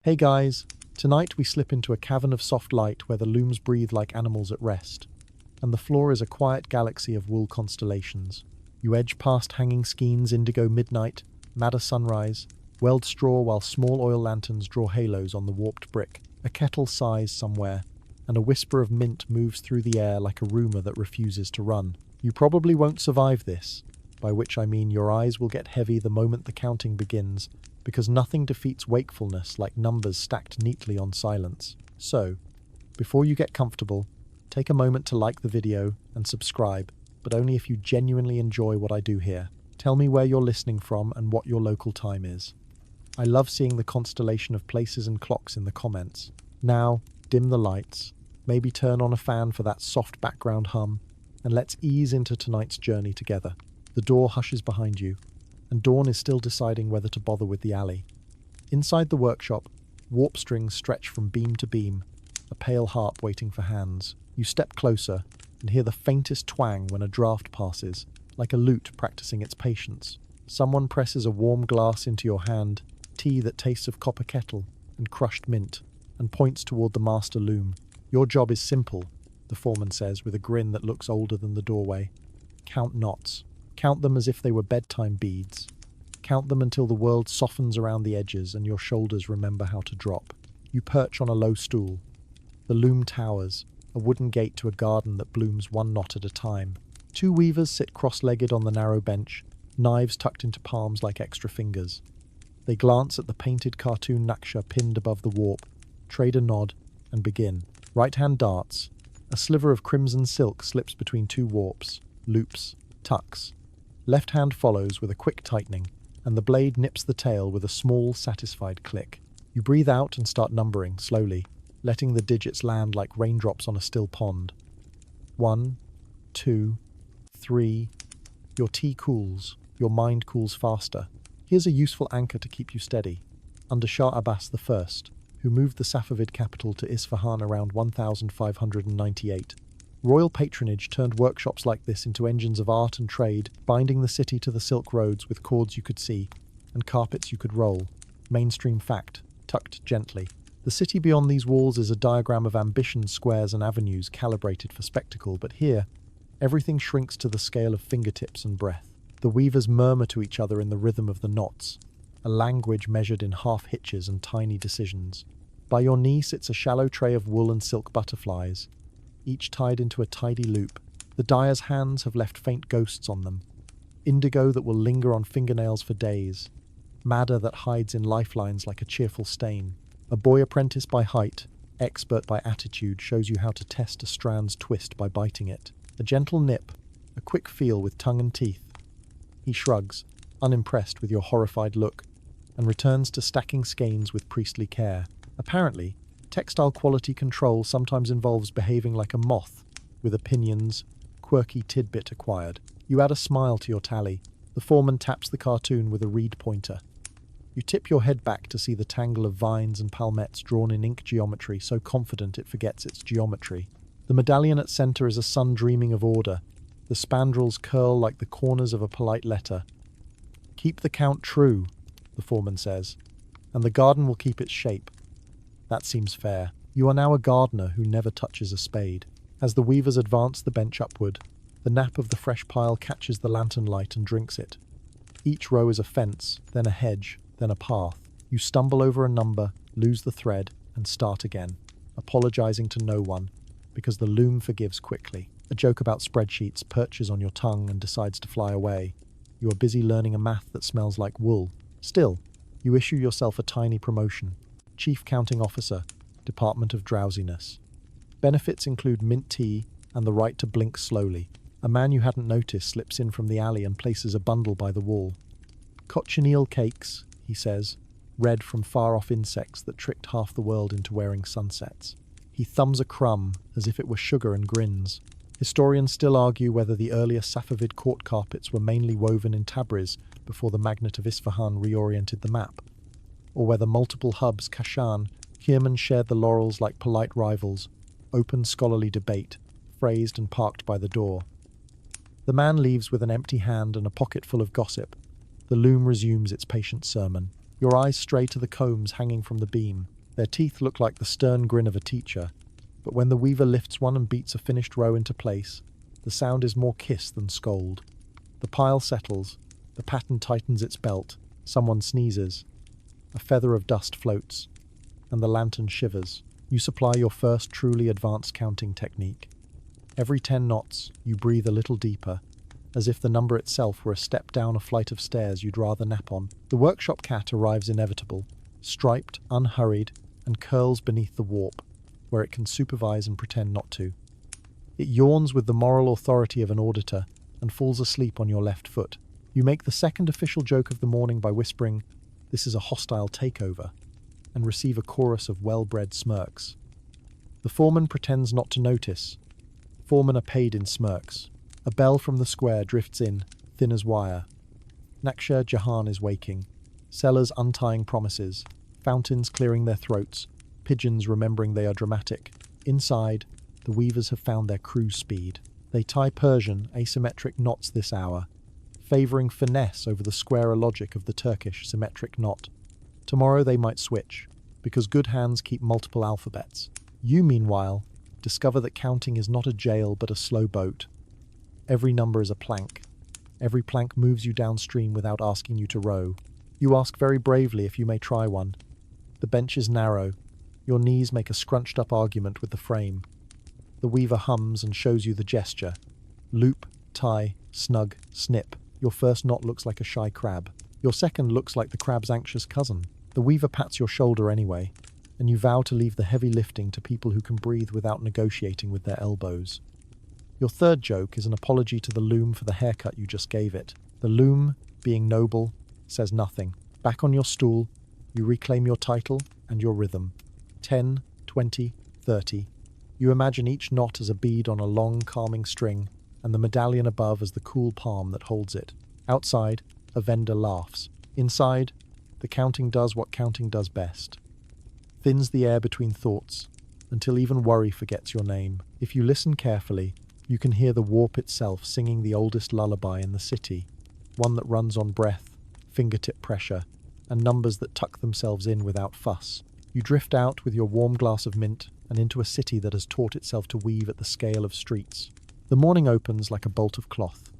Hey guys, tonight we slip into a cavern of soft light where the looms breathe like animals at rest, and the floor is a quiet galaxy of wool constellations. You edge past hanging skeins, indigo midnight, madder sunrise, weld straw while small oil lanterns draw halos on the warped brick. A kettle sighs somewhere, and a whisper of mint moves through the air like a rumor that refuses to run. You probably won't survive this, by which I mean your eyes will get heavy the moment the counting begins, because nothing defeats wakefulness like numbers stacked neatly on silence. So, before you get comfortable, take a moment to like the video and subscribe, but only if you genuinely enjoy what I do here. Tell me where you're listening from and what your local time is. I love seeing the constellation of places and clocks in the comments. Now, dim the lights, maybe turn on a fan for that soft background hum, and let's ease into tonight's journey together. The door hushes behind you, and Dawn is still deciding whether to bother with the alley. Inside the workshop, warp strings stretch from beam to beam, a pale harp waiting for hands. You step closer and hear the faintest twang when a draft passes, like a lute practicing its patience. Someone presses a warm glass into your hand, tea that tastes of copper kettle and crushed mint, and points toward the master loom. Your job is simple, the foreman says with a grin that looks older than the doorway. Count knots. Count them as if they were bedtime beads. Count them until the world softens around the edges and your shoulders remember how to drop. You perch on a low stool. The loom towers, a wooden gate to a garden that blooms one knot at a time. Two weavers sit cross-legged on the narrow bench, knives tucked into palms like extra fingers. They glance at the painted cartoon naksha pinned above the warp, trade a nod, and begin. Right hand darts. A sliver of crimson silk slips between two warps, loops, tucks. Left hand follows with a quick tightening, and the blade nips the tail with a small, satisfied click. You breathe out and start numbering, slowly, letting the digits land like raindrops on a still pond. 1, 2, 3. Your tea cools, your mind cools faster. Here's a useful anchor to keep you steady. Under Shah Abbas I, who moved the Safavid capital to Isfahan around 1598, royal patronage turned workshops like this into engines of art and trade, binding the city to the silk roads with cords you could see and carpets you could roll. Mainstream fact, tucked gently. The city beyond these walls is a diagram of ambition, squares and avenues calibrated for spectacle, but here, everything shrinks to the scale of fingertips and breath. The weavers murmur to each other in the rhythm of the knots, a language measured in half hitches and tiny decisions. By your knee sits a shallow tray of wool and silk butterflies, each tied into a tidy loop. The dyer's hands have left faint ghosts on them, indigo that will linger on fingernails for days, madder that hides in lifelines like a cheerful stain. A boy apprentice by height, expert by attitude, shows you how to test a strand's twist by biting it. A gentle nip, a quick feel with tongue and teeth. He shrugs, unimpressed with your horrified look, and returns to stacking skeins with priestly care. Apparently, textile quality control sometimes involves behaving like a moth, with opinions, quirky tidbit acquired. You add a smile to your tally. The foreman taps the cartoon with a reed pointer. You tip your head back to see the tangle of vines and palmettes drawn in ink geometry so confident it forgets its geometry. The medallion at center is a sun dreaming of order. The spandrels curl like the corners of a polite letter. Keep the count true, the foreman says, and the garden will keep its shape. That seems fair. You are now a gardener who never touches a spade. As the weavers advance the bench upward, the nap of the fresh pile catches the lantern light and drinks it. Each row is a fence, then a hedge, then a path. You stumble over a number, lose the thread, and start again, apologizing to no one, because the loom forgives quickly. A joke about spreadsheets perches on your tongue and decides to fly away. You are busy learning a math that smells like wool. Still, you issue yourself a tiny promotion. Chief Counting Officer, Department of Drowsiness. Benefits include mint tea and the right to blink slowly. A man you hadn't noticed slips in from the alley and places a bundle by the wall. Cochineal cakes, he says, red from far-off insects that tricked half the world into wearing sunsets. He thumbs a crumb as if it were sugar and grins. Historians still argue whether the earlier Safavid court carpets were mainly woven in Tabriz before the Magnet of Isfahan reoriented the map, or whether multiple hubs, Kashan, Kierman shared the laurels like polite rivals. Open scholarly debate, phrased and parked by the door. The man leaves with an empty hand and a pocket full of gossip. The loom resumes its patient sermon. Your eyes stray to the combs hanging from the beam. Their teeth look like the stern grin of a teacher, but when the weaver lifts one and beats a finished row into place, the sound is more kiss than scold. The pile settles, the pattern tightens its belt, someone sneezes, a feather of dust floats, and the lantern shivers. You supply your first truly advanced counting technique. Every 10 knots, you breathe a little deeper, as if the number itself were a step down a flight of stairs you'd rather nap on. The workshop cat arrives inevitable, striped, unhurried, and curls beneath the warp, where it can supervise and pretend not to. It yawns with the moral authority of an auditor and falls asleep on your left foot. You make the second official joke of the morning by whispering, "This is a hostile takeover," and receive a chorus of well-bred smirks. The foreman pretends not to notice. Foremen are paid in smirks. A bell from the square drifts in, thin as wire. Naksha Jahan is waking. Sellers untying promises. Fountains clearing their throats. Pigeons remembering they are dramatic. Inside, the weavers have found their cruise speed. They tie Persian, asymmetric knots this hour, favouring finesse over the squarer logic of the Turkish symmetric knot. Tomorrow they might switch, because good hands keep multiple alphabets. You, meanwhile, discover that counting is not a jail but a slow boat. Every number is a plank. Every plank moves you downstream without asking you to row. You ask very bravely if you may try one. The bench is narrow. Your knees make a scrunched-up argument with the frame. The weaver hums and shows you the gesture. Loop, tie, snug, snip. Your first knot looks like a shy crab. Your second looks like the crab's anxious cousin. The weaver pats your shoulder anyway, and you vow to leave the heavy lifting to people who can breathe without negotiating with their elbows. Your third joke is an apology to the loom for the haircut you just gave it. The loom, being noble, says nothing. Back on your stool, you reclaim your title and your rhythm. 10, 20, 30. You imagine each knot as a bead on a long, calming string, and the medallion above as the cool palm that holds it. Outside, a vendor laughs. Inside, the counting does what counting does best. Thins the air between thoughts, until even worry forgets your name. If you listen carefully, you can hear the warp itself singing the oldest lullaby in the city, one that runs on breath, fingertip pressure, and numbers that tuck themselves in without fuss. You drift out with your warm glass of mint and into a city that has taught itself to weave at the scale of streets. The morning opens like a bolt of cloth.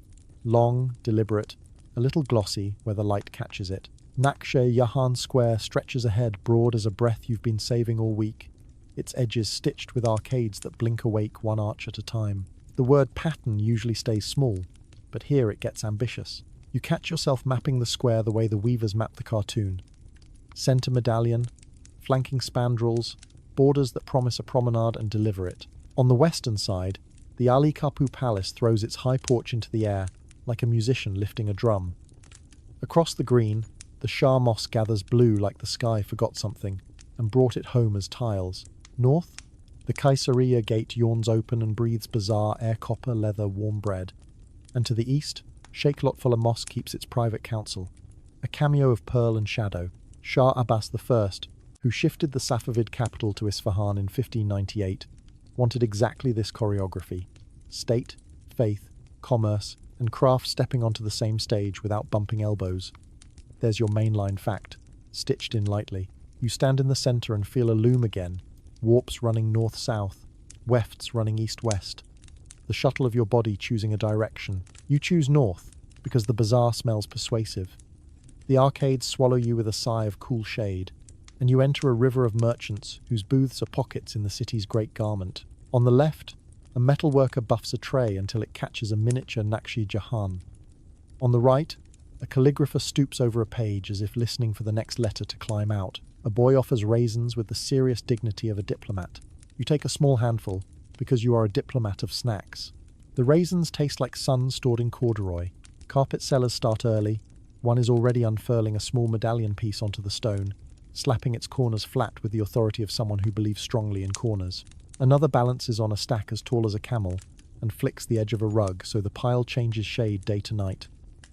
Long, deliberate, a little glossy where the light catches it. Naksha Jahan Square stretches ahead broad as a breath you've been saving all week, its edges stitched with arcades that blink awake one arch at a time. The word pattern usually stays small, but here it gets ambitious. You catch yourself mapping the square the way the weavers map the cartoon. Centre medallion, flanking spandrels, borders that promise a promenade and deliver it. On the western side, the Ali Kapu Palace throws its high porch into the air, like a musician lifting a drum. Across the green, the Shah Mosque gathers blue like the sky forgot something, and brought it home as tiles. North, the Caesarea gate yawns open and breathes bizarre air copper, leather, warm bread. And to the east, Sheikh Lotfullah Mosque keeps its private council, a cameo of pearl and shadow. Shah Abbas I, who shifted the Safavid capital to Isfahan in 1598, wanted exactly this choreography. State, faith, commerce, and craft stepping onto the same stage without bumping elbows. There's your mainline fact, stitched in lightly. You stand in the centre and feel a loom again, warps running north-south, wefts running east-west. The shuttle of your body choosing a direction. You choose north, because the bazaar smells persuasive. The arcades swallow you with a sigh of cool shade, and you enter a river of merchants whose booths are pockets in the city's great garment. On the left, a metalworker buffs a tray until it catches a miniature Nakshi Jahan. On the right, a calligrapher stoops over a page as if listening for the next letter to climb out. A boy offers raisins with the serious dignity of a diplomat. You take a small handful, because you are a diplomat of snacks. The raisins taste like sun stored in corduroy. Carpet sellers start early. One is already unfurling a small medallion piece onto the stone, slapping its corners flat with the authority of someone who believes strongly in corners. Another balances on a stack as tall as a camel, and flicks the edge of a rug so the pile changes shade day to night.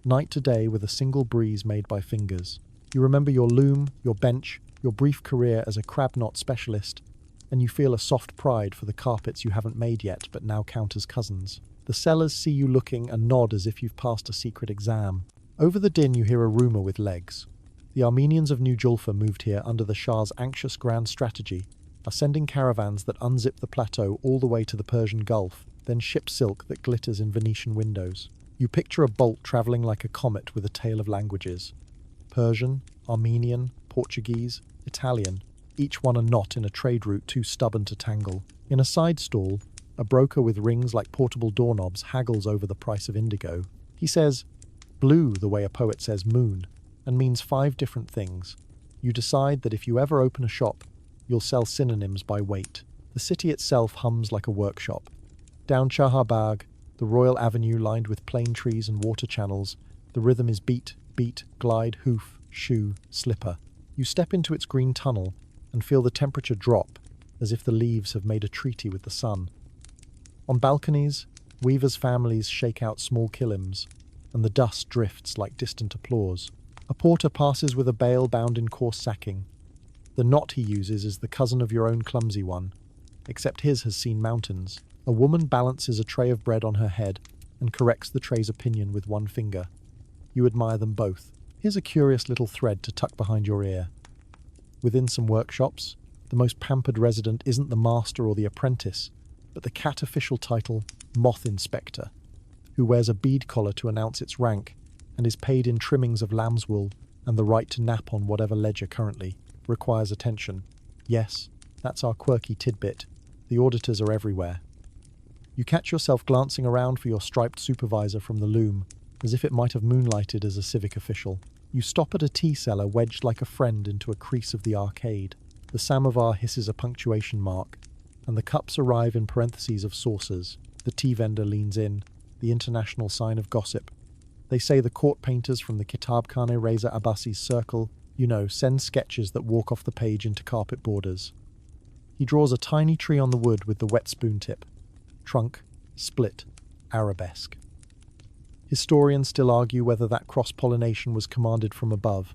Night to day with a single breeze made by fingers. You remember your loom, your bench, your brief career as a crab knot specialist, and you feel a soft pride for the carpets you haven't made yet but now count as cousins. The sellers see you looking and nod as if you've passed a secret exam. Over the din you hear a rumour with legs. The Armenians of New Julfa moved here under the Shah's anxious grand strategy, ascending caravans that unzip the plateau all the way to the Persian Gulf, then ship silk that glitters in Venetian windows. You picture a bolt travelling like a comet with a tale of languages. Persian, Armenian, Portuguese, Italian, each one a knot in a trade route too stubborn to tangle. In a side stall, a broker with rings like portable doorknobs haggles over the price of indigo. He says, blue the way a poet says moon, and means 5 different things. You decide that if you ever open a shop, you'll sell synonyms by weight. The city itself hums like a workshop. Down Chahar the royal avenue lined with plane trees and water channels, the rhythm is beat, beat, glide, hoof, shoe, slipper. You step into its green tunnel and feel the temperature drop, as if the leaves have made a treaty with the sun. On balconies, weavers' families shake out small kilims, and the dust drifts like distant applause. A porter passes with a bale bound in coarse sacking. The knot he uses is the cousin of your own clumsy one, except his has seen mountains. A woman balances a tray of bread on her head and corrects the tray's opinion with one finger. You admire them both. Here's a curious little thread to tuck behind your ear. Within some workshops, the most pampered resident isn't the master or the apprentice, but the cat official title, Moth Inspector, who wears a bead collar to announce its rank and is paid in trimmings of lamb's wool and the right to nap on whatever ledger currently requires attention. Yes, that's our quirky tidbit. The auditors are everywhere. You catch yourself glancing around for your striped supervisor from the loom, as if it might have moonlighted as a civic official. You stop at a tea cellar wedged like a friend into a crease of the arcade. The samovar hisses a punctuation mark, and the cups arrive in parentheses of saucers. The tea vendor leans in, the international sign of gossip. They say the court painters from the Kitabkhane Reza Abbasi's circle, send sketches that walk off the page into carpet borders. He draws a tiny tree on the wood with the wet spoon tip. Trunk, split, arabesque. Historians still argue whether that cross-pollination was commanded from above,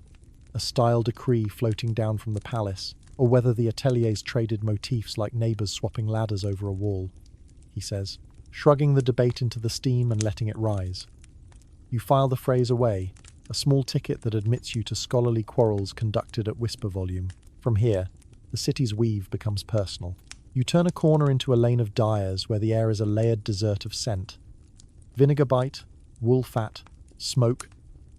a style decree floating down from the palace, or whether the ateliers traded motifs like neighbours swapping ladders over a wall, he says, shrugging the debate into the steam and letting it rise. You file the phrase away, a small ticket that admits you to scholarly quarrels conducted at whisper volume. From here, the city's weave becomes personal. You turn a corner into a lane of dyers where the air is a layered dessert of scent. Vinegar bite, wool fat, smoke,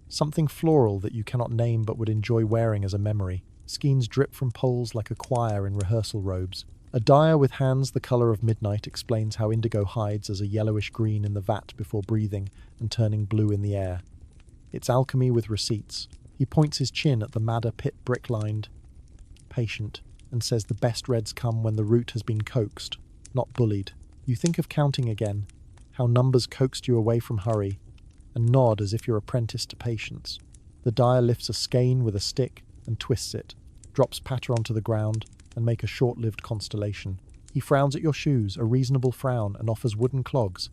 something floral that you cannot name but would enjoy wearing as a memory. Skeins drip from poles like a choir in rehearsal robes. A dyer with hands the colour of midnight explains how indigo hides as a yellowish green in the vat before breathing and turning blue in the air. It's alchemy with receipts. He points his chin at the madder pit brick-lined, patient, and says the best reds come when the root has been coaxed, not bullied. You think of counting again, how numbers coaxed you away from hurry, and nod as if you're apprenticed to patience. The dyer lifts a skein with a stick and twists it, drops patter onto the ground, and make a short-lived constellation. He frowns at your shoes, a reasonable frown, and offers wooden clogs,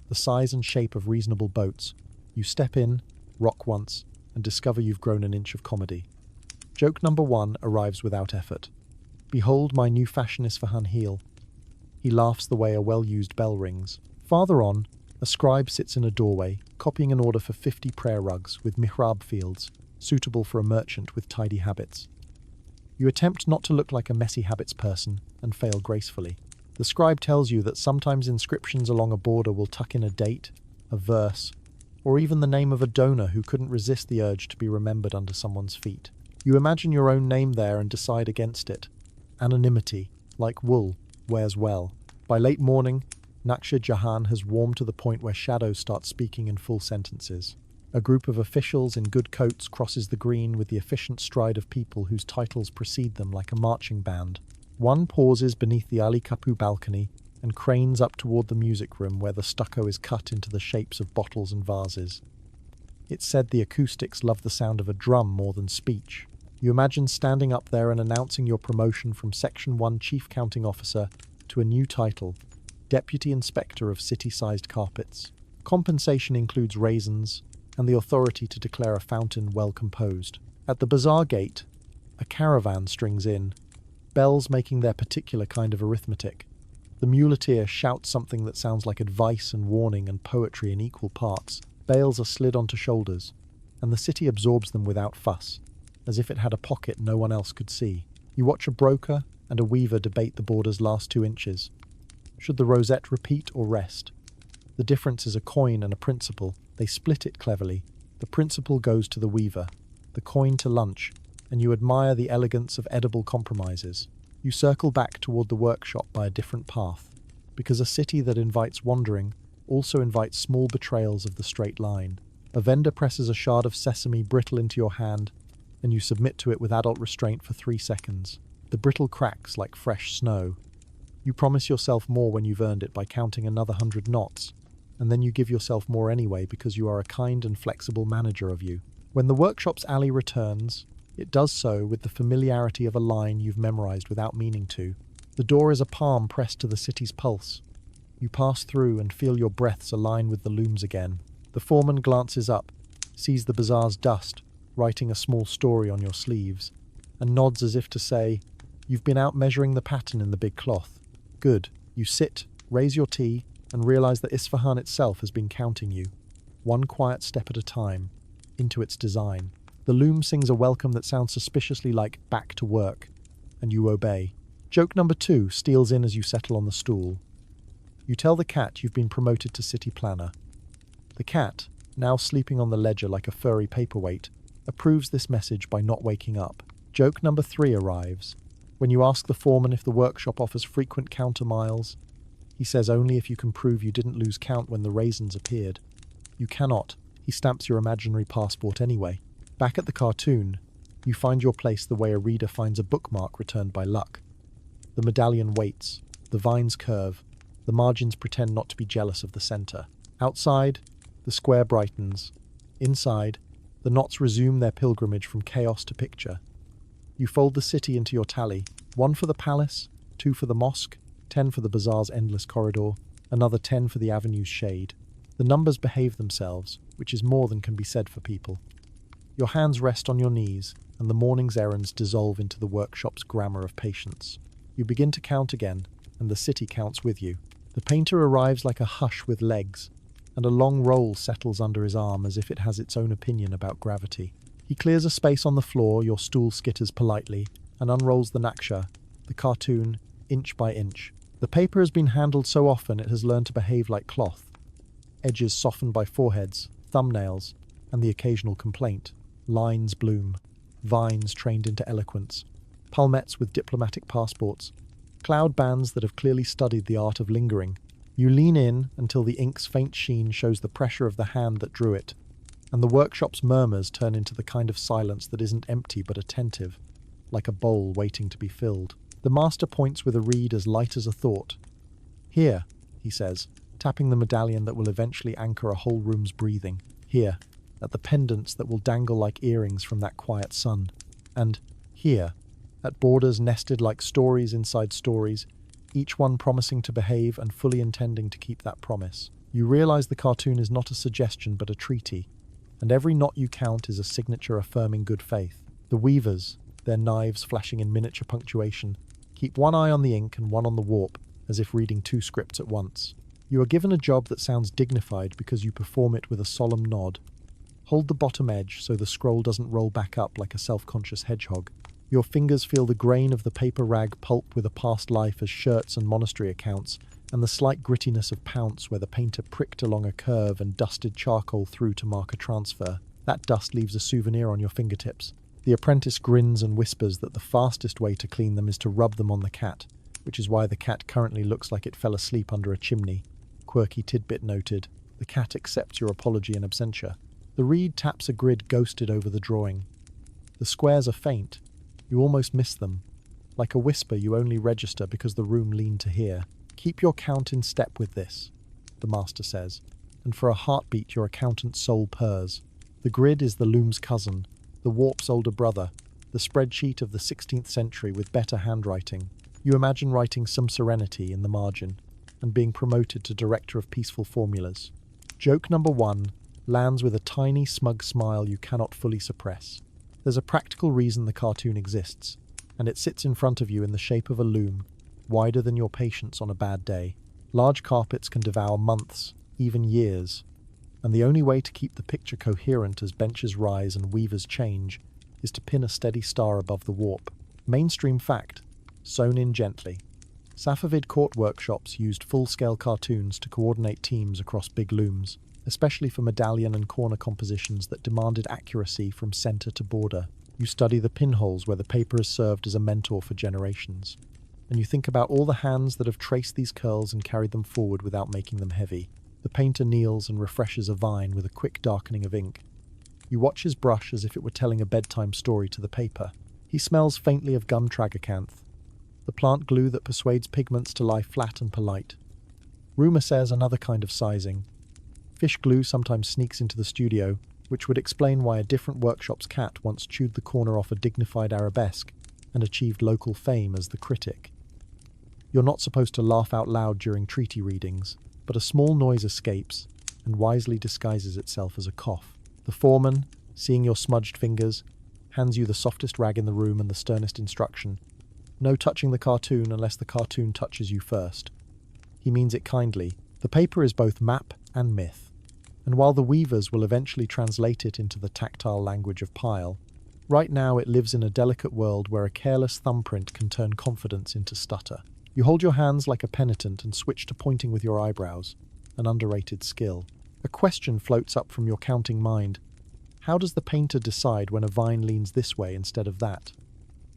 the size and shape of reasonable boats. You step in, rock once, and discover you've grown an inch of comedy. Joke number 1 arrives without effort. Behold my new fashion Isfahan heel. He laughs the way a well-used bell rings. Farther on, a scribe sits in a doorway, copying an order for 50 prayer rugs with mihrab fields, suitable for a merchant with tidy habits. You attempt not to look like a messy habits person and fail gracefully. The scribe tells you that sometimes inscriptions along a border will tuck in a date, a verse, or even the name of a donor who couldn't resist the urge to be remembered under someone's feet. You imagine your own name there and decide against it. Anonymity, like wool, wears well. By late morning, Naksha Jahan has warmed to the point where shadows start speaking in full sentences. A group of officials in good coats crosses the green with the efficient stride of people whose titles precede them like a marching band. One pauses beneath the Ali Kapu balcony and cranes up toward the music room where the stucco is cut into the shapes of bottles and vases. It's said the acoustics love the sound of a drum more than speech. You imagine standing up there and announcing your promotion from Section 1 Chief Counting Officer to a new title, Deputy Inspector of City-Sized Carpets. Compensation includes raisins and the authority to declare a fountain well composed. At the bazaar gate, a caravan strings in, bells making their particular kind of arithmetic. The muleteer shouts something that sounds like advice and warning and poetry in equal parts. Bales are slid onto shoulders, and the city absorbs them without fuss. as if it had a pocket no one else could see. You watch a broker and a weaver debate the border's last 2 inches. Should the rosette repeat or rest? The difference is a coin and a principal. They split it cleverly. The principal goes to the weaver, the coin to lunch, and you admire the elegance of edible compromises. You circle back toward the workshop by a different path, because a city that invites wandering also invites small betrayals of the straight line. A vendor presses a shard of sesame brittle into your hand, and you submit to it with adult restraint for 3 seconds. The brittle cracks like fresh snow. You promise yourself more when you've earned it by counting another 100 knots, and then you give yourself more anyway because you are a kind and flexible manager of you. When the workshop's alley returns, it does so with the familiarity of a line you've memorized without meaning to. The door is a palm pressed to the city's pulse. You pass through and feel your breaths align with the looms again. The foreman glances up, sees the bazaar's dust, writing a small story on your sleeves, and nods as if to say, "You've been out measuring the pattern in the big cloth. Good." You sit, raise your tea, and realize that Isfahan itself has been counting you, one quiet step at a time, into its design. The loom sings a welcome that sounds suspiciously like "back to work," and you obey. Joke number 2 steals in as you settle on the stool. You tell the cat you've been promoted to city planner. The cat, now sleeping on the ledger like a furry paperweight, approves this message by not waking up. Joke number 3 arrives. When you ask the foreman if the workshop offers frequent counter miles, he says only if you can prove you didn't lose count when the raisins appeared. You cannot. He stamps your imaginary passport anyway. Back at the cartoon, you find your place the way a reader finds a bookmark returned by luck. The medallion waits, the vines curve, the margins pretend not to be jealous of the center. Outside, the square brightens. Inside, the knots resume their pilgrimage from chaos to picture. You fold the city into your tally, 1 for the palace, 2 for the mosque, 10 for the bazaar's endless corridor, another 10 for the avenue's shade. The numbers behave themselves, which is more than can be said for people. Your hands rest on your knees, and the morning's errands dissolve into the workshop's grammar of patience. You begin to count again, and the city counts with you. The painter arrives like a hush with legs, and a long roll settles under his arm as if it has its own opinion about gravity. He clears a space on the floor, your stool skitters politely, and unrolls the naksha, the cartoon, inch by inch. The paper has been handled so often it has learned to behave like cloth. Edges softened by foreheads, thumbnails, and the occasional complaint. Lines bloom, vines trained into eloquence, palmettes with diplomatic passports, cloud bands that have clearly studied the art of lingering. You lean in until the ink's faint sheen shows the pressure of the hand that drew it, and the workshop's murmurs turn into the kind of silence that isn't empty but attentive, like a bowl waiting to be filled. The master points with a reed as light as a thought. "Here," he says, tapping the medallion that will eventually anchor a whole room's breathing. "Here, at the pendants that will dangle like earrings from that quiet sun. And here, at borders nested like stories inside stories, each one promising to behave and fully intending to keep that promise." You realize the cartoon is not a suggestion but a treaty, and every knot you count is a signature affirming good faith. The weavers, their knives flashing in miniature punctuation, keep one eye on the ink and one on the warp, as if reading 2 scripts at once. You are given a job that sounds dignified because you perform it with a solemn nod. Hold the bottom edge so the scroll doesn't roll back up like a self-conscious hedgehog. Your fingers feel the grain of the paper rag pulp with a past life as shirts and monastery accounts, and the slight grittiness of pounce where the painter pricked along a curve and dusted charcoal through to mark a transfer. That dust leaves a souvenir on your fingertips. The apprentice grins and whispers that the fastest way to clean them is to rub them on the cat, which is why the cat currently looks like it fell asleep under a chimney. Quirky tidbit noted. The cat accepts your apology in absentia. The reed taps a grid ghosted over the drawing. The squares are faint. You almost miss them. Like a whisper you only register because the room leaned to hear. "Keep your count in step with this," the master says, and for a heartbeat your accountant's soul purrs. The grid is the loom's cousin, the warp's older brother, the spreadsheet of the 16th century with better handwriting. You imagine writing some serenity in the margin, and being promoted to director of peaceful formulas. Joke number 1 lands with a tiny, smug smile you cannot fully suppress. There's a practical reason the cartoon exists, and it sits in front of you in the shape of a loom, wider than your patience on a bad day. Large carpets can devour months, even years, and the only way to keep the picture coherent as benches rise and weavers change is to pin a steady star above the warp. Mainstream fact, sewn in gently. Safavid court workshops used full-scale cartoons to coordinate teams across big looms, especially for medallion and corner compositions that demanded accuracy from center to border. You study the pinholes where the paper has served as a mentor for generations. And you think about all the hands that have traced these curls and carried them forward without making them heavy. The painter kneels and refreshes a vine with a quick darkening of ink. You watch his brush as if it were telling a bedtime story to the paper. He smells faintly of gum tragacanth, the plant glue that persuades pigments to lie flat and polite. Rumour says another kind of sizing. Fish glue sometimes sneaks into the studio, which would explain why a different workshop's cat once chewed the corner off a dignified arabesque and achieved local fame as the critic. You're not supposed to laugh out loud during treaty readings, but a small noise escapes and wisely disguises itself as a cough. The foreman, seeing your smudged fingers, hands you the softest rag in the room and the sternest instruction: no touching the cartoon unless the cartoon touches you first. He means it kindly. The paper is both map and myth, and while the weavers will eventually translate it into the tactile language of pile, right now it lives in a delicate world where a careless thumbprint can turn confidence into stutter. You hold your hands like a penitent and switch to pointing with your eyebrows, an underrated skill. A question floats up from your counting mind. How does the painter decide when a vine leans this way instead of that?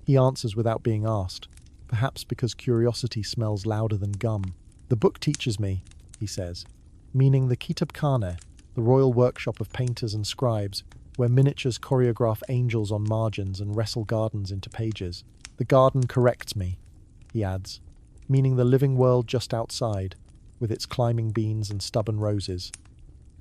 He answers without being asked, perhaps because curiosity smells louder than gum. The book teaches me, he says, meaning the Kitabkhane, the royal workshop of painters and scribes, where miniatures choreograph angels on margins and wrestle gardens into pages. The garden corrects me, he adds, meaning the living world just outside, with its climbing beans and stubborn roses.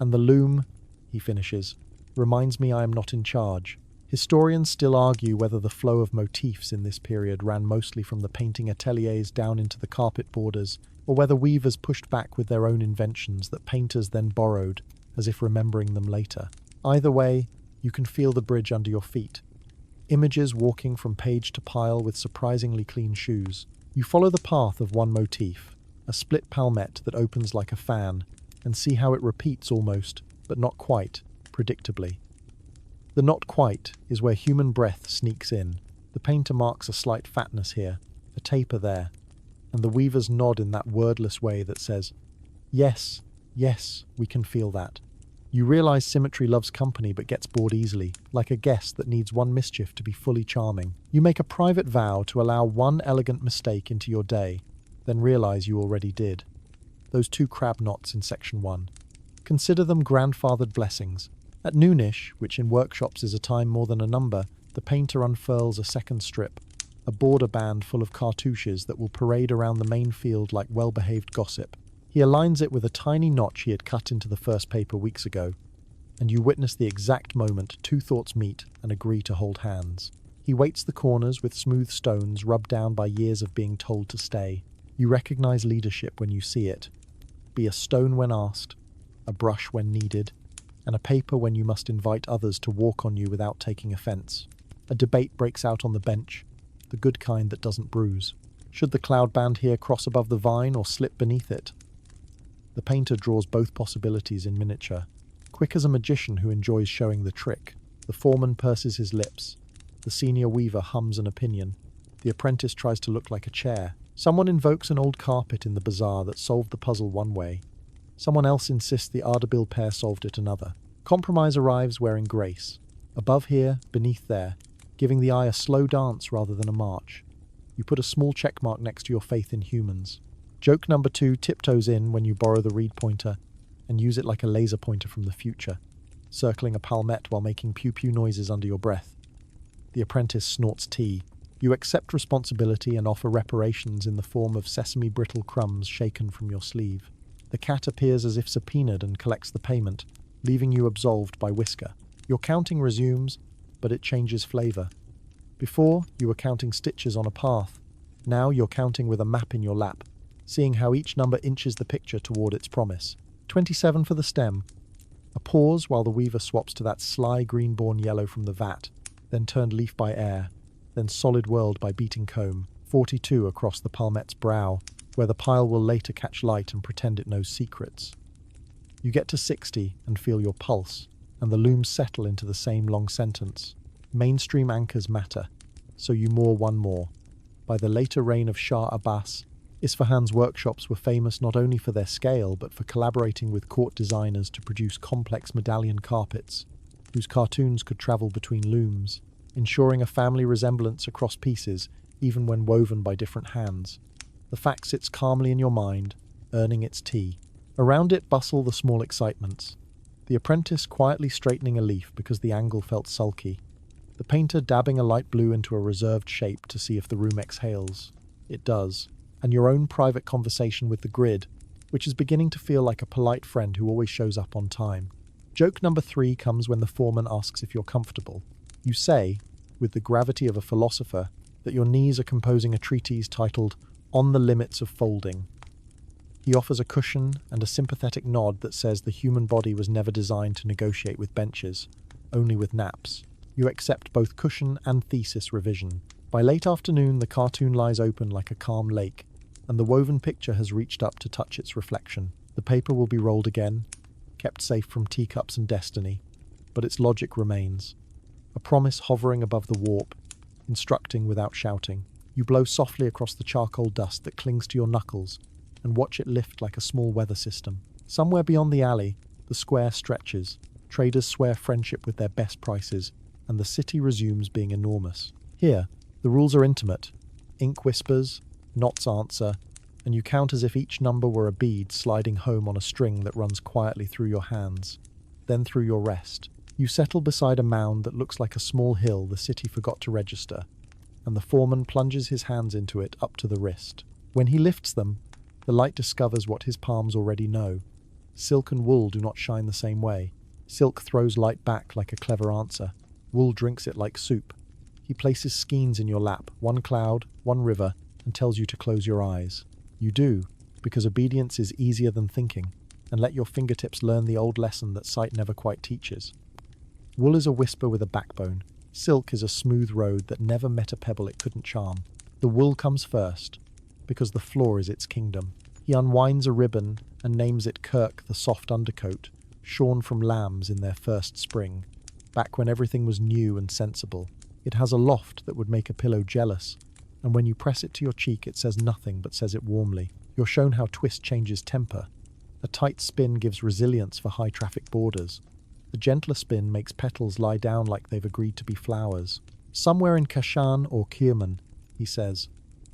And the loom, he finishes, reminds me I am not in charge. Historians still argue whether the flow of motifs in this period ran mostly from the painting ateliers down into the carpet borders, or whether weavers pushed back with their own inventions that painters then borrowed, as if remembering them later. Either way, you can feel the bridge under your feet. Images walking from page to pile with surprisingly clean shoes. You follow the path of one motif, a split palmette that opens like a fan, and see how it repeats almost, but not quite, predictably. The not quite is where human breath sneaks in. The painter marks a slight fatness here, a taper there, and the weavers nod in that wordless way that says, yes, yes, we can feel that. You realize symmetry loves company but gets bored easily, like a guest that needs one mischief to be fully charming. You make a private vow to allow one elegant mistake into your day, then realize you already did. Those 2 crab knots in section 1. Consider them grandfathered blessings. At noonish, which in workshops is a time more than a number, the painter unfurls a second strip, a border band full of cartouches that will parade around the main field like well-behaved gossip. He aligns it with a tiny notch he had cut into the first paper weeks ago, and you witness the exact moment 2 thoughts meet and agree to hold hands. He weights the corners with smooth stones rubbed down by years of being told to stay. You recognize leadership when you see it. Be a stone when asked, a brush when needed, and a paper when you must invite others to walk on you without taking offense. A debate breaks out on the bench, the good kind that doesn't bruise. Should the cloud band here cross above the vine or slip beneath it? The painter draws both possibilities in miniature, quick as a magician who enjoys showing the trick. The foreman purses his lips. The senior weaver hums an opinion. The apprentice tries to look like a chair. Someone invokes an old carpet in the bazaar that solved the puzzle one way. Someone else insists the Ardabil pair solved it another. Compromise arrives wearing grace. Above here, beneath there, giving the eye a slow dance rather than a march. You put a small check mark next to your faith in humans. Joke number 2 tiptoes in when you borrow the reed pointer and use it like a laser pointer from the future, circling a palmette while making pew-pew noises under your breath. The apprentice snorts tea. You accept responsibility and offer reparations in the form of sesame brittle crumbs shaken from your sleeve. The cat appears as if subpoenaed and collects the payment, leaving you absolved by Whisker. Your counting resumes, but it changes flavour. Before, you were counting stitches on a path. Now you're counting with a map in your lap, seeing how each number inches the picture toward its promise. 27 for the stem. A pause while the weaver swaps to that sly green-born yellow from the vat, then turned leaf by air, then solid world by beating comb. 42 across the palmette's brow, where the pile will later catch light and pretend it knows secrets. You get to 60 and feel your pulse, and the looms settle into the same long sentence. Mainstream anchors matter, so you moor one more. By the later reign of Shah Abbas, Isfahan's workshops were famous not only for their scale but for collaborating with court designers to produce complex medallion carpets, whose cartoons could travel between looms, ensuring a family resemblance across pieces even when woven by different hands. The fact sits calmly in your mind, earning its tea. Around it bustle the small excitements. The apprentice quietly straightening a leaf because the angle felt sulky. The painter dabbing a light blue into a reserved shape to see if the room exhales. It does. And your own private conversation with the grid, which is beginning to feel like a polite friend who always shows up on time. Joke number 3 comes when the foreman asks if you're comfortable. You say, with the gravity of a philosopher, that your knees are composing a treatise titled On the Limits of Folding. He offers a cushion and a sympathetic nod that says the human body was never designed to negotiate with benches, only with naps. You accept both cushion and thesis revision. By late afternoon, the cartoon lies open like a calm lake, and the woven picture has reached up to touch its reflection. The paper will be rolled again, kept safe from teacups and destiny, but its logic remains. A promise hovering above the warp, instructing without shouting. You blow softly across the charcoal dust that clings to your knuckles, and watch it lift like a small weather system. Somewhere beyond the alley, the square stretches. Traders swear friendship with their best prices, and the city resumes being enormous. Here, the rules are intimate. Ink whispers, knots answer, and you count as if each number were a bead sliding home on a string that runs quietly through your hands, then through your wrist. You settle beside a mound that looks like a small hill the city forgot to register, and the foreman plunges his hands into it up to the wrist. When he lifts them, the light discovers what his palms already know. Silk and wool do not shine the same way. Silk throws light back like a clever answer. Wool drinks it like soup. He places skeins in your lap, one cloud, one river, and tells you to close your eyes. You do, because obedience is easier than thinking, and let your fingertips learn the old lesson that sight never quite teaches. Wool is a whisper with a backbone. Silk is a smooth road that never met a pebble it couldn't charm. The wool comes first, because the floor is its kingdom. He unwinds a ribbon and names it Kirk, the soft undercoat, shorn from lambs in their first spring, back when everything was new and sensible. It has a loft that would make a pillow jealous, and when you press it to your cheek it says nothing but says it warmly. You're shown how twist changes temper. A tight spin gives resilience for high-traffic borders. A gentler spin makes petals lie down like they've agreed to be flowers. Somewhere in Kashan or Kirman, he says,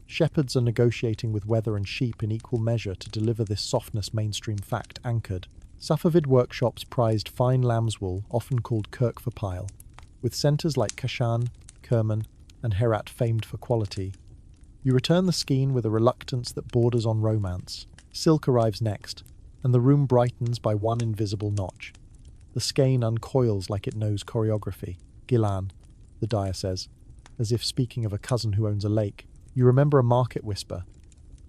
shepherds are negotiating with weather and sheep in equal measure to deliver this softness mainstream fact anchored. Safavid workshops prized fine lamb's wool, often called Kirk for pile, with centres like Kashan, Kerman, and Herat famed for quality. You return the skein with a reluctance that borders on romance. Silk arrives next, and the room brightens by one invisible notch. The skein uncoils like it knows choreography. Gilan, the dyer says, as if speaking of a cousin who owns a lake. You remember a market whisper.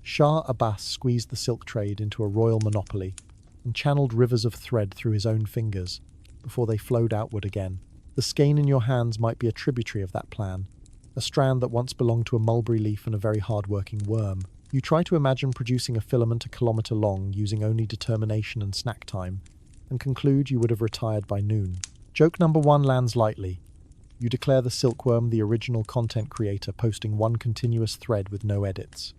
Shah Abbas squeezed the silk trade into a royal monopoly and channeled rivers of thread through his own fingers before they flowed outward again. The skein in your hands might be a tributary of that plan, a strand that once belonged to a mulberry leaf and a very hard-working worm. You try to imagine producing a filament a kilometre long using only determination and snack time, and conclude you would have retired by noon. Joke number 1 lands lightly. You declare the silkworm the original content creator, posting one continuous thread with no edits.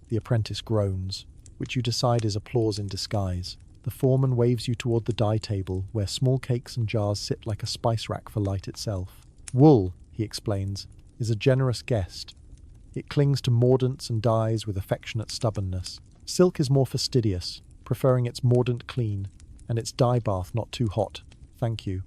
The apprentice groans, which you decide is applause in disguise. The foreman waves you toward the dye table, where small cakes and jars sit like a spice rack for light itself. Wool, he explains, is a generous guest. It clings to mordants and dyes with affectionate stubbornness. Silk is more fastidious, preferring its mordant clean, and its dye bath not too hot, thank you,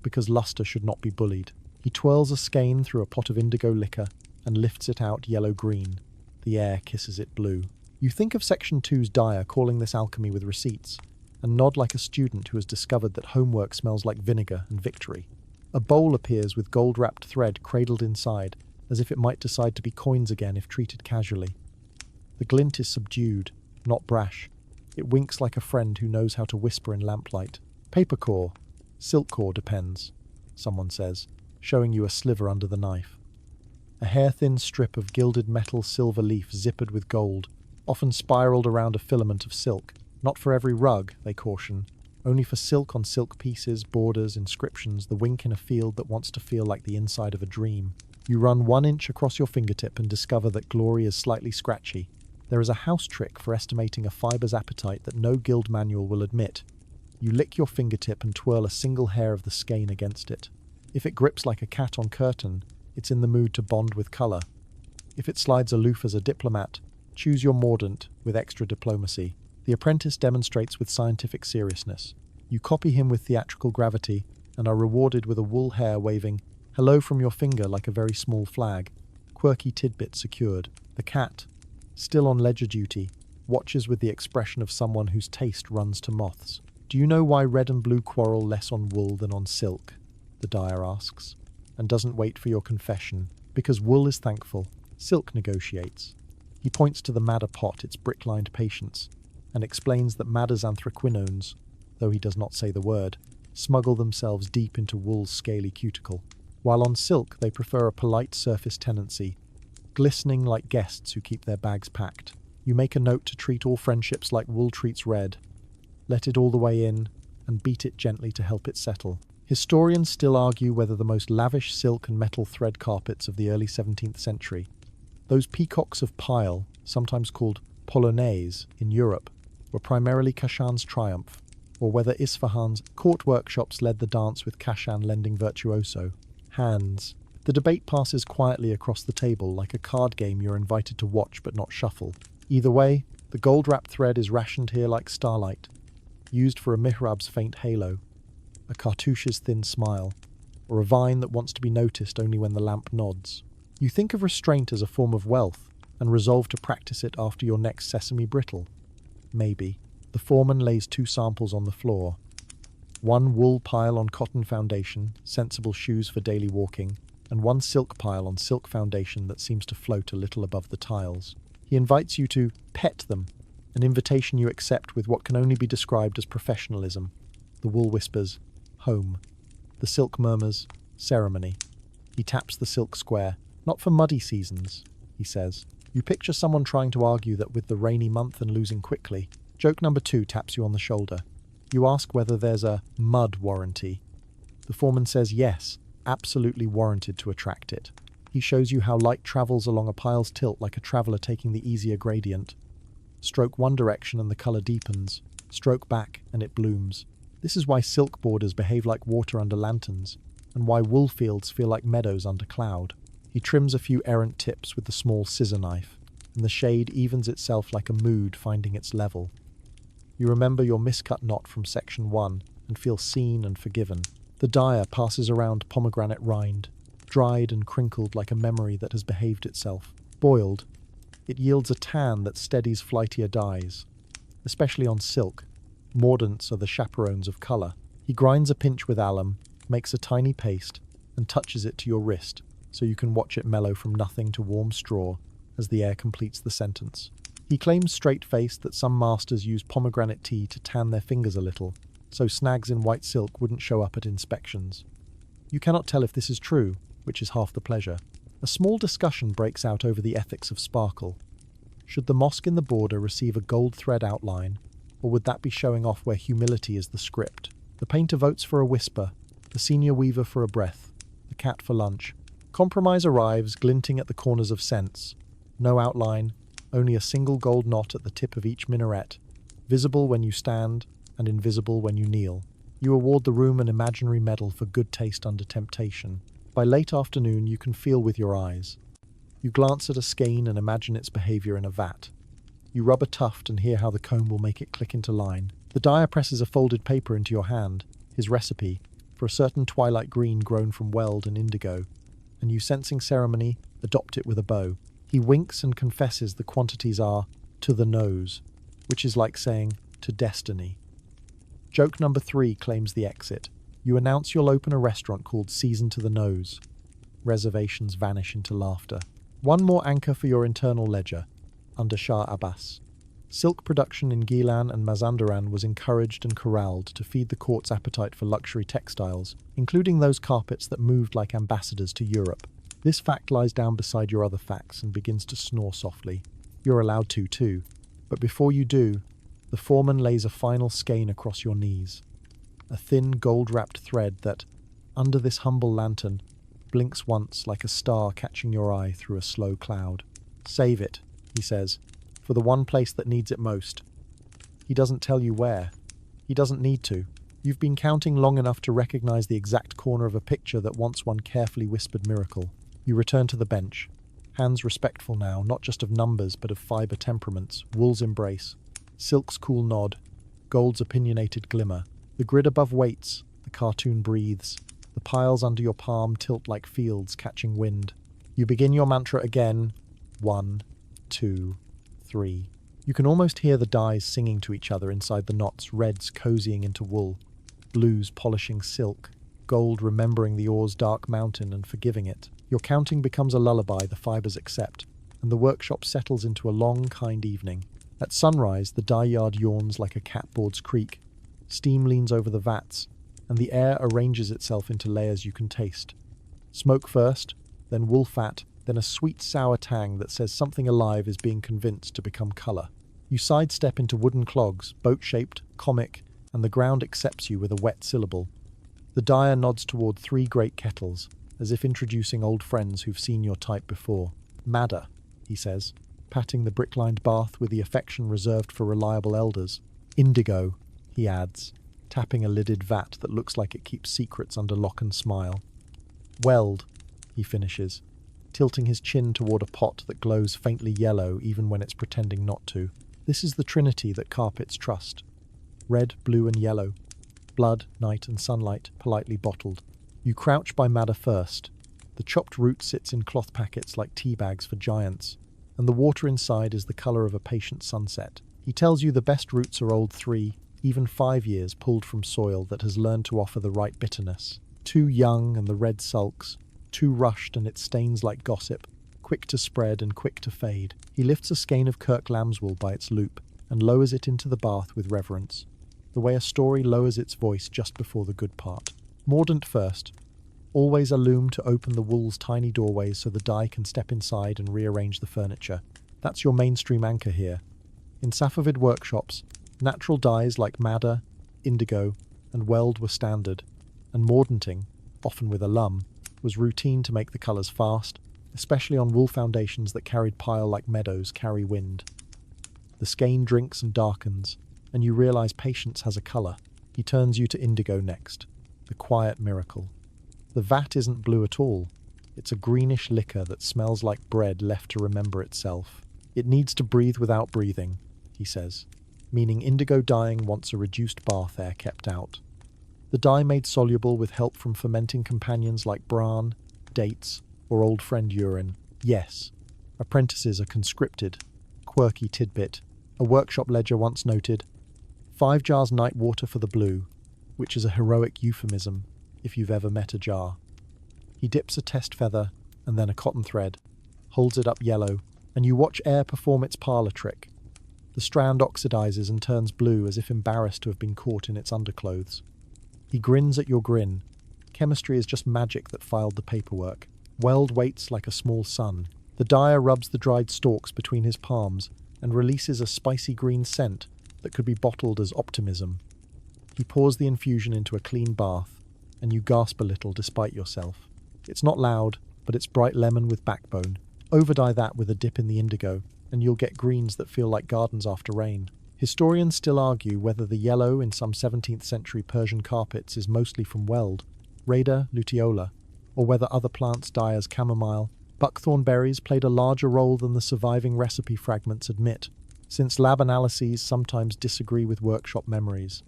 because luster should not be bullied. He twirls a skein through a pot of indigo liquor and lifts it out yellow-green. The air kisses it blue. You think of Section 2's dyer calling this alchemy with receipts, and nod like a student who has discovered that homework smells like vinegar and victory. A bowl appears with gold-wrapped thread cradled inside, as if it might decide to be coins again if treated casually. The glint is subdued, not brash. It winks like a friend who knows how to whisper in lamplight. Paper core, silk core depends, someone says, showing you a sliver under the knife. A hair-thin strip of gilded metal silver leaf zippered with gold, often spiraled around a filament of silk. Not for every rug, they caution, Only for silk on silk pieces, borders, inscriptions, the wink in a field that wants to feel like the inside of a dream. You run 1 inch across your fingertip and discover that glory is slightly scratchy. There is a house trick for estimating a fiber's appetite that no guild manual will admit. You lick your fingertip and twirl a single hair of the skein against it. If it grips like a cat on curtain, it's in the mood to bond with colour. If it slides aloof as a diplomat, choose your mordant with extra diplomacy. The apprentice demonstrates with scientific seriousness. You copy him with theatrical gravity and are rewarded with a wool hair waving hello from your finger like a very small flag. Quirky tidbit secured. The cat, still on ledger duty, watches with the expression of someone whose taste runs to moths. Do you know why red and blue quarrel less on wool than on silk? The dyer asks, and doesn't wait for your confession. Because wool is thankful, silk negotiates. He points to the madder pot, its brick-lined patience, and explains that madder's anthraquinones, though he does not say the word, smuggle themselves deep into wool's scaly cuticle. While on silk they prefer a polite surface tenancy, glistening like guests who keep their bags packed. You make a note to treat all friendships like wool treats red. Let it all the way in, and beat it gently to help it settle. Historians still argue whether the most lavish silk and metal thread carpets of the early 17th century, those peacocks of pile, sometimes called polonaise in Europe, were primarily Kashan's triumph, or whether Isfahan's court workshops led the dance with Kashan lending virtuoso hands. The debate passes quietly across the table like a card game you're invited to watch but not shuffle. Either way, the gold-wrapped thread is rationed here like starlight, used for a mihrab's faint halo, a cartouche's thin smile, or a vine that wants to be noticed only when the lamp nods. You think of restraint as a form of wealth and resolve to practice it after your next sesame brittle. Maybe. The foreman lays 2 samples on the floor. 1 wool pile on cotton foundation, sensible shoes for daily walking, and 1 silk pile on silk foundation that seems to float a little above the tiles. He invites you to pet them, an invitation you accept with what can only be described as professionalism. The wool whispers, home. The silk murmurs, ceremony. He taps the silk square. Not for muddy seasons, he says. You picture someone trying to argue that with the rainy month and losing quickly. Joke number 2 taps you on the shoulder. You ask whether there's a mud warranty. The foreman says yes, absolutely warranted to attract it. He shows you how light travels along a pile's tilt like a traveller taking the easier gradient. Stroke one direction and the colour deepens. Stroke back and it blooms. This is why silk borders behave like water under lanterns, and why wool fields feel like meadows under cloud. He trims a few errant tips with the small scissor knife, and the shade evens itself like a mood finding its level. You remember your miscut knot from section 1 and feel seen and forgiven. The dyer passes around pomegranate rind, dried and crinkled like a memory that has behaved itself. Boiled, it yields a tan that steadies flightier dyes, especially on silk. Mordants are the chaperones of colour. He grinds a pinch with alum, makes a tiny paste, and touches it to your wrist, so you can watch it mellow from nothing to warm straw as the air completes the sentence. He claims straight-faced that some masters use pomegranate tea to tan their fingers a little, so snags in white silk wouldn't show up at inspections. You cannot tell if this is true, which is half the pleasure. A small discussion breaks out over the ethics of sparkle. Should the mosque in the border receive a gold thread outline, or would that be showing off where humility is the script? The painter votes for a whisper, the senior weaver for a breath, the cat for lunch. Compromise arrives, glinting at the corners of sense. No outline, only a single gold knot at the tip of each minaret, visible when you stand and invisible when you kneel. You award the room an imaginary medal for good taste under temptation. By late afternoon, you can feel with your eyes. You glance at a skein and imagine its behaviour in a vat. You rub a tuft and hear how the comb will make it click into line. The dyer presses a folded paper into your hand, his recipe, for a certain twilight green grown from weld and indigo, and you, sensing ceremony, adopt it with a bow. He winks and confesses the quantities are to the nose, which is like saying to destiny. Joke number 3 claims the exit. You announce you'll open a restaurant called Season to the Nose. Reservations vanish into laughter. One more anchor for your internal ledger, under Shah Abbas. Silk production in Gilan and Mazandaran was encouraged and corralled to feed the court's appetite for luxury textiles, including those carpets that moved like ambassadors to Europe. This fact lies down beside your other facts and begins to snore softly. You're allowed to, too. But before you do, the foreman lays a final skein across your knees. a thin gold-wrapped thread that, under this humble lantern, blinks once like a star catching your eye through a slow cloud. "Save it," he says, "for the one place that needs it most." He doesn't tell you where. He doesn't need to. You've been counting long enough to recognize the exact corner of a picture that once one carefully whispered miracle. You return to the bench, hands respectful now, not just of numbers but of fiber temperaments, wool's embrace, silk's cool nod, gold's opinionated glimmer. The grid above waits, the cartoon breathes. The piles under your palm tilt like fields catching wind. You begin your mantra again. 1, 2, 3. You can almost hear the dyes singing to each other inside the knots, reds cozying into wool, blues polishing silk, gold remembering the ore's dark mountain and forgiving it. Your counting becomes a lullaby the fibers accept, and the workshop settles into a long, kind evening. At sunrise, the dye yard yawns like a catboard's creak. Steam leans over the vats, and the air arranges itself into layers you can taste. Smoke first, then wool fat, then a sweet sour tang that says something alive is being convinced to become colour. You sidestep into wooden clogs, boat-shaped, comic, and the ground accepts you with a wet syllable. The dyer nods toward 3 great kettles, as if introducing old friends who've seen your type before. "Madder," he says, patting the brick-lined bath with the affection reserved for reliable elders. "Indigo," he adds, tapping a lidded vat that looks like it keeps secrets under lock and smile. "Weld," he finishes, tilting his chin toward a pot that glows faintly yellow even when it's pretending not to. This is the trinity that carpets trust. Red, blue, and yellow. Blood, night, and sunlight, politely bottled. You crouch by madder first. The chopped root sits in cloth packets like tea bags for giants, and the water inside is the colour of a patient sunset. He tells you the best roots are old 3, even 5 years pulled from soil that has learned to offer the right bitterness. Too young and the red sulks, too rushed and it stains like gossip, quick to spread and quick to fade. He lifts a skein of Kirk lambswool by its loop and lowers it into the bath with reverence, the way a story lowers its voice just before the good part. Mordant first, always a loom to open the wool's tiny doorways so the dye can step inside and rearrange the furniture. That's your mainstream anchor here. In Safavid workshops, natural dyes like madder, indigo, and weld were standard, and mordanting, often with alum, was routine to make the colours fast, especially on wool foundations that carried pile like meadows carry wind. The skein drinks and darkens, and you realise patience has a colour. He turns you to indigo next, the quiet miracle. The vat isn't blue at all. It's a greenish liquor that smells like bread left to remember itself. It needs to breathe without breathing, he says, meaning indigo dyeing wants a reduced bath air kept out. The dye made soluble with help from fermenting companions like bran, dates, or old friend urine. Yes, apprentices are conscripted. Quirky tidbit. A workshop ledger once noted, 5 jars night water for the blue, which is a heroic euphemism if you've ever met a jar. He dips a test feather and then a cotton thread, holds it up yellow, and you watch air perform its parlour trick. The strand oxidizes and turns blue as if embarrassed to have been caught in its underclothes. He grins at your grin. Chemistry is just magic that filed the paperwork. Weld waits like a small sun. The dyer rubs the dried stalks between his palms and releases a spicy green scent that could be bottled as optimism. He pours the infusion into a clean bath, and you gasp a little despite yourself. It's not loud, but it's bright lemon with backbone. Overdye that with a dip in the indigo, and you'll get greens that feel like gardens after rain. Historians still argue whether the yellow in some 17th century Persian carpets is mostly from weld, Rada luteola, or whether other plants die as chamomile. Buckthorn berries played a larger role than the surviving recipe fragments admit, since lab analyses sometimes disagree with workshop memories.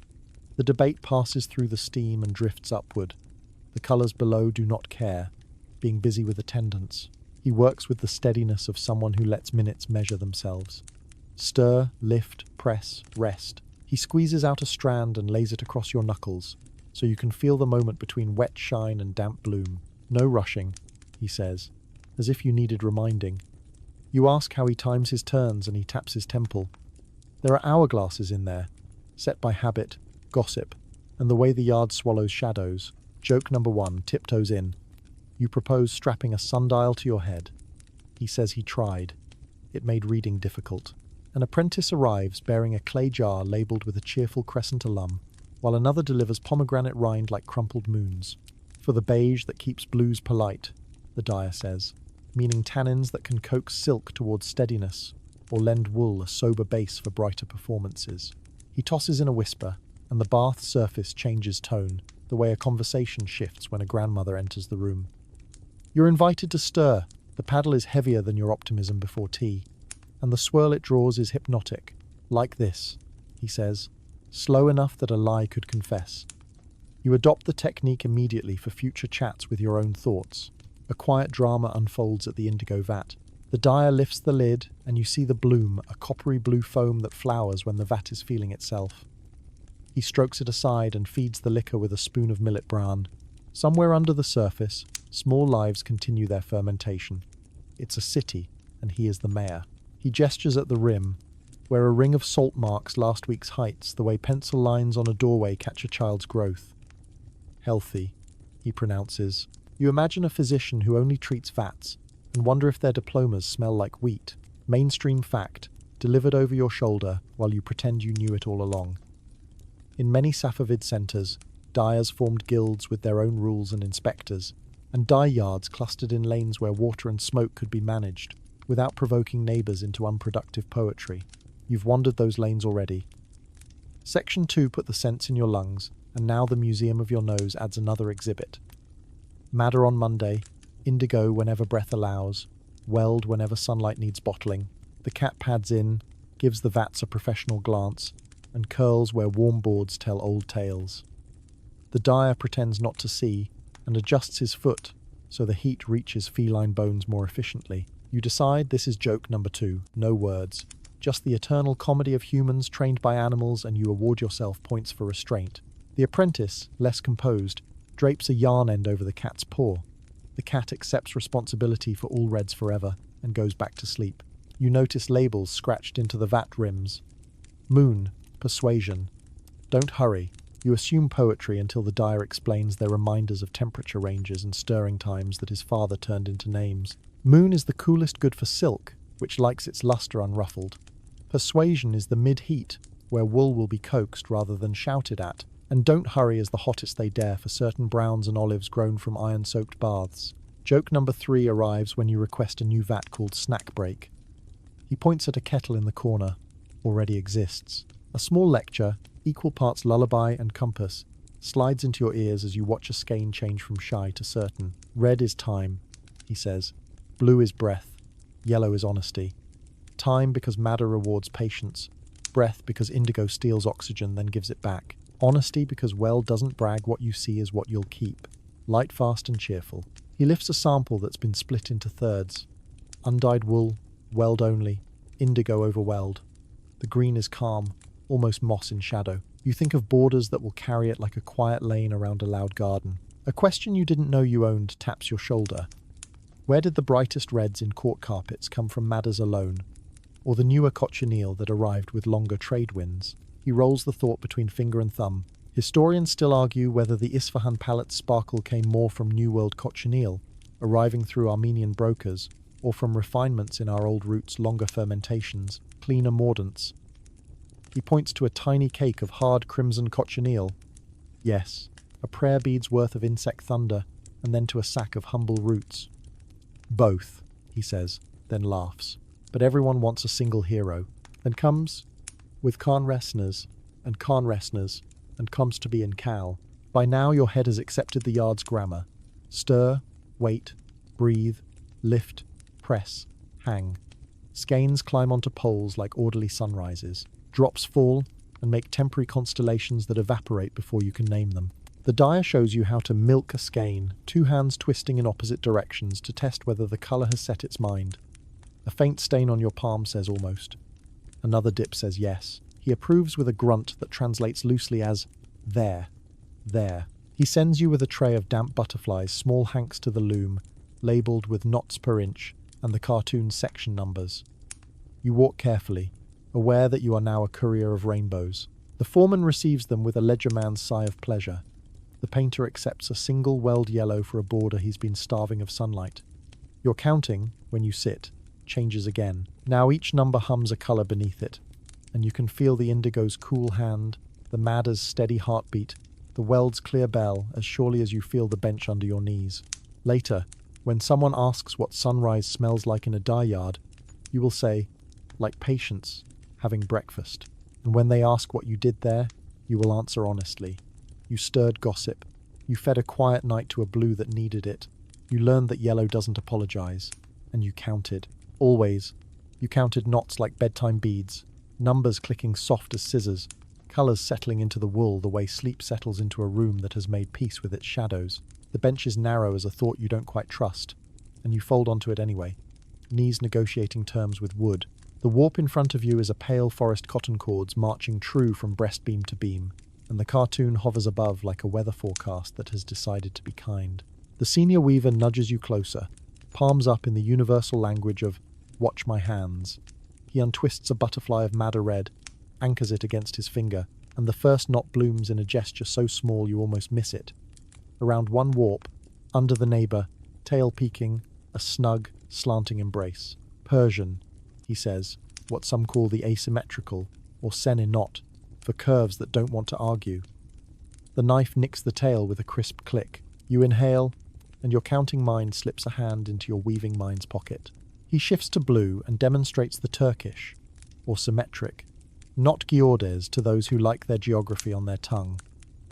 The debate passes through the steam and drifts upward. The colours below do not care, being busy with attendance. He works with the steadiness of someone who lets minutes measure themselves. Stir, lift, press, rest. He squeezes out a strand and lays it across your knuckles, so you can feel the moment between wet shine and damp bloom. No rushing, he says, as if you needed reminding. You ask how he times his turns and he taps his temple. There are hourglasses in there, set by habit, gossip, and the way the yard swallows shadows. Joke number 1 tiptoes in. You propose strapping a sundial to your head. He says he tried. It made reading difficult. An apprentice arrives bearing a clay jar labelled with a cheerful crescent alum. while another delivers pomegranate rind like crumpled moons. For the beige that keeps blues polite, the dyer says, meaning tannins that can coax silk towards steadiness or lend wool a sober base for brighter performances. He tosses in a whisper, and the bath surface changes tone, the way a conversation shifts when a grandmother enters the room. You're invited to stir. The paddle is heavier than your optimism before tea, and the swirl it draws is hypnotic. Like this, he says, slow enough that a lie could confess. You adopt the technique immediately for future chats with your own thoughts. A quiet drama unfolds at the indigo vat. The dyer lifts the lid, and you see the bloom, a coppery blue foam that flowers when the vat is feeling itself. He strokes it aside and feeds the liquor with a spoon of millet bran. Somewhere under the surface, small lives continue their fermentation. It's a city, and he is the mayor. He gestures at the rim, where a ring of salt marks last week's heights, the way pencil lines on a doorway catch a child's growth. Healthy, he pronounces. You imagine a physician who only treats vats, and wonder if their diplomas smell like wheat. Mainstream fact, delivered over your shoulder while you pretend you knew it all along. In many Safavid centres, dyers formed guilds with their own rules and inspectors, and dye yards clustered in lanes where water and smoke could be managed, without provoking neighbours into unproductive poetry. You've wandered those lanes already. Section 2 put the scents in your lungs, and now the museum of your nose adds another exhibit. Madder on Monday, indigo whenever breath allows, weld whenever sunlight needs bottling. The cat pads in, gives the vats a professional glance, and curls where warm boards tell old tales. The dyer pretends not to see, and adjusts his foot, so the heat reaches feline bones more efficiently. You decide this is joke number 2, no words, just the eternal comedy of humans trained by animals, and you award yourself points for restraint. The apprentice, less composed, drapes a yarn end over the cat's paw. The cat accepts responsibility for all reds forever and goes back to sleep. You notice labels scratched into the vat rims. Moon, persuasion. Don't hurry. You assume poetry until the dyer explains they're reminders of temperature ranges and stirring times that his father turned into names. Moon is the coolest good for silk, which likes its luster unruffled. Persuasion is the mid-heat, where wool will be coaxed rather than shouted at. And don't hurry is the hottest they dare for certain browns and olives grown from iron-soaked baths. Joke number 3 arrives when you request a new vat called Snack Break. He points at a kettle in the corner. Already exists. A small lecture, equal parts lullaby and compass, slides into your ears as you watch a skein change from shy to certain. Red is time, he says. Blue is breath. Yellow is honesty. Time because madder rewards patience. Breath because indigo steals oxygen then gives it back. Honesty because well doesn't brag what you see is what you'll keep. Light, fast and cheerful. He lifts a sample that's been split into thirds. Undyed wool, weld only, indigo over weld. The green is calm, almost moss in shadow. You think of borders that will carry it like a quiet lane around a loud garden. A question you didn't know you owned taps your shoulder. Where did the brightest reds in court carpets come from madders alone? Or the newer cochineal that arrived with longer trade winds? He rolls the thought between finger and thumb. Historians still argue whether the Isfahan palette's sparkle came more from New World cochineal, arriving through Armenian brokers, or from refinements in our old roots' longer fermentations, cleaner mordants. He points to a tiny cake of hard crimson cochineal. Yes, a prayer bead's worth of insect thunder, and then to a sack of humble roots. Both, he says, then laughs. But everyone wants a single hero. Then comes, with Khan Resners, and Khan Resners, and comes to be in Cal. By now your head has accepted the yard's grammar. Stir, wait, breathe, lift, press, hang. Skeins climb onto poles like orderly sunrises. Drops fall and make temporary constellations that evaporate before you can name them. The dyer shows you how to milk a skein, 2 hands twisting in opposite directions to test whether the colour has set its mind. A faint stain on your palm says almost. Another dip says yes. He approves with a grunt that translates loosely as, there, there. He sends you with a tray of damp butterflies, small hanks to the loom, labelled with knots per inch, and the cartoon section numbers. You walk carefully, aware that you are now a courier of rainbows. The foreman receives them with a ledgerman's sigh of pleasure. The painter accepts a single weld yellow for a border he's been starving of sunlight. Your counting, when you sit, changes again. Now each number hums a colour beneath it, and you can feel the indigo's cool hand, the madder's steady heartbeat, the weld's clear bell, as surely as you feel the bench under your knees. Later, when someone asks what sunrise smells like in a dye yard, you will say, like patience, having breakfast. And when they ask what you did there, you will answer honestly. You stirred gossip. You fed a quiet night to a blue that needed it. You learned that yellow doesn't apologize. And you counted. Always. You counted knots like bedtime beads, numbers clicking soft as scissors, colors settling into the wool the way sleep settles into a room that has made peace with its shadows. The bench is narrow as a thought you don't quite trust, and you fold onto it anyway, knees negotiating terms with wood. The warp in front of you is a pale forest cotton cords marching true from breast beam to beam, and the cartoon hovers above like a weather forecast that has decided to be kind. The senior weaver nudges you closer, palms up in the universal language of "watch my hands." He untwists a butterfly of madder red, anchors it against his finger, and the first knot blooms in a gesture so small you almost miss it. Around one warp, under the neighbor, tail peaking, a snug, slanting embrace. Persian, he says, what some call the asymmetrical, or sene knot, for curves that don't want to argue. The knife nicks the tail with a crisp click. You inhale, and your counting mind slips a hand into your weaving mind's pocket. He shifts to blue and demonstrates the Turkish, or symmetric, not Giordes to those who like their geography on their tongue,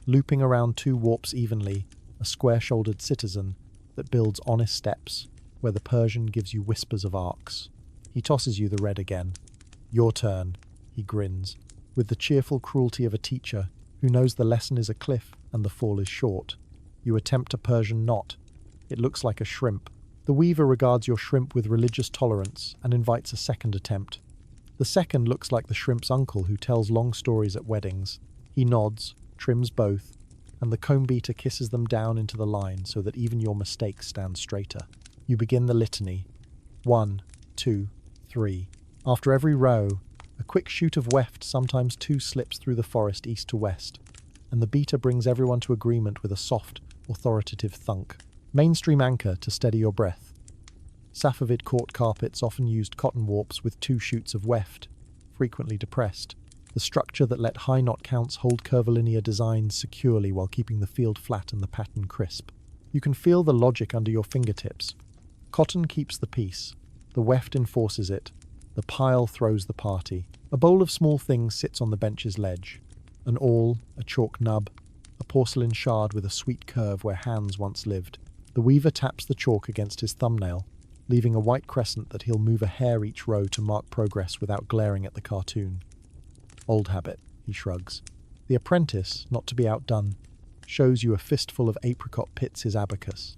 looping around two warps evenly, a square-shouldered citizen that builds honest steps, where the Persian gives you whispers of arcs. He tosses you the red again. Your turn, he grins, with the cheerful cruelty of a teacher who knows the lesson is a cliff and the fall is short. You attempt a Persian knot. It looks like a shrimp. The weaver regards your shrimp with religious tolerance and invites a second attempt. The second looks like the shrimp's uncle who tells long stories at weddings. He nods, trims both, and the comb beater kisses them down into the line so that even your mistake stands straighter. You begin the litany. 1, 2, 3. After every row, a quick shoot of weft, sometimes two, slips through the forest east to west, and the beater brings everyone to agreement with a soft, authoritative thunk. Mainstream anchor to steady your breath. Safavid court carpets often used cotton warps with two shoots of weft, frequently depressed, the structure that let high knot counts hold curvilinear designs securely while keeping the field flat and the pattern crisp. You can feel the logic under your fingertips. Cotton keeps the peace. The weft enforces it. The pile throws the party. A bowl of small things sits on the bench's ledge. An awl, a chalk nub, a porcelain shard with a sweet curve where hands once lived. The weaver taps the chalk against his thumbnail, leaving a white crescent that he'll move a hair each row to mark progress without glaring at the cartoon. Old habit, he shrugs. The apprentice, not to be outdone, shows you a fistful of apricot pits his abacus.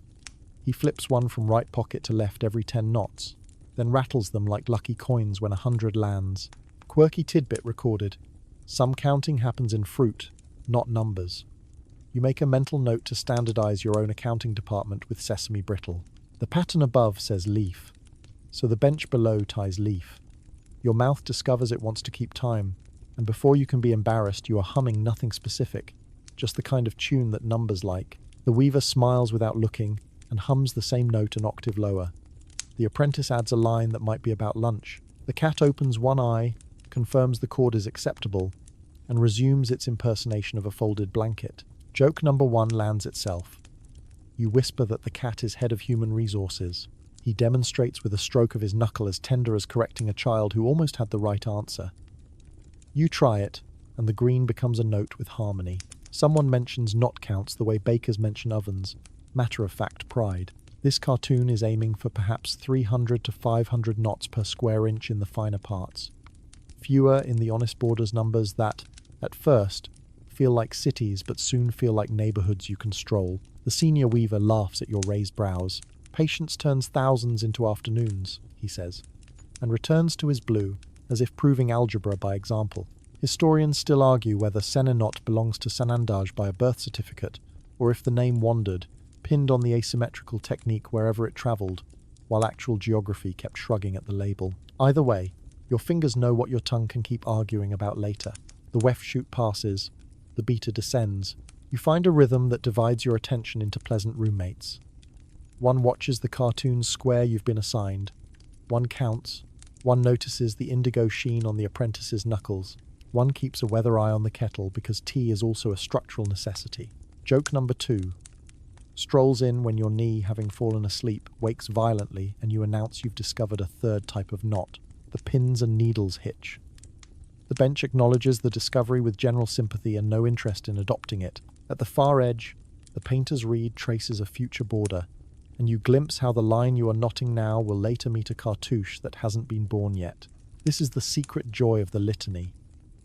He flips one from right pocket to left every 10 knots, then rattles them like lucky coins when 100 lands. Quirky tidbit recorded. Some counting happens in fruit, not numbers. You make a mental note to standardize your own accounting department with sesame brittle. The pattern above says leaf, so the bench below ties leaf. Your mouth discovers it wants to keep time, and before you can be embarrassed, you are humming nothing specific, just the kind of tune that numbers like. The weaver smiles without looking and hums the same note an octave lower. The apprentice adds a line that might be about lunch. The cat opens one eye, confirms the chord is acceptable, and resumes its impersonation of a folded blanket. Joke number 1 lands itself. You whisper that the cat is head of human resources. He demonstrates with a stroke of his knuckle as tender as correcting a child who almost had the right answer. You try it, and the green becomes a note with harmony. Someone mentions knot counts the way bakers mention ovens. Matter-of-fact pride. This cartoon is aiming for perhaps 300 to 500 knots per square inch in the finer parts. Fewer in the honest borders numbers that, at first, feel like cities but soon feel like neighborhoods you can stroll. The senior weaver laughs at your raised brows. Patience turns thousands into afternoons, he says, and returns to his blue, as if proving algebra by example. Historians still argue whether Senenot belongs to Sanandaj by a birth certificate, or if the name wandered, pinned on the asymmetrical technique wherever it travelled, while actual geography kept shrugging at the label. Either way, your fingers know what your tongue can keep arguing about later. The weft shoot passes. The beater descends. You find a rhythm that divides your attention into pleasant roommates. One watches the cartoon square you've been assigned. One counts. One notices the indigo sheen on the apprentice's knuckles. One keeps a weather eye on the kettle because tea is also a structural necessity. Joke number 2. Strolls in when your knee, having fallen asleep, wakes violently and you announce you've discovered a third type of knot, the pins and needles hitch. The bench acknowledges the discovery with general sympathy and no interest in adopting it. At the far edge, the painter's reed traces a future border, and you glimpse how the line you are knotting now will later meet a cartouche that hasn't been born yet. This is the secret joy of the litany.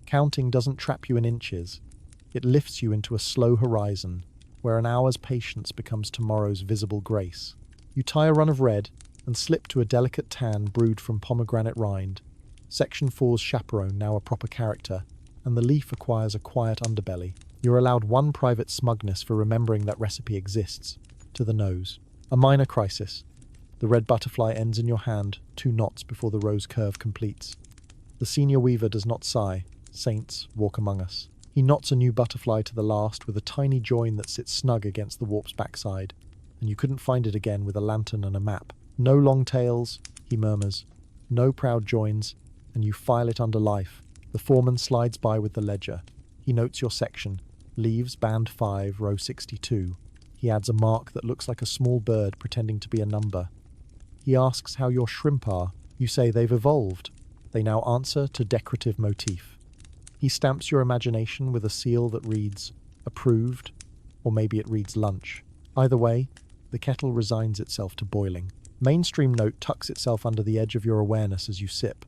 Counting doesn't trap you in inches. It lifts you into a slow horizon, where an hour's patience becomes tomorrow's visible grace. You tie a run of red and slip to a delicate tan brewed from pomegranate rind. Section 4's chaperone, now a proper character, and the leaf acquires a quiet underbelly. You're allowed one private smugness for remembering that recipe exists, to the nose. A minor crisis. The red butterfly ends in your hand, 2 knots before the rose curve completes. The senior weaver does not sigh. Saints walk among us. He knots a new butterfly to the last with a tiny join that sits snug against the warp's backside, and you couldn't find it again with a lantern and a map. No long tails, he murmurs. No proud joins, and you file it under life. The foreman slides by with the ledger. He notes your section. Leaves band 5, row 62. He adds a mark that looks like a small bird pretending to be a number. He asks how your shrimp are. You say they've evolved. They now answer to decorative motif. He stamps your imagination with a seal that reads, approved, or maybe it reads lunch. Either way, the kettle resigns itself to boiling. Mainstream note tucks itself under the edge of your awareness as you sip.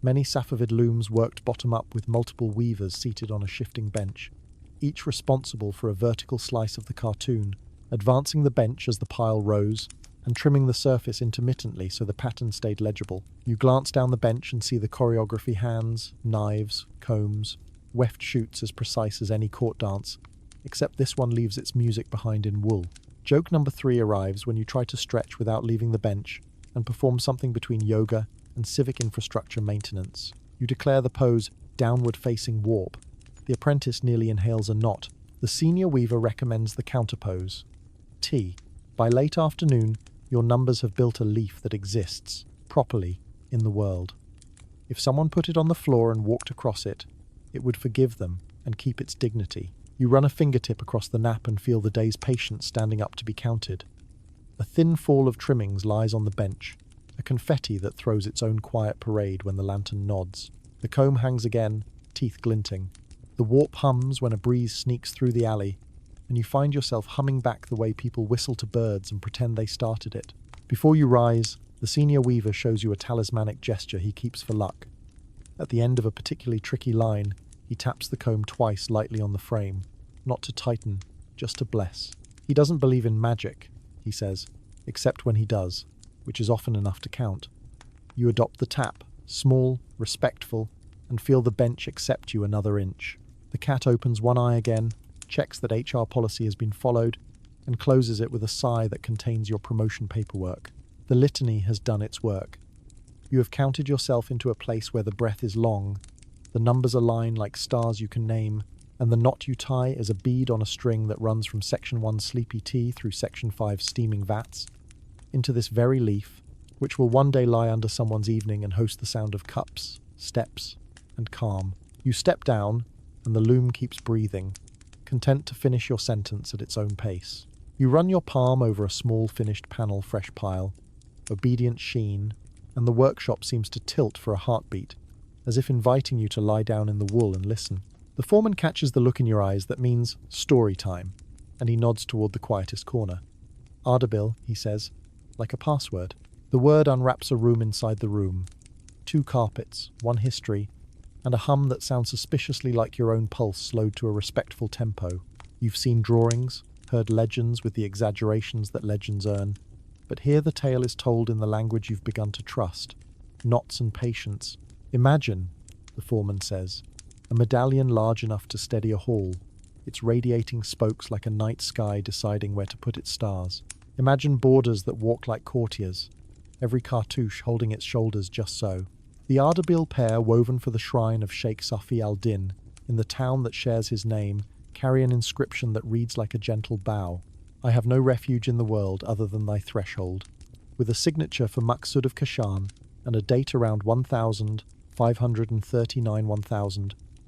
Many Safavid looms worked bottom up with multiple weavers seated on a shifting bench, each responsible for a vertical slice of the cartoon, advancing the bench as the pile rose, and trimming the surface intermittently so the pattern stayed legible. You glance down the bench and see the choreography hands, knives, combs, weft shoots as precise as any court dance, except this one leaves its music behind in wool. Joke number 3 arrives when you try to stretch without leaving the bench and perform something between yoga and civic infrastructure maintenance. You declare the pose downward-facing warp. The apprentice nearly inhales a knot. The senior weaver recommends the counterpose. T. By late afternoon, your numbers have built a leaf that exists, properly, in the world. If someone put it on the floor and walked across it, it would forgive them and keep its dignity. You run a fingertip across the nap and feel the day's patience standing up to be counted. A thin fall of trimmings lies on the bench, a confetti that throws its own quiet parade when the lantern nods. The comb hangs again, teeth glinting. The warp hums when a breeze sneaks through the alley, and you find yourself humming back the way people whistle to birds and pretend they started it. Before you rise, the senior weaver shows you a talismanic gesture he keeps for luck. At the end of a particularly tricky line, he taps the comb twice lightly on the frame, not to tighten, just to bless. He doesn't believe in magic, he says, except when he does, which is often enough to count. You adopt the tap, small, respectful, and feel the bench accept you another inch. The cat opens one eye again, checks that HR policy has been followed, and closes it with a sigh that contains your promotion paperwork. The litany has done its work. You have counted yourself into a place where the breath is long, the numbers align like stars you can name, and the knot you tie is a bead on a string that runs from Section 1 sleepy tea through Section 5 steaming vats, into this very leaf, which will one day lie under someone's evening and host the sound of cups, steps, and calm. You step down, and the loom keeps breathing, content to finish your sentence at its own pace. You run your palm over a small finished panel fresh pile, obedient sheen, and the workshop seems to tilt for a heartbeat, as if inviting you to lie down in the wool and listen. The foreman catches the look in your eyes that means story time, and he nods toward the quietest corner. Ardabil, he says, like a password. The word unwraps a room inside the room. 2 carpets, 1 history, and a hum that sounds suspiciously like your own pulse slowed to a respectful tempo. You've seen drawings, heard legends with the exaggerations that legends earn, but here the tale is told in the language you've begun to trust. Knots and patience. Imagine, the foreman says, a medallion large enough to steady a hall, its radiating spokes like a night sky deciding where to put its stars. Imagine borders that walk like courtiers, every cartouche holding its shoulders just so. The Ardabil pair woven for the shrine of Sheikh Safi al-Din, in the town that shares his name, carry an inscription that reads like a gentle bow. I have no refuge in the world other than thy threshold, with a signature for Maqsud of Kashan and a date around 1539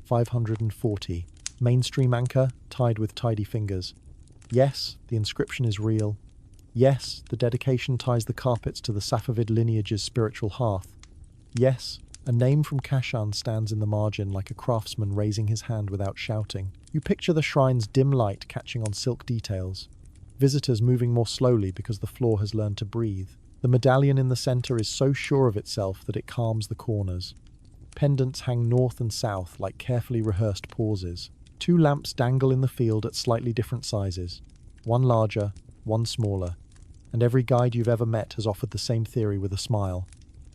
540. Mainstream anchor, tied with tidy fingers. Yes, the inscription is real. Yes, the dedication ties the carpets to the Safavid lineage's spiritual hearth. Yes, a name from Kashan stands in the margin like a craftsman raising his hand without shouting. You picture the shrine's dim light catching on silk details. Visitors moving more slowly because the floor has learned to breathe. The medallion in the center is so sure of itself that it calms the corners. Pendants hang north and south like carefully rehearsed pauses. 2 lamps dangle in the field at slightly different sizes. One larger, one smaller. And every guide you've ever met has offered the same theory with a smile.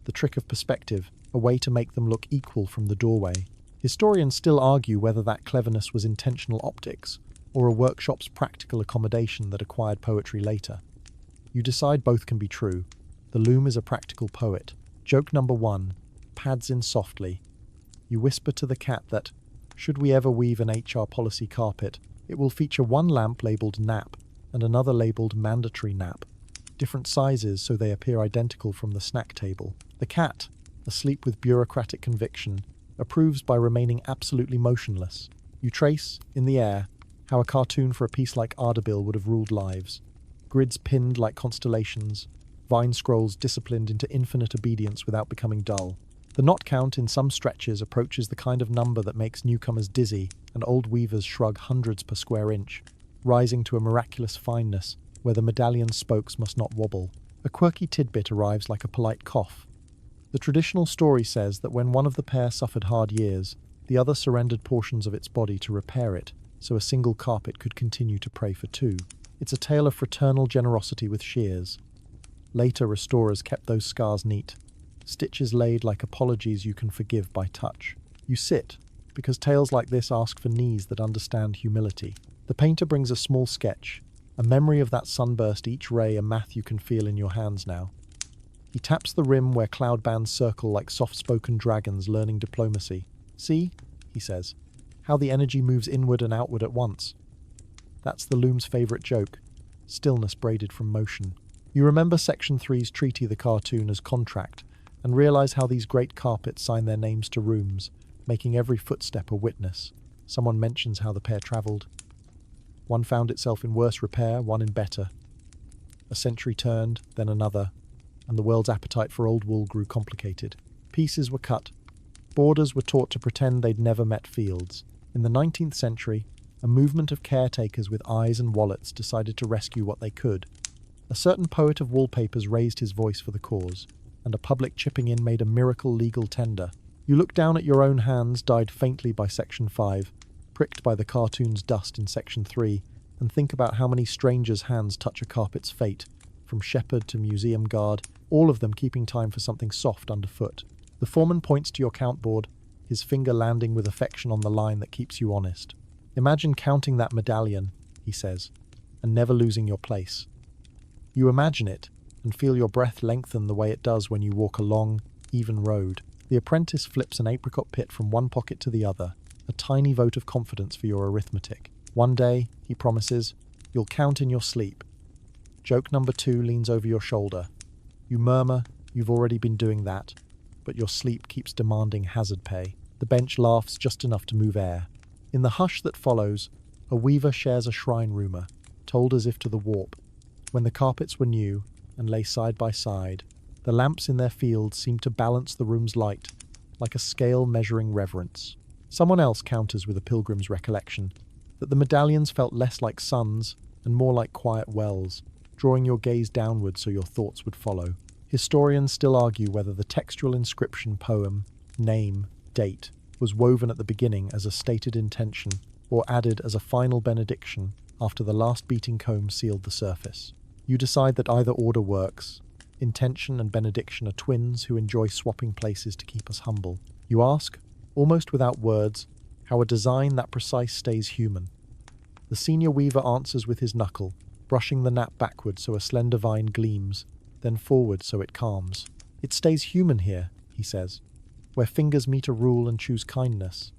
The trick of perspective, a way to make them look equal from the doorway. Historians still argue whether that cleverness was intentional optics, or a workshop's practical accommodation that acquired poetry later. You decide both can be true. The loom is a practical poet. Joke number 1, pads in softly. You whisper to the cat that, should we ever weave an HR policy carpet, it will feature one lamp labelled nap and another labelled mandatory nap. Different sizes so they appear identical from the snack table. The cat, asleep with bureaucratic conviction, approves by remaining absolutely motionless. You trace, in the air, how a cartoon for a piece like Ardabil would have ruled lives. Grids pinned like constellations, vine scrolls disciplined into infinite obedience without becoming dull. The knot count in some stretches approaches the kind of number that makes newcomers dizzy and old weavers shrug hundreds per square inch, rising to a miraculous fineness where the medallion's spokes must not wobble. A quirky tidbit arrives like a polite cough. The traditional story says that when one of the pair suffered hard years, the other surrendered portions of its body to repair it, so a single carpet could continue to pray for 2. It's a tale of fraternal generosity with shears. Later restorers kept those scars neat. Stitches laid like apologies you can forgive by touch. You sit, because tales like this ask for knees that understand humility. The painter brings a small sketch, a memory of that sunburst, each ray a math you can feel in your hands now. He taps the rim where cloud bands circle like soft-spoken dragons learning diplomacy. See, he says, how the energy moves inward and outward at once. That's the loom's favourite joke, stillness braided from motion. You remember Section 3's Treaty the cartoon as contract, and realise how these great carpets sign their names to rooms, making every footstep a witness. Someone mentions how the pair travelled. One found itself in worse repair, one in better. A century turned, then another, and the world's appetite for old wool grew complicated. Pieces were cut. Boarders were taught to pretend they'd never met fields. In the 19th century, a movement of caretakers with eyes and wallets decided to rescue what they could. A certain poet of wallpapers raised his voice for the cause, and a public chipping in made a miracle legal tender. You look down at your own hands, dyed faintly by Section 5, pricked by the cartoon's dust in Section 3, and think about how many strangers' hands touch a carpet's fate, from shepherd to museum guard, all of them keeping time for something soft underfoot. The foreman points to your count board, his finger landing with affection on the line that keeps you honest. Imagine counting that medallion, he says, and never losing your place. You imagine it, and feel your breath lengthen the way it does when you walk a long, even road. The apprentice flips an apricot pit from one pocket to the other, a tiny vote of confidence for your arithmetic. One day, he promises, you'll count in your sleep. Joke number 2 leans over your shoulder. You murmur, you've already been doing that, but your sleep keeps demanding hazard pay. The bench laughs just enough to move air. In the hush that follows, a weaver shares a shrine rumour, told as if to the warp. When the carpets were new, and lay side by side, the lamps in their fields seemed to balance the room's light, like a scale measuring reverence. Someone else counters with a pilgrim's recollection, that the medallions felt less like suns and more like quiet wells, drawing your gaze downward so your thoughts would follow. Historians still argue whether the textual inscription, poem, name, date, was woven at the beginning as a stated intention, or added as a final benediction after the last beating comb sealed the surface. You decide that either order works. Intention and benediction are twins who enjoy swapping places to keep us humble. You ask, almost without words, how a design that precise stays human. The senior weaver answers with his knuckle, brushing the nap backward so a slender vine gleams, then forward so it calms. It stays human here, he says, where fingers meet a rule and choose kindness.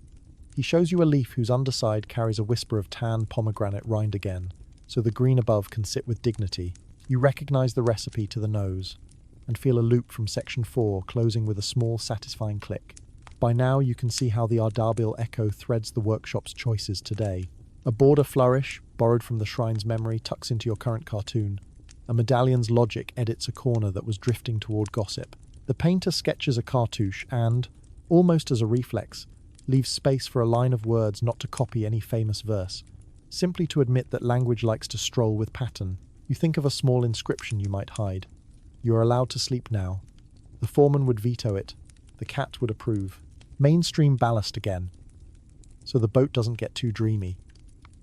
He shows you a leaf whose underside carries a whisper of tan pomegranate rind again, so the green above can sit with dignity. You recognize the recipe to the nose, and feel a loop from Section 4 closing with a small satisfying click. By now you can see how the Ardabil echo threads the workshop's choices today. A border flourish, borrowed from the shrine's memory, tucks into your current cartoon. A medallion's logic edits a corner that was drifting toward gossip. The painter sketches a cartouche and, almost as a reflex, leaves space for a line of words not to copy any famous verse, simply to admit that language likes to stroll with pattern. You think of a small inscription you might hide. You are allowed to sleep now. The foreman would veto it. The cat would approve. Mainstream ballast again, so the boat doesn't get too dreamy.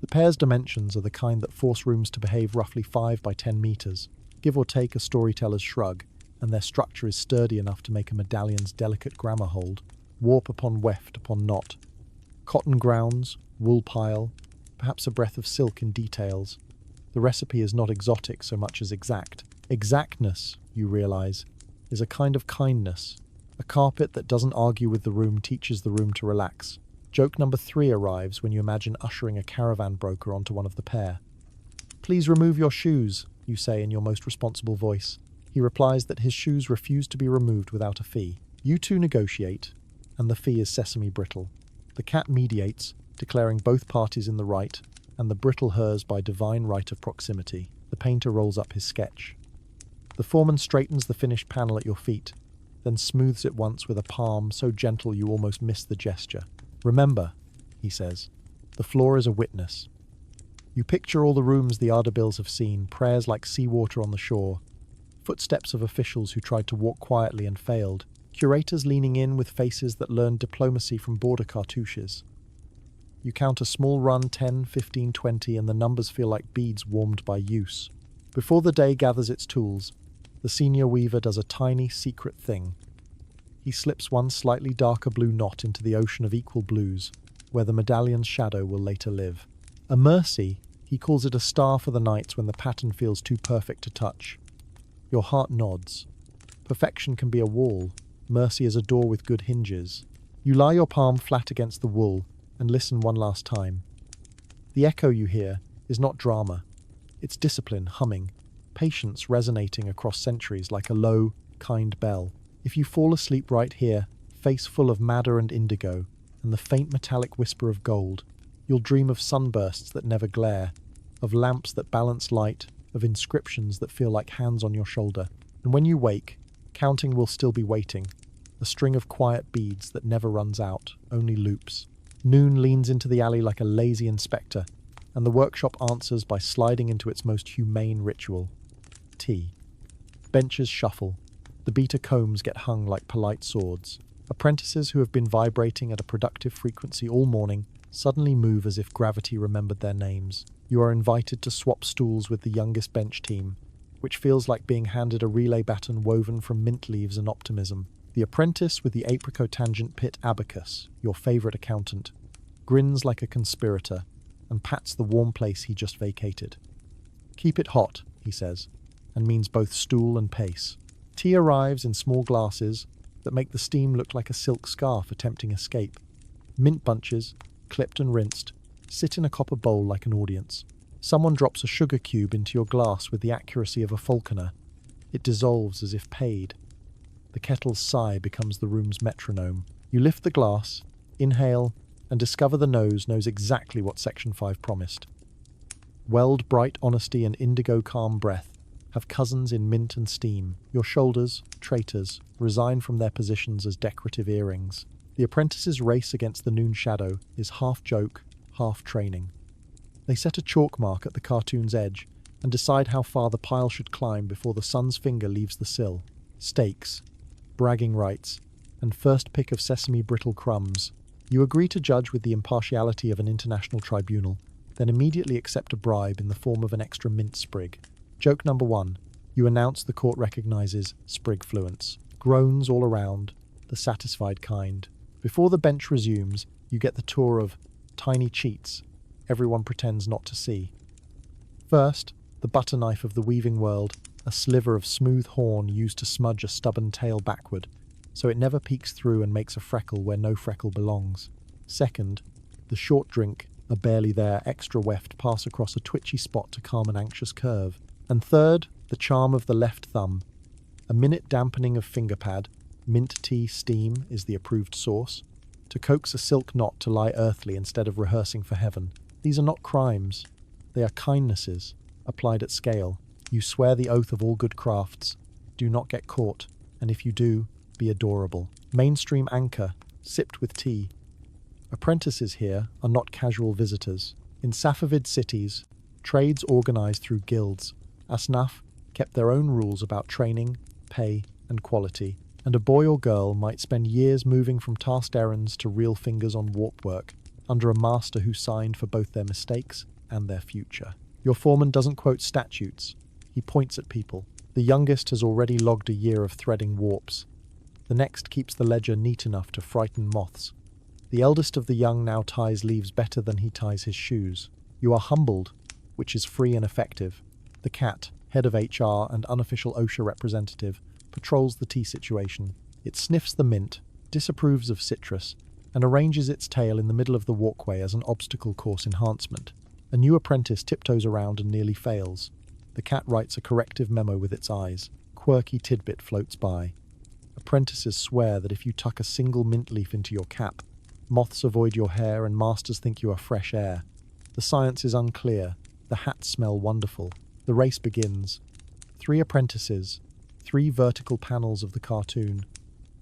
The pair's dimensions are the kind that force rooms to behave roughly 5 by 10 meters, give or take a storyteller's shrug, and their structure is sturdy enough to make a medallion's delicate grammar hold, warp upon weft upon knot. Cotton grounds, wool pile, perhaps a breath of silk in details. The recipe is not exotic so much as exact. Exactness, you realize, is a kind of kindness. A carpet that doesn't argue with the room teaches the room to relax. Joke number 3 arrives when you imagine ushering a caravan broker onto one of the pair. "Please remove your shoes," you say in your most responsible voice. He replies that his shoes refuse to be removed without a fee. You two negotiate, and the fee is sesame brittle. The cat mediates, declaring both parties in the right, and the brittle hers by divine right of proximity. The painter rolls up his sketch. The foreman straightens the finished panel at your feet, then smooths it once with a palm so gentle you almost miss the gesture. "Remember," he says, "the floor is a witness." You picture all the rooms the Ardabils have seen, prayers like seawater on the shore, footsteps of officials who tried to walk quietly and failed, curators leaning in with faces that learned diplomacy from border cartouches. You count a small run, 10, 15, 20, and the numbers feel like beads warmed by use. Before the day gathers its tools, the senior weaver does a tiny, secret thing. He slips one slightly darker blue knot into the ocean of equal blues, where the medallion's shadow will later live. A mercy, he calls it, a star for the nights when the pattern feels too perfect to touch. Your heart nods. Perfection can be a wall. Mercy is a door with good hinges. You lie your palm flat against the wool and listen one last time. The echo you hear is not drama. It's discipline humming, patience resonating across centuries like a low, kind bell. If you fall asleep right here, face full of madder and indigo, and the faint metallic whisper of gold, you'll dream of sunbursts that never glare, of lamps that balance light, of inscriptions that feel like hands on your shoulder. And when you wake, counting will still be waiting, a string of quiet beads that never runs out, only loops. Noon leans into the alley like a lazy inspector, and the workshop answers by sliding into its most humane ritual: tea. Benches shuffle. The beater combs get hung like polite swords. Apprentices who have been vibrating at a productive frequency all morning suddenly move as if gravity remembered their names. You are invited to swap stools with the youngest bench team, which feels like being handed a relay baton woven from mint leaves and optimism. The apprentice with the apricot tangent pit abacus, your favorite accountant, grins like a conspirator and pats the warm place he just vacated. "Keep it hot," he says, and means both stool and pace. Tea arrives in small glasses that make the steam look like a silk scarf attempting escape. Mint bunches, clipped and rinsed, sit in a copper bowl like an audience. Someone drops a sugar cube into your glass with the accuracy of a falconer. It dissolves as if paid. The kettle's sigh becomes the room's metronome. You lift the glass, inhale, and discover the nose knows exactly what Section 5 promised. Weld bright honesty and indigo calm breath have cousins in mint and steam. Your shoulders, traitors, resign from their positions as decorative earrings. The apprentice's race against the noon shadow is half joke, half training. They set a chalk mark at the cartoon's edge and decide how far the pile should climb before the sun's finger leaves the sill. Stakes, bragging rights, and first pick of sesame brittle crumbs. You agree to judge with the impartiality of an international tribunal, then immediately accept a bribe in the form of an extra mint sprig. Joke number 1. You announce the court recognizes sprig fluence. Groans all around, the satisfied kind. Before the bench resumes, you get the tour of tiny cheats everyone pretends not to see. First, the butter knife of the weaving world, a sliver of smooth horn used to smudge a stubborn tail backward, so it never peeks through and makes a freckle where no freckle belongs. Second, the short drink, a barely there extra weft pass across a twitchy spot to calm an anxious curve. And third, the charm of the left thumb. A minute dampening of finger pad, mint tea steam is the approved sauce. to coax a silk knot to lie earthly instead of rehearsing for heaven. These are not crimes. They are kindnesses, applied at scale. You swear the oath of all good crafts. Do not get caught, and if you do, be adorable. Mainstream anchor, sipped with tea. Apprentices here are not casual visitors. In Safavid cities, trades organized through guilds, Asnaf kept their own rules about training, pay, and quality, and a boy or girl might spend years moving from tasked errands to real fingers on warp work, under a master who signed for both their mistakes and their future. Your foreman doesn't quote statutes, he points at people. The youngest has already logged a year of threading warps. The next keeps the ledger neat enough to frighten moths. The eldest of the young now ties leaves better than he ties his shoes. You are humbled, which is free and effective. The cat, head of HR and unofficial OSHA representative, patrols the tea situation. It sniffs the mint, disapproves of citrus, and arranges its tail in the middle of the walkway as an obstacle course enhancement. A new apprentice tiptoes around and nearly fails. The cat writes a corrective memo with its eyes. Quirky tidbit floats by. Apprentices swear that if you tuck a single mint leaf into your cap, moths avoid your hair and masters think you are fresh air. The science is unclear. The hats smell wonderful. The race begins. 3 apprentices, 3 vertical panels of the cartoon.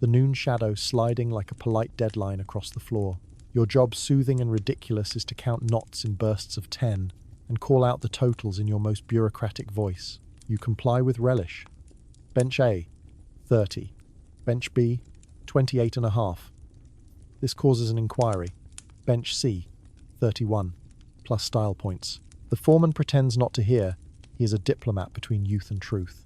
The noon shadow sliding like a polite deadline across the floor. Your job, soothing and ridiculous, is to count knots in bursts of 10 and call out the totals in your most bureaucratic voice. You comply with relish. Bench A, 30. Bench B, 28.5. This causes an inquiry. Bench C, 31, plus style points. The foreman pretends not to hear. He is a diplomat between youth and truth.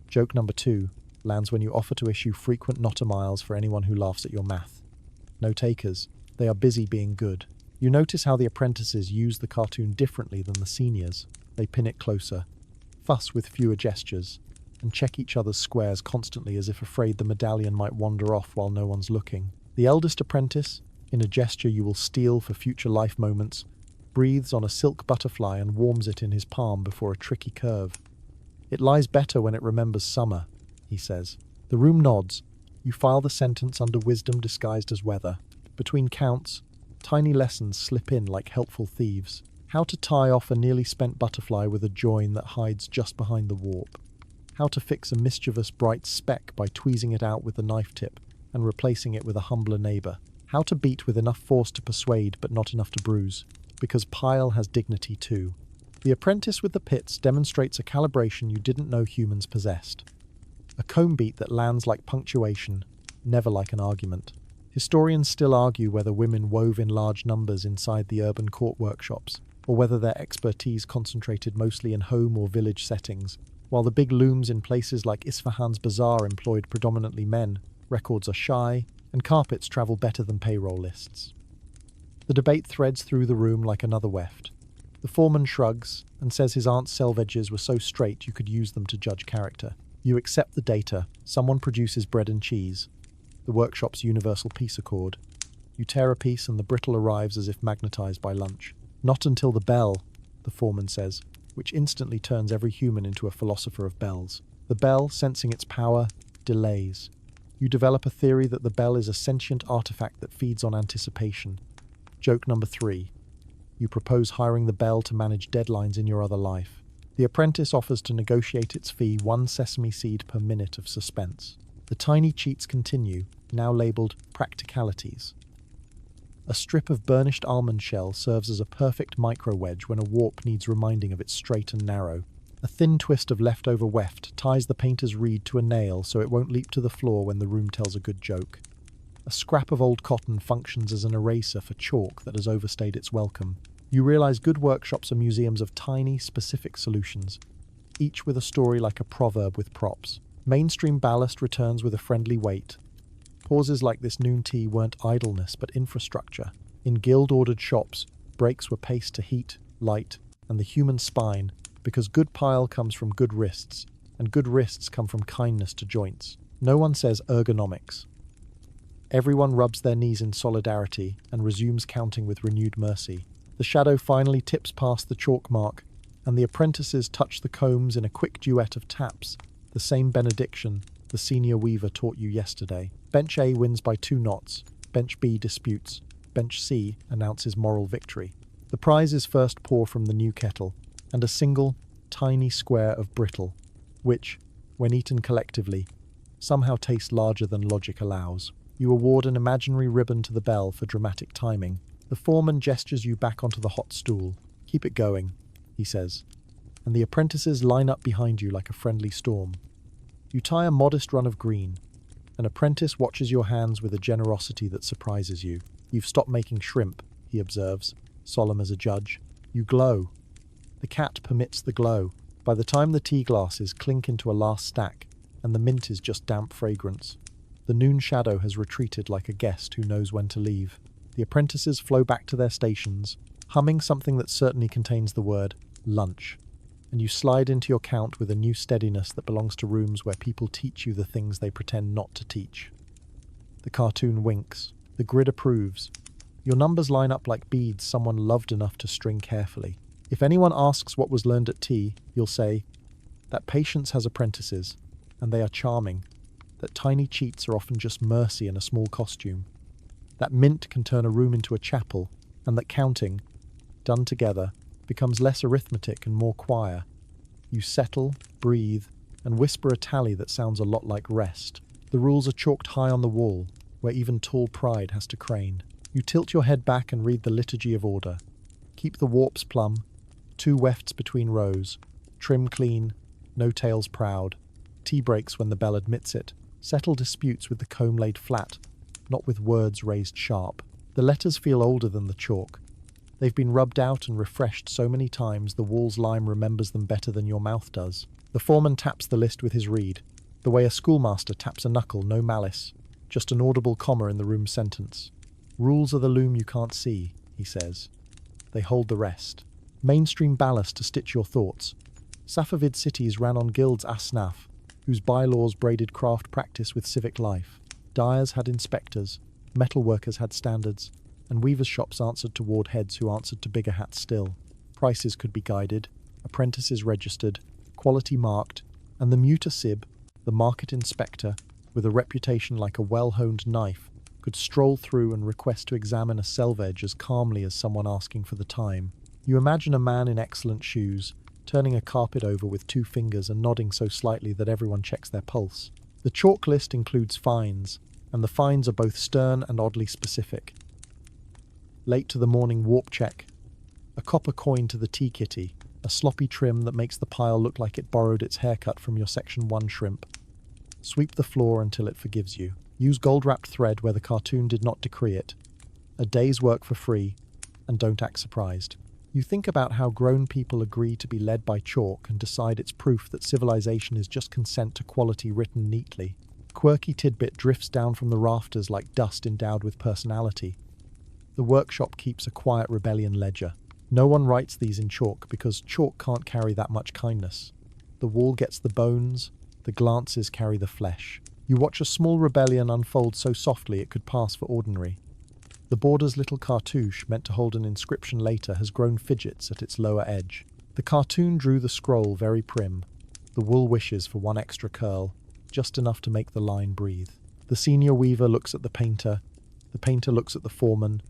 Joke number 2 lands when you offer to issue frequent notter miles for anyone who laughs at your math. No takers. They are busy being good. You notice how the apprentices use the cartoon differently than the seniors. They pin it closer, fuss with fewer gestures, and check each other's squares constantly as if afraid the medallion might wander off while no one's looking. The eldest apprentice, in a gesture you will steal for future life moments, breathes on a silk butterfly and warms it in his palm before a tricky curve. It lies better when it remembers summer, he says. The room nods. You file the sentence under wisdom disguised as weather. Between counts, tiny lessons slip in like helpful thieves. How to tie off a nearly spent butterfly with a join that hides just behind the warp. How to fix a mischievous bright speck by tweezing it out with the knife tip and replacing it with a humbler neighbour. How to beat with enough force to persuade but not enough to bruise. Because pile has dignity too. The apprentice with the pits demonstrates a calibration you didn't know humans possessed. A comb beat that lands like punctuation, never like an argument. Historians still argue whether women wove in large numbers inside the urban court workshops, or whether their expertise concentrated mostly in home or village settings. While the big looms in places like Isfahan's bazaar employed predominantly men, records are shy, and carpets travel better than payroll lists. The debate threads through the room like another weft. The foreman shrugs and says his aunt's selvedges were so straight you could use them to judge character. You accept the data. Someone produces bread and cheese. The workshop's universal peace accord. You tear a piece and the brittle arrives as if magnetized by lunch. Not until the bell, the foreman says, which instantly turns every human into a philosopher of bells. The bell, sensing its power, delays. You develop a theory that the bell is a sentient artifact that feeds on anticipation. Joke number 3. You propose hiring the bell to manage deadlines in your other life. The apprentice offers to negotiate its fee 1 sesame seed per minute of suspense. The tiny cheats continue, now labelled practicalities. A strip of burnished almond shell serves as a perfect micro-wedge when a warp needs reminding of its straight and narrow. A thin twist of leftover weft ties the painter's reed to a nail so it won't leap to the floor when the room tells a good joke. A scrap of old cotton functions as an eraser for chalk that has overstayed its welcome. You realize good workshops are museums of tiny, specific solutions, each with a story like a proverb with props. Mainstream ballast returns with a friendly weight. Pauses like this noon tea weren't idleness but infrastructure. In guild-ordered shops, breaks were paced to heat, light, and the human spine, because good pile comes from good wrists, and good wrists come from kindness to joints. No one says ergonomics. Everyone rubs their knees in solidarity and resumes counting with renewed mercy. The shadow finally tips past the chalk mark, and the apprentices touch the combs in a quick duet of taps, the same benediction the senior weaver taught you yesterday. Bench A wins by 2 knots. Bench B disputes. Bench C announces moral victory. The prize is first pour from the new kettle, and a single, tiny square of brittle, which, when eaten collectively, somehow tastes larger than logic allows. You award an imaginary ribbon to the bell for dramatic timing. The foreman gestures you back onto the hot stool. "Keep it going," he says, and the apprentices line up behind you like a friendly storm. You tie a modest run of green. An apprentice watches your hands with a generosity that surprises you. "You've stopped making shrimp," he observes, solemn as a judge. "You glow." The cat permits the glow. By the time the tea glasses clink into a last stack, and the mint is just damp fragrance, the noon shadow has retreated like a guest who knows when to leave. The apprentices flow back to their stations, humming something that certainly contains the word lunch, and you slide into your count with a new steadiness that belongs to rooms where people teach you the things they pretend not to teach. The cartoon winks. The grid approves. Your numbers line up like beads someone loved enough to string carefully. If anyone asks what was learned at tea, you'll say that patience has apprentices, and they are charming, that tiny cheats are often just mercy in a small costume, that mint can turn a room into a chapel, and that counting, done together, becomes less arithmetic and more choir. You settle, breathe, and whisper a tally that sounds a lot like rest. The rules are chalked high on the wall, where even tall pride has to crane. You tilt your head back and read the liturgy of order. Keep the warps plumb, 2 wefts between rows, trim clean, no tails proud. Tea breaks when the bell admits it. Settle disputes with the comb laid flat, not with words raised sharp. The letters feel older than the chalk. They've been rubbed out and refreshed so many times the wall's lime remembers them better than your mouth does. The foreman taps the list with his reed, the way a schoolmaster taps a knuckle, no malice, just an audible comma in the room's sentence. "Rules are the loom you can't see," he says. They hold the rest. Mainstream ballast to stitch your thoughts. Safavid cities ran on guilds asnaf, whose bylaws braided craft practice with civic life. Dyers had inspectors, metalworkers had standards, and weavers' shops answered to ward heads who answered to bigger hats still. Prices could be guided, apprentices registered, quality marked, and the mutasib, the market inspector, with a reputation like a well-honed knife, could stroll through and request to examine a selvage as calmly as someone asking for the time. You imagine a man in excellent shoes, turning a carpet over with 2 fingers and nodding so slightly that everyone checks their pulse. The chalk list includes fines, and the fines are both stern and oddly specific. Late to the morning warp check, a copper coin to the tea kitty, a sloppy trim that makes the pile look like it borrowed its haircut from your Section 1 shrimp. Sweep the floor until it forgives you. Use gold-wrapped thread where the cartoon did not decree it. A day's work for free, and don't act surprised. You think about how grown people agree to be led by chalk and decide it's proof that civilization is just consent to quality written neatly. Quirky tidbit drifts down from the rafters like dust endowed with personality. The workshop keeps a quiet rebellion ledger. No one writes these in chalk because chalk can't carry that much kindness. The wall gets the bones, the glances carry the flesh. You watch a small rebellion unfold so softly it could pass for ordinary. The border's little cartouche, meant to hold an inscription later, has grown fidgets at its lower edge. The cartoon drew the scroll very prim. The wool wishes for 1 extra curl, just enough to make the line breathe. The senior weaver looks at the painter looks at the foreman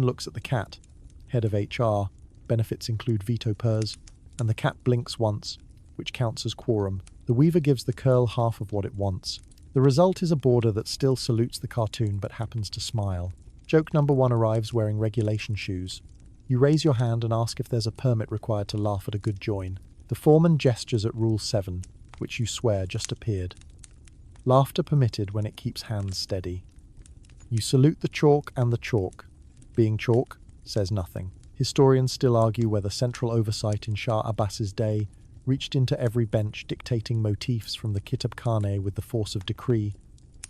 looks at the cat, head of HR, benefits include veto pers, and the cat blinks once, which counts as quorum. The weaver gives the curl half of what it wants. The result is a border that still salutes the cartoon but happens to smile. Joke number 1 arrives wearing regulation shoes. You raise your hand and ask if there's a permit required to laugh at a good join. The foreman gestures at Rule 7, which you swear just appeared. Laughter permitted when it keeps hands steady. You salute the chalk and the chalk. Being chalk says nothing. Historians still argue whether central oversight in Shah Abbas's day reached into every bench dictating motifs from the Kitab Khane with the force of decree,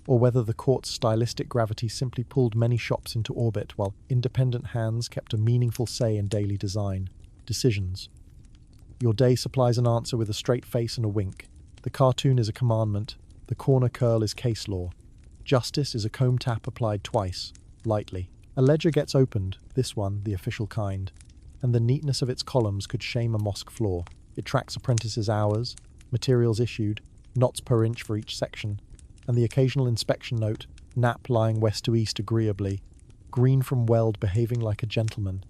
or whether the court's stylistic gravity simply pulled many shops into orbit while independent hands kept a meaningful say in daily design. Decisions. Your day supplies an answer with a straight face and a wink. The cartoon is a commandment. The corner curl is case law. Justice is a comb tap applied twice, lightly. A ledger gets opened, this one, the official kind, and the neatness of its columns could shame a mosque floor. It tracks apprentices' hours, materials issued, knots per inch for each section, and the occasional inspection note, Nap lying west to east agreeably, green from Weld behaving like a gentleman.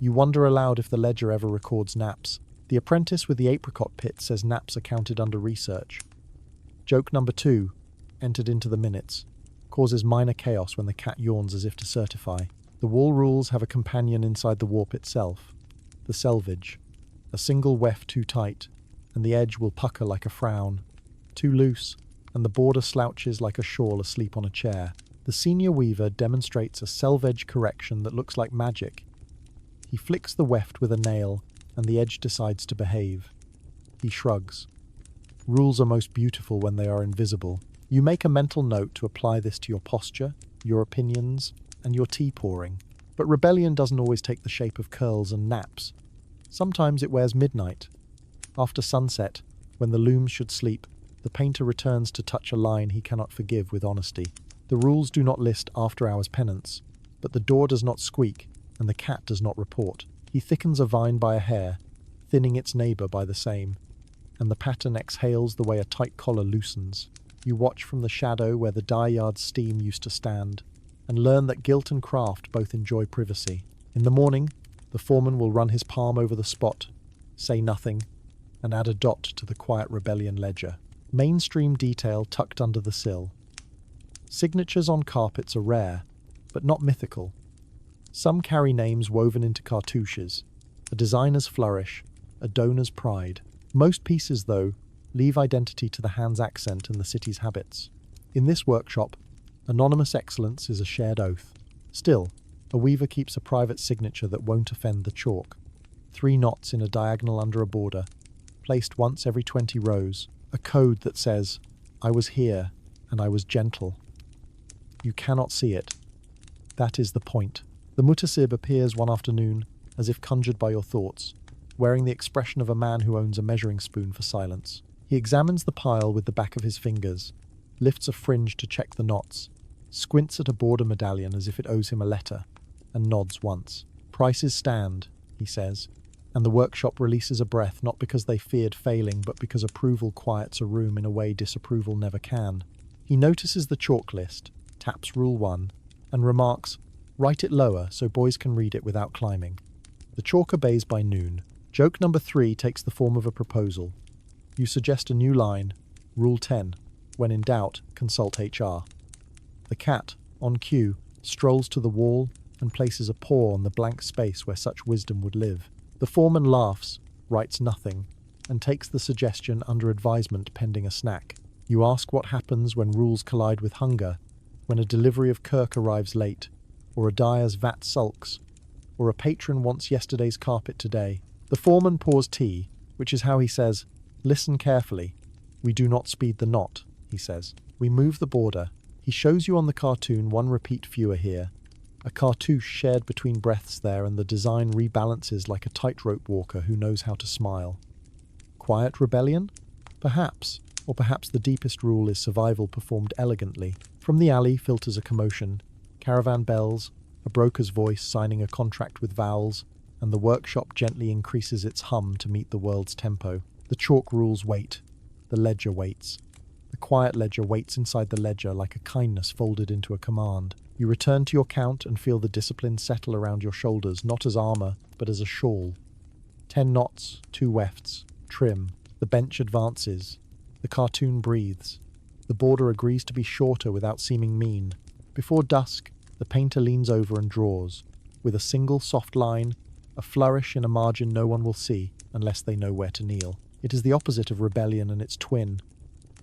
You wonder aloud if the ledger ever records naps. The apprentice with the apricot pit says naps are counted under research. Joke number 2, entered into the minutes, causes minor chaos when the cat yawns as if to certify. The wall rules have a companion inside the warp itself, the selvage. A single weft too tight, and the edge will pucker like a frown. Too loose, and the border slouches like a shawl asleep on a chair. The senior weaver demonstrates a selvage correction that looks like magic. He flicks the weft with a nail, and the edge decides to behave. He shrugs. Rules are most beautiful when they are invisible. You make a mental note to apply this to your posture, your opinions, and your tea pouring. But rebellion doesn't always take the shape of curls and naps. Sometimes it wears midnight. After sunset, when the looms should sleep, the painter returns to touch a line he cannot forgive with honesty. The rules do not list after-hours penance, but the door does not squeak, and the cat does not report. He thickens a vine by a hair, thinning its neighbour by the same, and the pattern exhales the way a tight collar loosens. You watch from the shadow where the dye yard's steam used to stand, and learn that guilt and craft both enjoy privacy. In the morning, the foreman will run his palm over the spot, say nothing, and add a dot to the quiet rebellion ledger. Mainstream detail tucked under the sill. Signatures on carpets are rare, but not mythical. Some carry names woven into cartouches, a designer's flourish, a donor's pride. Most pieces, though, leave identity to the hand's accent and the city's habits. In this workshop, anonymous excellence is a shared oath. Still, a weaver keeps a private signature that won't offend the chalk. 3 knots in a diagonal under a border, placed once every 20 rows. A code that says, "I was here, and I was gentle." You cannot see it. That is the point. The mutasib appears one afternoon, as if conjured by your thoughts, wearing the expression of a man who owns a measuring spoon for silence. He examines the pile with the back of his fingers, lifts a fringe to check the knots, squints at a border medallion as if it owes him a letter, and nods once. "Prices stand," he says, and the workshop releases a breath not because they feared failing, but because approval quiets a room in a way disapproval never can. He notices the chalk list, taps Rule 1, and remarks, "Write it lower so boys can read it without climbing." The chalk obeys by noon. Joke number 3 takes the form of a proposal. You suggest a new line, Rule 10, when in doubt, consult HR. The cat, on cue, strolls to the wall and places a paw on the blank space where such wisdom would live. The foreman laughs, writes nothing, and takes the suggestion under advisement pending a snack. You ask what happens when rules collide with hunger, when a delivery of Kirk arrives late, or a dyer's vat sulks, or a patron wants yesterday's carpet today. The foreman pours tea, which is how he says, "Listen carefully. We do not speed the knot," he says. "We move the border." He shows you on the cartoon one repeat fewer here. A cartouche shared between breaths there, and the design rebalances like a tightrope walker who knows how to smile. Quiet rebellion? Perhaps. Or perhaps the deepest rule is survival performed elegantly. From the alley filters a commotion, caravan bells, a broker's voice signing a contract with vowels, and the workshop gently increases its hum to meet the world's tempo. The chalk rules wait. The ledger waits. The quiet ledger waits inside the ledger like a kindness folded into a command. You return to your count and feel the discipline settle around your shoulders, not as armor, but as a shawl. 10 knots, 2 wefts, trim. The bench advances. The cartoon breathes. The border agrees to be shorter without seeming mean. Before dusk, the painter leans over and draws, with a single soft line, a flourish in a margin no one will see unless they know where to kneel. It is the opposite of rebellion and its twin,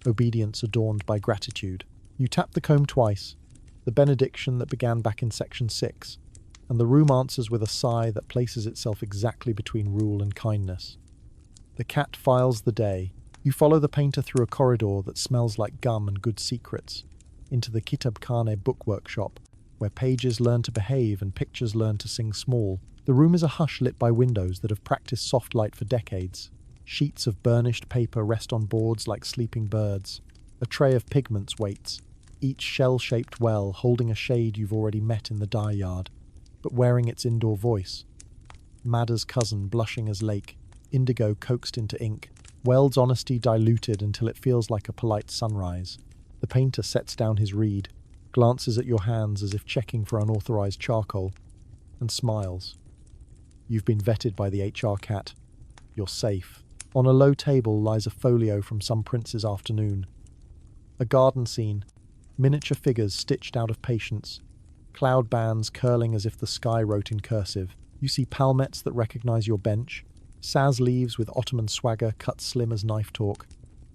obedience adorned by gratitude. You tap the comb twice, the benediction that began back in section 6, and the room answers with a sigh that places itself exactly between rule and kindness. The cat files the day. You follow the painter through a corridor that smells like gum and good secrets, into the Kitabkhane book workshop, where pages learn to behave and pictures learn to sing small. The room is a hush lit by windows that have practiced soft light for decades. Sheets of burnished paper rest on boards like sleeping birds. A tray of pigments waits, each shell-shaped well holding a shade you've already met in the dye yard, but wearing its indoor voice. Madder's cousin blushing as lake, indigo coaxed into ink, Weld's honesty diluted until it feels like a polite sunrise. The painter sets down his reed, glances at your hands as if checking for unauthorized charcoal, and smiles. You've been vetted by the HR cat. You're safe. On a low table lies a folio from some prince's afternoon. A garden scene, miniature figures stitched out of patience, cloud bands curling as if the sky wrote in cursive. You see palmettes that recognize your bench, saz leaves with Ottoman swagger cut slim as knife talk,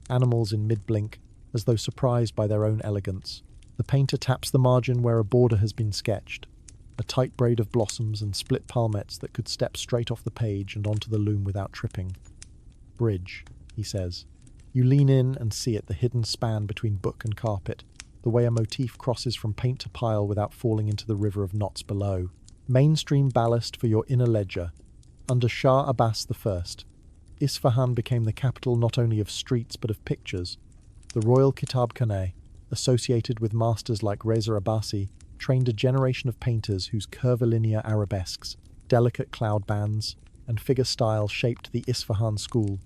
animals in mid-blink, as though surprised by their own elegance. The painter taps the margin where a border has been sketched, a tight braid of blossoms and split palmettes that could step straight off the page and onto the loom without tripping. Bridge, he says. You lean in and see it, the hidden span between book and carpet, the way a motif crosses from paint to pile without falling into the river of knots below. Mainstream ballast for your inner ledger. Under Shah Abbas I, Isfahan became the capital not only of streets but of pictures. The Royal Kitabkhane, associated with masters like Reza Abbasi, trained a generation of painters whose curvilinear arabesques, delicate cloud bands, and figure style shaped the Isfahan school.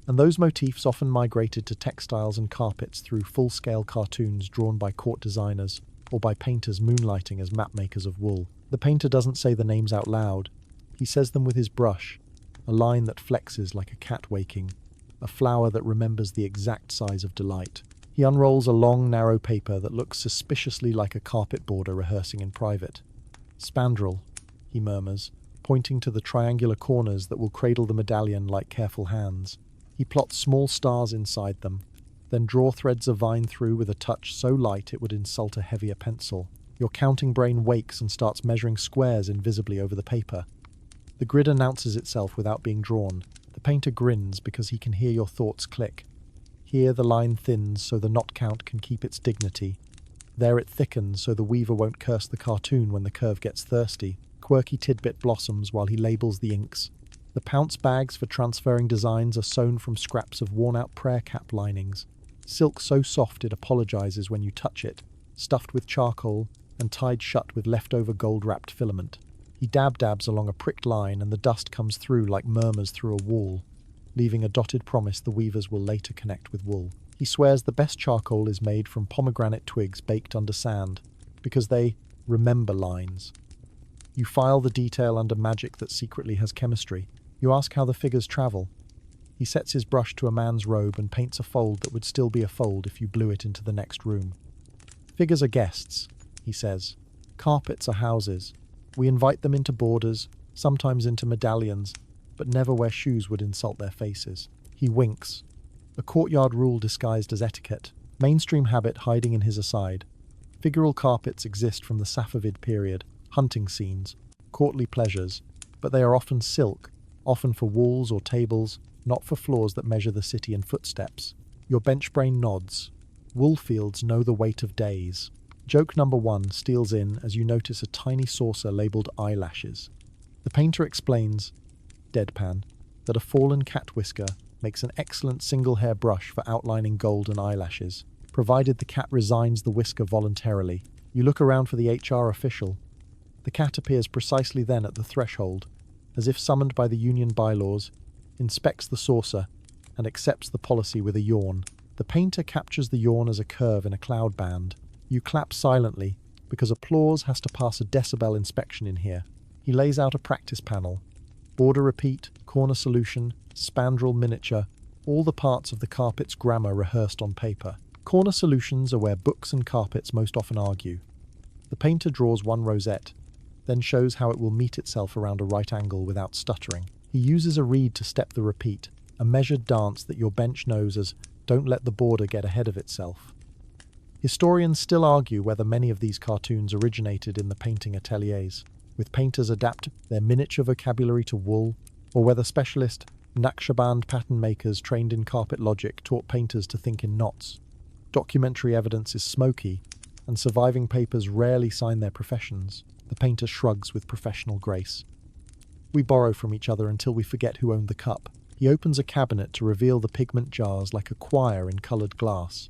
And those motifs often migrated to textiles and carpets through full-scale cartoons drawn by court designers or by painters moonlighting as mapmakers of wool. The painter doesn't say the names out loud. He says them with his brush, a line that flexes like a cat waking, a flower that remembers the exact size of delight. He unrolls a long, narrow paper that looks suspiciously like a carpet boarder rehearsing in private. Spandrel, he murmurs, pointing to the triangular corners that will cradle the medallion like careful hands. He plots small stars inside them, then draw threads a vine through with a touch so light it would insult a heavier pencil. Your counting brain wakes and starts measuring squares invisibly over the paper. The grid announces itself without being drawn. The painter grins because he can hear your thoughts click. Here the line thins so the knot count can keep its dignity. There it thickens so the weaver won't curse the cartoon when the curve gets thirsty. Quirky tidbit blossoms while he labels the inks. The pounce bags for transferring designs are sewn from scraps of worn-out prayer cap linings. Silk so soft it apologizes when you touch it, stuffed with charcoal and tied shut with leftover gold-wrapped filament. He dabs along a pricked line and the dust comes through like murmurs through a wall, leaving a dotted promise the weavers will later connect with wool. He swears the best charcoal is made from pomegranate twigs baked under sand, because they remember lines. You file the detail under magic that secretly has chemistry. You ask how the figures travel. He sets his brush to a man's robe and paints a fold that would still be a fold if you blew it into the next room. Figures are guests, he says. Carpets are houses. We invite them into borders, sometimes into medallions, but never where shoes would insult their faces. He winks. A courtyard rule disguised as etiquette, mainstream habit hiding in his aside. Figural carpets exist from the Safavid period, hunting scenes, courtly pleasures, but they are often silk, often for walls or tables, not for floors that measure the city in footsteps. Your bench brain nods. Wool fields know the weight of days. Joke number 1 steals in as you notice a tiny saucer labelled eyelashes. The painter explains, deadpan, that a fallen cat whisker makes an excellent single-hair brush for outlining golden eyelashes, provided the cat resigns the whisker voluntarily. You look around for the HR official. The cat appears precisely then at the threshold, as if summoned by the union bylaws, inspects the saucer, and accepts the policy with a yawn. The painter captures the yawn as a curve in a cloud band. You clap silently, because applause has to pass a decibel inspection in here. He lays out a practice panel. Border repeat, corner solution, spandrel miniature, all the parts of the carpet's grammar rehearsed on paper. Corner solutions are where books and carpets most often argue. The painter draws one rosette, then shows how it will meet itself around a right angle without stuttering. He uses a reed to step the repeat, a measured dance that your bench knows as "don't let the border get ahead of itself." Historians still argue whether many of these cartoons originated in the painting ateliers, with painters adapt their miniature vocabulary to wool, or whether specialist Naqshband pattern makers trained in carpet logic taught painters to think in knots. Documentary evidence is smoky, and surviving papers rarely sign their professions. The painter shrugs with professional grace. We borrow from each other until we forget who owned the cup. He opens a cabinet to reveal the pigment jars like a choir in coloured glass.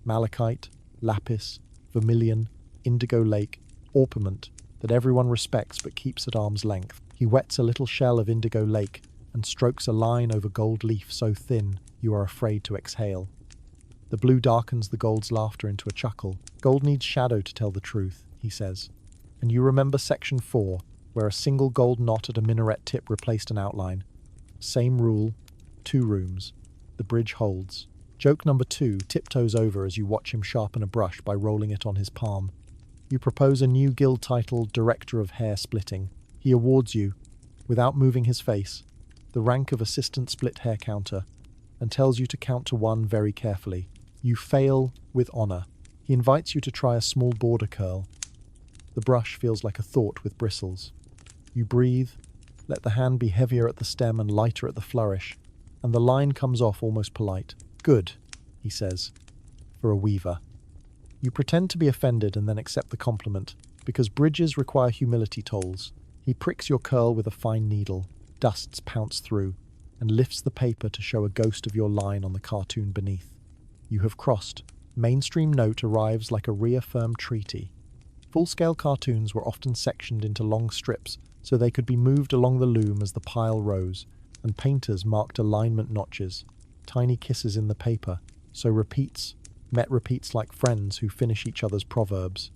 Malachite, lapis, vermilion, indigo lake, orpiment that everyone respects but keeps at arm's length. He wets a little shell of indigo lake and strokes a line over gold leaf so thin you are afraid to exhale. The blue darkens the gold's laughter into a chuckle. Gold needs shadow to tell the truth, he says. And you remember section 4, where a single gold knot at a minaret tip replaced an outline. Same rule, 2 rooms. The bridge holds. Joke number 2 tiptoes over as you watch him sharpen a brush by rolling it on his palm. You propose a new guild title, Director of Hair Splitting. He awards you, without moving his face, the rank of Assistant Split Hair Counter, and tells you to count to 1 very carefully. You fail with honor. He invites you to try a small border curl. The brush feels like a thought with bristles. You breathe, let the hand be heavier at the stem and lighter at the flourish, and the line comes off almost polite. Good, he says, for a weaver. You pretend to be offended and then accept the compliment, because bridges require humility tolls. He pricks your curl with a fine needle, dusts pounce through, and lifts the paper to show a ghost of your line on the cartoon beneath. You have crossed. Mainstream note arrives like a reaffirmed treaty. Full-scale cartoons were often sectioned into long strips so they could be moved along the loom as the pile rose, and painters marked alignment notches, tiny kisses in the paper, so repeats met repeats like friends who finish each other's proverbs.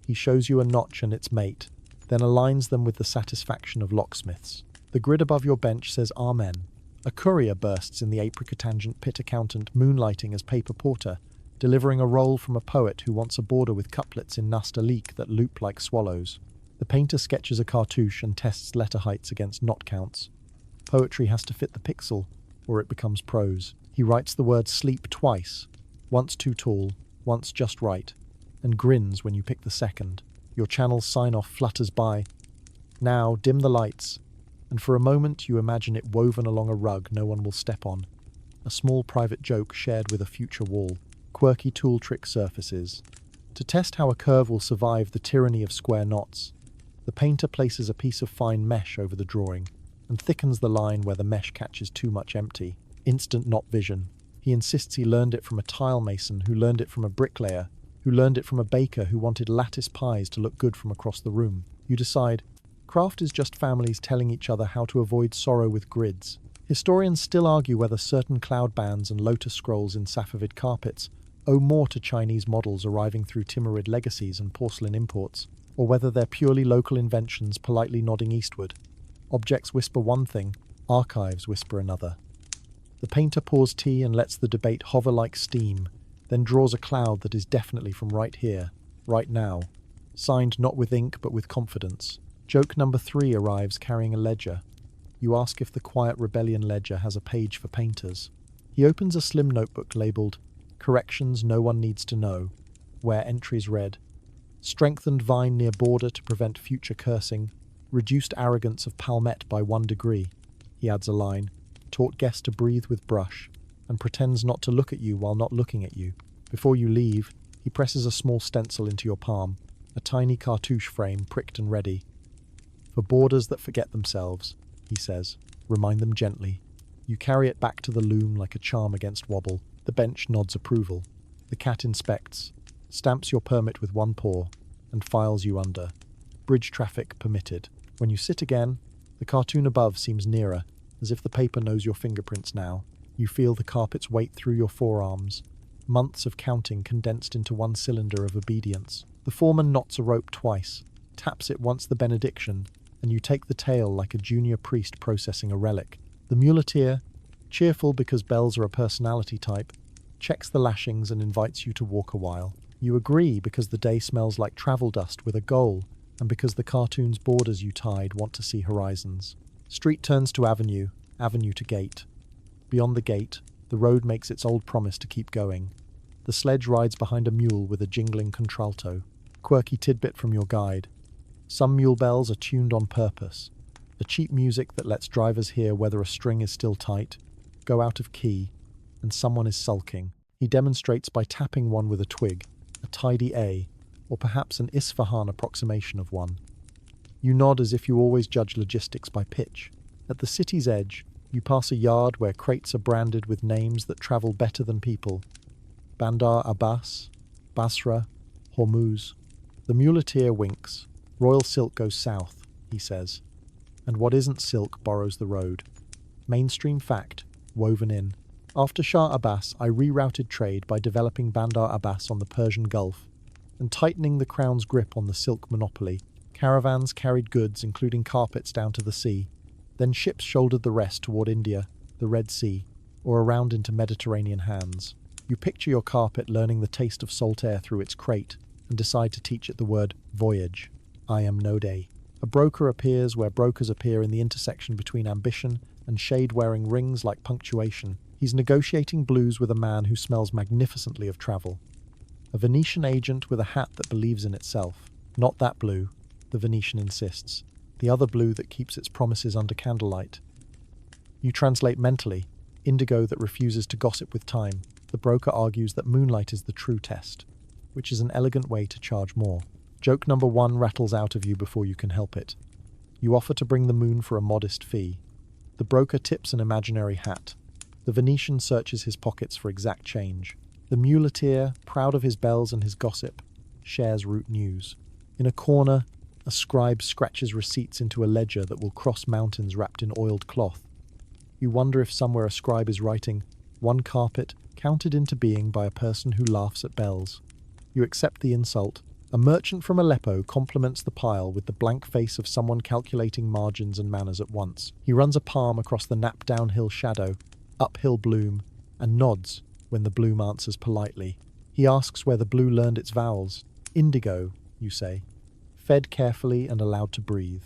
He shows you a notch and its mate, then aligns them with the satisfaction of locksmiths. The grid above your bench says Amen. A courier bursts in the apricotangent pit accountant moonlighting as paper porter, delivering a roll from a poet who wants a border with couplets in Nastaliq that loop like swallows. The painter sketches a cartouche and tests letter heights against knot counts. Poetry has to fit the pixel, or it becomes prose. He writes the word sleep twice, once too tall, once just right, and grins when you pick the second. Your channel's sign-off flutters by. Now, dim the lights, and for a moment you imagine it woven along a rug no one will step on. A small private joke shared with a future wall. Quirky tool trick surfaces. To test how a curve will survive the tyranny of square knots, the painter places a piece of fine mesh over the drawing and thickens the line where the mesh catches too much empty. Instant knot vision. He insists he learned it from a tile mason who learned it from a bricklayer, who learned it from a baker who wanted lattice pies to look good from across the room. You decide, craft is just families telling each other how to avoid sorrow with grids. Historians still argue whether certain cloud bands and lotus scrolls in Safavid carpets owe more to Chinese models arriving through Timurid legacies and porcelain imports, or whether they're purely local inventions politely nodding eastward. Objects whisper one thing, archives whisper another. The painter pours tea and lets the debate hover like steam, then draws a cloud that is definitely from right here, right now. Signed not with ink but with confidence. Joke number 3 arrives carrying a ledger. You ask if the Quiet Rebellion ledger has a page for painters. He opens a slim notebook labelled Corrections No One Needs to Know, where entries read, strengthened vine near border to prevent future cursing, reduced arrogance of palmette by 1 degree. He adds a line, taught guest to breathe with brush, and pretends not to look at you while not looking at you. Before you leave, he presses a small stencil into your palm, a tiny cartouche frame pricked and ready. For borders that forget themselves, he says, remind them gently. You carry it back to the loom like a charm against wobble. The bench nods approval. The cat inspects, stamps your permit with 1 paw, and files you under. Bridge traffic permitted. When you sit again, the cartoon above seems nearer, as if the paper knows your fingerprints now. You feel the carpet's weight through your forearms. Months of counting condensed into 1 cylinder of obedience. The foreman knots a rope twice, taps it once the benediction, and you take the tail like a junior priest processing a relic. The muleteer, cheerful because bells are a personality type, checks the lashings and invites you to walk a while. You agree because the day smells like travel dust with a goal, and because the cartoon's borders you tied want to see horizons. Street turns to avenue, avenue to gate. Beyond the gate, the road makes its old promise to keep going. The sledge rides behind a mule with a jingling contralto. Quirky tidbit from your guide. Some mule bells are tuned on purpose. The cheap music that lets drivers hear whether a string is still tight, go out of key, and someone is sulking. He demonstrates by tapping one with a twig, a tidy A, or perhaps an Isfahan approximation of one. You nod as if you always judge logistics by pitch. At the city's edge, you pass a yard where crates are branded with names that travel better than people. Bandar Abbas, Basra, Hormuz. The muleteer winks. Royal silk goes south, he says. And what isn't silk borrows the road. Mainstream fact, woven in. After Shah Abbas, I rerouted trade by developing Bandar Abbas on the Persian Gulf and tightening the crown's grip on the silk monopoly. Caravans carried goods, including carpets, down to the sea. Then ships shouldered the rest toward India, the Red Sea, or around into Mediterranean hands. You picture your carpet learning the taste of salt air through its crate and decide to teach it the word voyage. I am no day. A broker appears where brokers appear in the intersection between ambition and shade, wearing rings like punctuation. He's negotiating blues with a man who smells magnificently of travel. A Venetian agent with a hat that believes in itself. Not that blue, the Venetian insists. The other blue that keeps its promises under candlelight. You translate mentally, indigo that refuses to gossip with time. The broker argues that moonlight is the true test, which is an elegant way to charge more. Joke number 1 rattles out of you before you can help it. You offer to bring the moon for a modest fee. The broker tips an imaginary hat. The Venetian searches his pockets for exact change. The muleteer, proud of his bells and his gossip, shares route news. In a corner, a scribe scratches receipts into a ledger that will cross mountains wrapped in oiled cloth. You wonder if somewhere a scribe is writing, "One carpet, counted into being by a person who laughs at bells." You accept the insult. A merchant from Aleppo compliments the pile with the blank face of someone calculating margins and manners at once. He runs a palm across the napped downhill shadow, uphill bloom, and nods when the bloom answers politely. He asks where the blue learned its vowels. "Indigo," you say, fed carefully and allowed to breathe.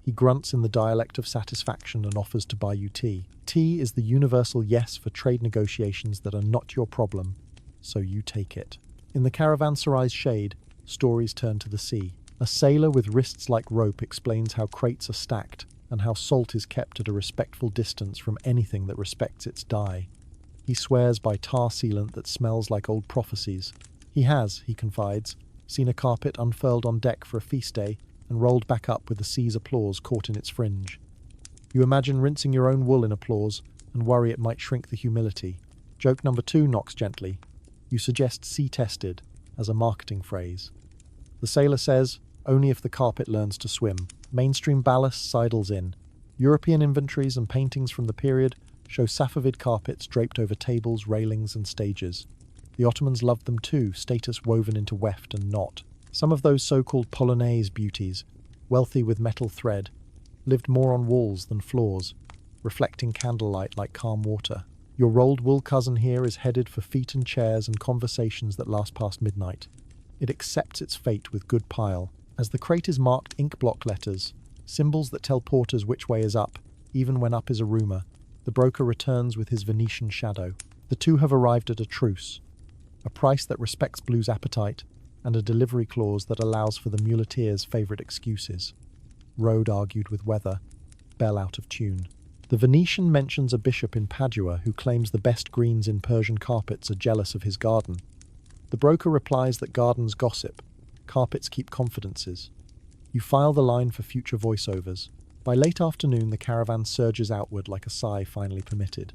He grunts in the dialect of satisfaction and offers to buy you tea. Tea is the universal yes for trade negotiations that are not your problem, so you take it. In the caravanserai's shade, stories turn to the sea. A sailor with wrists like rope explains how crates are stacked and how salt is kept at a respectful distance from anything that respects its dye. He swears by tar sealant that smells like old prophecies. He has, he confides, seen a carpet unfurled on deck for a feast day and rolled back up with the sea's applause caught in its fringe. You imagine rinsing your own wool in applause and worry it might shrink the humility. Joke number 2 knocks gently. You suggest sea-tested as a marketing phrase. The sailor says, only if the carpet learns to swim. Mainstream ballast sidles in. European inventories and paintings from the period show Safavid carpets draped over tables, railings, and stages. The Ottomans loved them too, status woven into weft and knot. Some of those so-called Polonaise beauties, wealthy with metal thread, lived more on walls than floors, reflecting candlelight like calm water. Your rolled wool cousin here is headed for feet and chairs and conversations that last past midnight. It accepts its fate with good pile. As the crate is marked ink block letters, symbols that tell porters which way is up, even when up is a rumour, the broker returns with his Venetian shadow. The two have arrived at a truce, a price that respects Blue's appetite, and a delivery clause that allows for the muleteer's favourite excuses. Road argued with weather, bell out of tune. The Venetian mentions a bishop in Padua who claims the best greens in Persian carpets are jealous of his garden. The broker replies that gardens gossip, carpets keep confidences. You file the line for future voiceovers. By late afternoon, the caravan surges outward like a sigh finally permitted.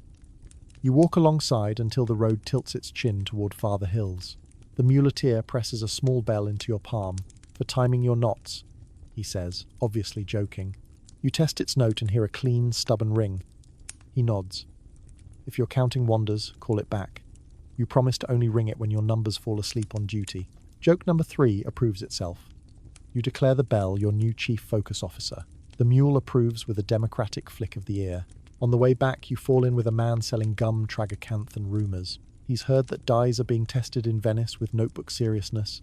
You walk alongside until the road tilts its chin toward farther hills. The muleteer presses a small bell into your palm. "For timing your knots," he says, obviously joking. You test its note and hear a clean, stubborn ring. He nods. If you're counting wanders, call it back. You promise to only ring it when your numbers fall asleep on duty. Joke number 3 approves itself. You declare the bell your new chief focus officer. The mule approves with a democratic flick of the ear. On the way back, you fall in with a man selling gum, tragacanth, and rumours. He's heard that dyes are being tested in Venice with notebook seriousness,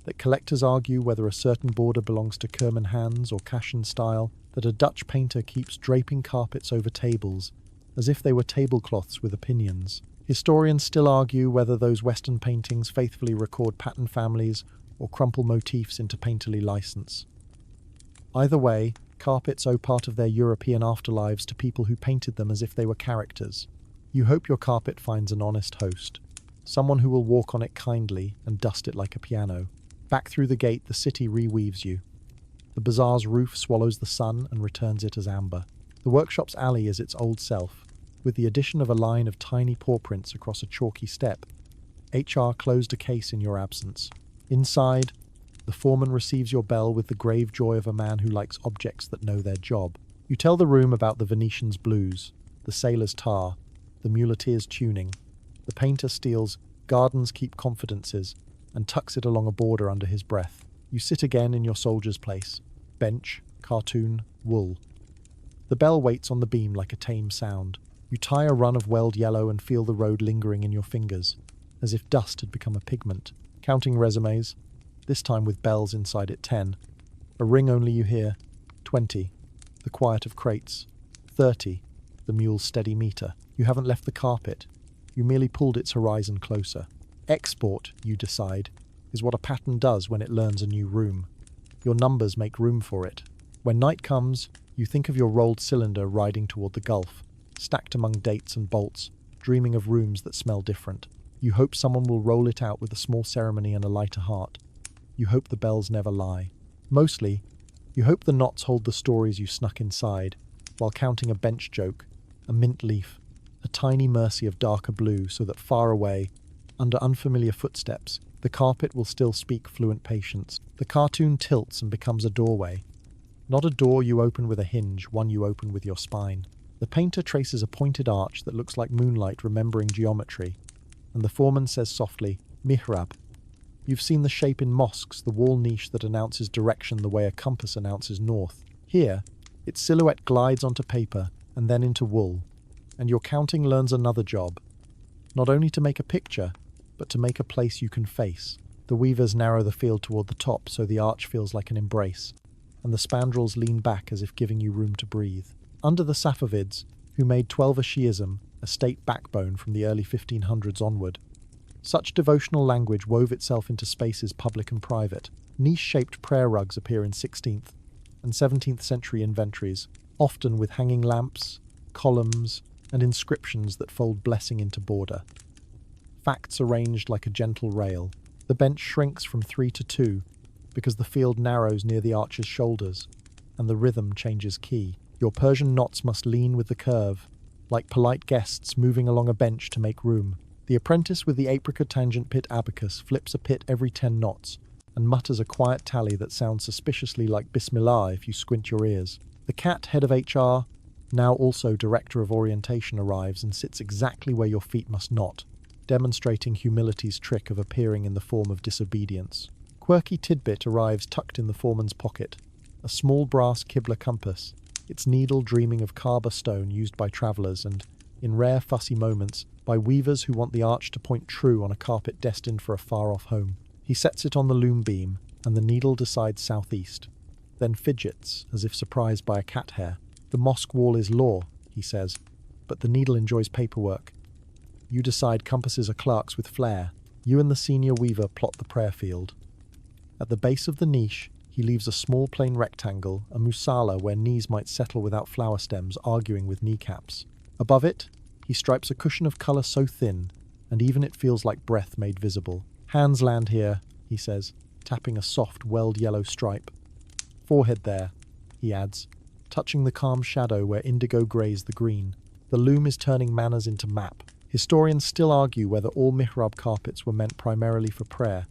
that collectors argue whether a certain border belongs to Kerman hands or Cashin style, that a Dutch painter keeps draping carpets over tables, as if they were tablecloths with opinions. Historians still argue whether those Western paintings faithfully record pattern families or crumple motifs into painterly license. Either way, carpets owe part of their European afterlives to people who painted them as if they were characters. You hope your carpet finds an honest host, someone who will walk on it kindly and dust it like a piano. Back through the gate, the city reweaves you. The bazaar's roof swallows the sun and returns it as amber. The workshop's alley is its old self, with the addition of a line of tiny paw prints across a chalky step. HR closed a case in your absence. Inside, the foreman receives your bell with the grave joy of a man who likes objects that know their job. You tell the room about the Venetian's blues, the sailor's tar, the muleteer's tuning. The painter steals "Gardens keep confidences" and tucks it along a border under his breath. You sit again in your soldier's place. Bench, cartoon, wool. The bell waits on the beam like a tame sound. You tie a run of weld yellow and feel the road lingering in your fingers, as if dust had become a pigment. Counting resumes, this time with bells inside it 10. A ring only you hear. 20. The quiet of crates. 30. The mule's steady meter. You haven't left the carpet. You merely pulled its horizon closer. Export, you decide, is what a pattern does when it learns a new room. Your numbers make room for it. When night comes, you think of your rolled cylinder riding toward the Gulf, stacked among dates and bolts, dreaming of rooms that smell different. You hope someone will roll it out with a small ceremony and a lighter heart. You hope the bells never lie. Mostly, you hope the knots hold the stories you snuck inside, while counting a bench joke, a mint leaf, a tiny mercy of darker blue so that far away, under unfamiliar footsteps, the carpet will still speak fluent patience. The cartoon tilts and becomes a doorway. Not a door you open with a hinge, one you open with your spine. The painter traces a pointed arch that looks like moonlight remembering geometry, and the foreman says softly, "Mihrab." You've seen the shape in mosques, the wall niche that announces direction the way a compass announces north. Here, its silhouette glides onto paper and then into wool, and your counting learns another job. Not only to make a picture, but to make a place you can face. The weavers narrow the field toward the top so the arch feels like an embrace, and the spandrels lean back as if giving you room to breathe. Under the Safavids, who made 12 Shiism a state backbone from the early 1500s onward, such devotional language wove itself into spaces public and private. Niche-shaped prayer rugs appear in 16th and 17th century inventories, often with hanging lamps, columns, and inscriptions that fold blessing into border. Facts arranged like a gentle rail. The bench shrinks from 3 to 2 because the field narrows near the archer's shoulders, and the rhythm changes key. Your Persian knots must lean with the curve, like polite guests moving along a bench to make room. The apprentice with the apricot tangent pit abacus flips a pit every 10 knots and mutters a quiet tally that sounds suspiciously like Bismillah if you squint your ears. The cat, head of HR, now also director of orientation, arrives and sits exactly where your feet must not, demonstrating humility's trick of appearing in the form of disobedience. Quirky tidbit arrives tucked in the foreman's pocket, a small brass Qibla compass, its needle dreaming of Kaaba stone used by travellers and, in rare fussy moments, by weavers who want the arch to point true on a carpet destined for a far-off home. He sets it on the loom beam, and the needle decides southeast, then fidgets, as if surprised by a cat hair. "The mosque wall is law," he says, "but the needle enjoys paperwork." You decide compasses are clerks with flair. You and the senior weaver plot the prayer field. At the base of the niche, he leaves a small plain rectangle, a musala where knees might settle without flower stems arguing with kneecaps. Above it, he stripes a cushion of colour so thin, and even it feels like breath made visible. "Hands land here," he says, tapping a soft, weld yellow stripe. "Forehead there," he adds, touching the calm shadow where indigo greys the green. The loom is turning manners into map. Historians still argue whether all mihrab carpets were meant primarily for prayer.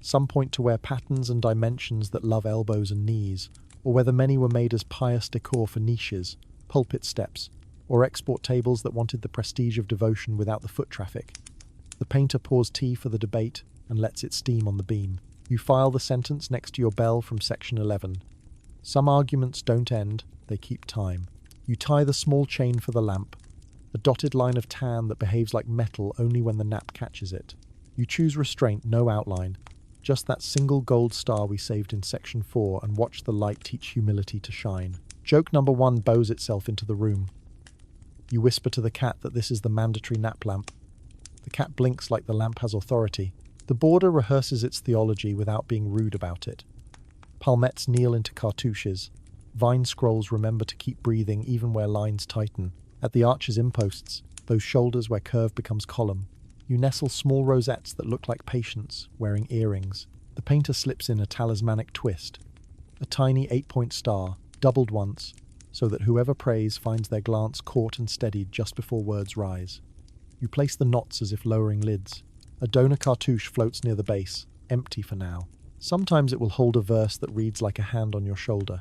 Some point to wear patterns and dimensions that love elbows and knees, or whether many were made as pious decor for niches, pulpit steps, or export tables that wanted the prestige of devotion without the foot traffic. The painter pours tea for the debate and lets it steam on the beam. You file the sentence next to your bell from section 11. Some arguments don't end, they keep time. You tie the small chain for the lamp, a dotted line of tan that behaves like metal only when the nap catches it. You choose restraint, no outline, just that single gold star we saved in section 4, and watch the light teach humility to shine. Joke number 1 bows itself into the room. You whisper to the cat that this is the mandatory nap lamp. The cat blinks like the lamp has authority. The border rehearses its theology without being rude about it. Palmettes kneel into cartouches. Vine scrolls remember to keep breathing even where lines tighten. At the archer's imposts, those shoulders where curve becomes column, you nestle small rosettes that look like patience, wearing earrings. The painter slips in a talismanic twist, a tiny 8-point star, doubled once, so that whoever prays finds their glance caught and steadied just before words rise. You place the knots as if lowering lids. A donor cartouche floats near the base, empty for now. Sometimes it will hold a verse that reads like a hand on your shoulder.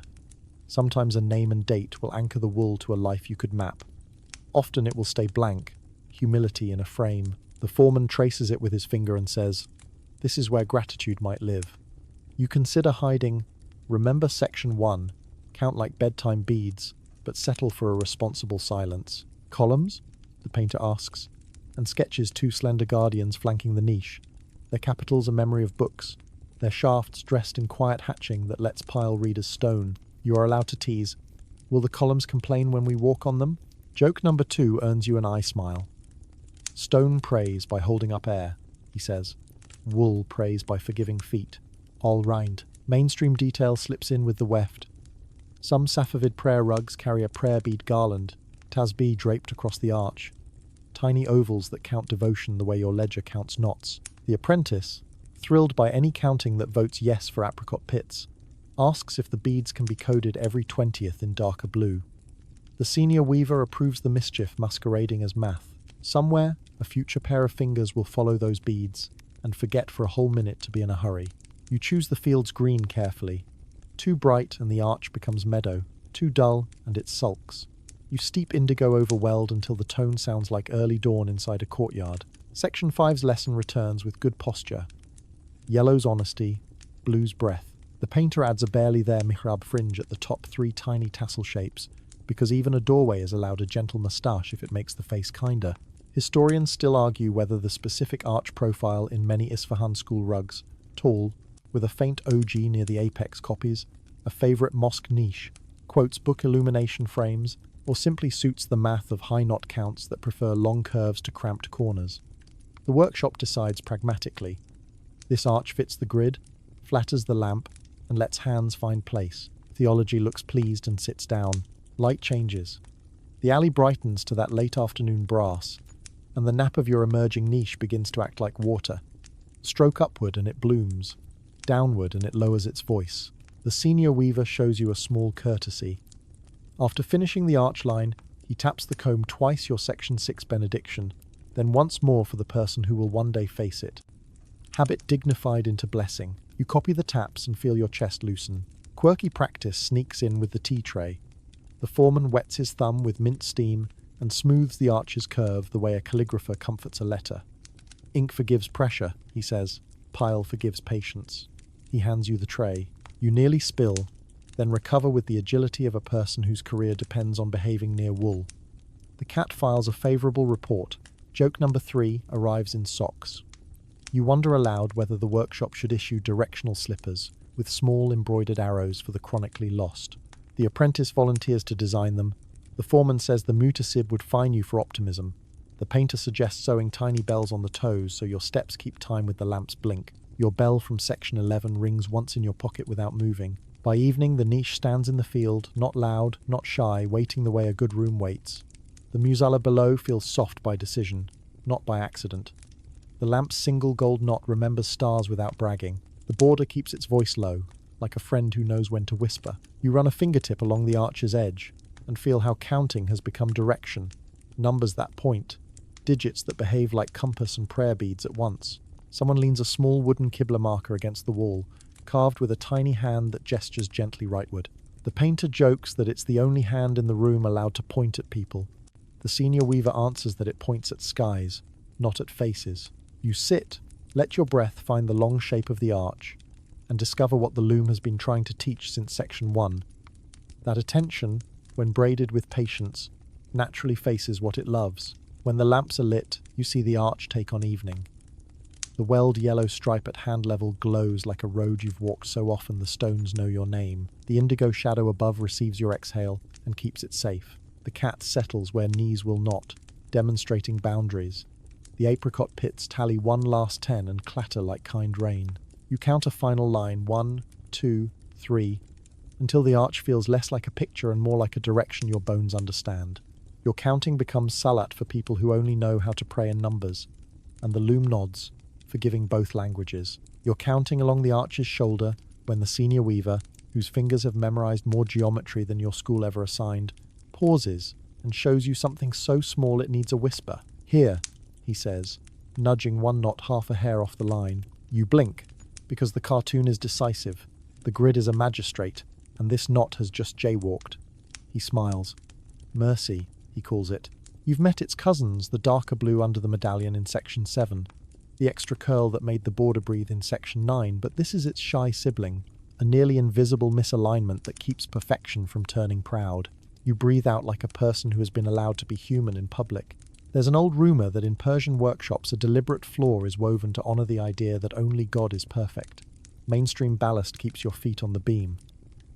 Sometimes a name and date will anchor the wool to a life you could map. Often it will stay blank, humility in a frame. The foreman traces it with his finger and says, "This is where gratitude might live." You consider hiding, remember section 1, count like bedtime beads, but settle for a responsible silence. Columns? The painter asks, and sketches 2 slender guardians flanking the niche. Their capitals a memory of books, their shafts dressed in quiet hatching that lets pile readers stone. You are allowed to tease. Will the columns complain when we walk on them? Joke number 2 earns you an eye smile. Stone prays by holding up air, he says. Wool prays by forgiving feet. All right. Mainstream detail slips in with the weft. Some Safavid prayer rugs carry a prayer bead garland, tasbih draped across the arch. Tiny ovals that count devotion the way your ledger counts knots. The apprentice, thrilled by any counting that votes yes for apricot pits, asks if the beads can be coded every 20th in darker blue. The senior weaver approves the mischief masquerading as math. Somewhere, a future pair of fingers will follow those beads and forget for a whole minute to be in a hurry. You choose the field's green carefully. Too bright and the arch becomes meadow. Too dull and it sulks. You steep indigo over weld until the tone sounds like early dawn inside a courtyard. Section 5's lesson returns with good posture. Yellow's honesty, blue's breath. The painter adds a barely there mihrab fringe at the top 3 tiny tassel shapes, because even a doorway is allowed a gentle moustache if it makes the face kinder. Historians still argue whether the specific arch profile in many Isfahan school rugs, tall, with a faint OG near the apex copies, a favourite mosque niche, quotes book illumination frames, or simply suits the math of high knot counts that prefer long curves to cramped corners. The workshop decides pragmatically. This arch fits the grid, flatters the lamp, and lets hands find place. Theology looks pleased and sits down. Light changes. The alley brightens to that late afternoon brass, and the nap of your emerging niche begins to act like water. Stroke upward and it blooms. Downward and it lowers its voice. The senior weaver shows you a small courtesy. After finishing the arch line, he taps the comb twice your section 6 benediction, then once more for the person who will one day face it. Habit dignified into blessing. You copy the taps and feel your chest loosen. Quirky practice sneaks in with the tea tray. The foreman wets his thumb with mint steam and smooths the arch's curve the way a calligrapher comforts a letter. Ink forgives pressure, he says. Pile forgives patience. He hands you the tray. You nearly spill, then recover with the agility of a person whose career depends on behaving near wool. The cat files a favourable report. Joke number 3 arrives in socks. You wonder aloud whether the workshop should issue directional slippers with small embroidered arrows for the chronically lost. The apprentice volunteers to design them. The foreman says the mutasib would fine you for optimism. The painter suggests sewing tiny bells on the toes so your steps keep time with the lamp's blink. Your bell from section 11 rings once in your pocket without moving. By evening, the niche stands in the field, not loud, not shy, waiting the way a good room waits. The musalla below feels soft by decision, not by accident. The lamp's single gold knot remembers stars without bragging. The border keeps its voice low, like a friend who knows when to whisper. You run a fingertip along the arch's edge and feel how counting has become direction. Numbers that point, digits that behave like compass and prayer beads at once. Someone leans a small wooden Qibla marker against the wall, carved with a tiny hand that gestures gently rightward. The painter jokes that it's the only hand in the room allowed to point at people. The senior weaver answers that it points at skies, not at faces. You sit, let your breath find the long shape of the arch, and discover what the loom has been trying to teach since section 1. That attention, when braided with patience, naturally faces what it loves. When the lamps are lit, you see the arch take on evening. The weld yellow stripe at hand level glows like a road you've walked so often the stones know your name. The indigo shadow above receives your exhale and keeps it safe. The cat settles where knees will not, demonstrating boundaries. The apricot pits tally one last 10 and clatter like kind rain. You count a final line, 1, 2, 3, until the arch feels less like a picture and more like a direction your bones understand. Your counting becomes salat for people who only know how to pray in numbers, and the loom nods, forgiving both languages. You're counting along the arch's shoulder when the senior weaver, whose fingers have memorized more geometry than your school ever assigned, pauses and shows you something so small it needs a whisper. Here, he says, nudging one knot half a hair off the line. You blink, because the cartoon is decisive. The grid is a magistrate, and this knot has just jaywalked. He smiles. Mercy, he calls it. You've met its cousins, the darker blue under the medallion in section 7, the extra curl that made the border breathe in section 9, but this is its shy sibling, a nearly invisible misalignment that keeps perfection from turning proud. You breathe out like a person who has been allowed to be human in public. There's an old rumor that in Persian workshops a deliberate flaw is woven to honor the idea that only God is perfect. Mainstream ballast keeps your feet on the beam.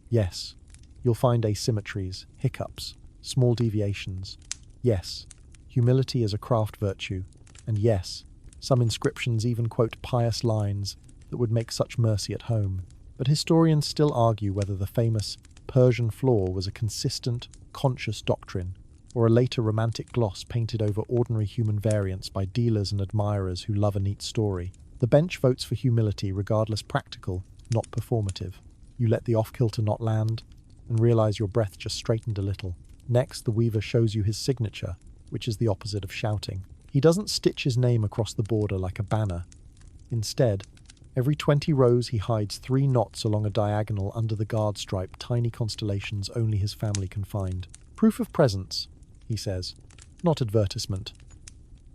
Yes, you'll find asymmetries, hiccups, small deviations. Yes, humility is a craft virtue. And yes, some inscriptions even quote pious lines that would make such mercy at home. But historians still argue whether the famous Persian flaw was a consistent, conscious doctrine, or a later romantic gloss painted over ordinary human variants by dealers and admirers who love a neat story. The bench votes for humility regardless practical, not performative. You let the off-kilter knot land, and realize your breath just straightened a little. Next, the weaver shows you his signature, which is the opposite of shouting. He doesn't stitch his name across the border like a banner. Instead, every 20 rows he hides 3 knots along a diagonal under the guard stripe, tiny constellations only his family can find. Proof of presence, he says, not advertisement.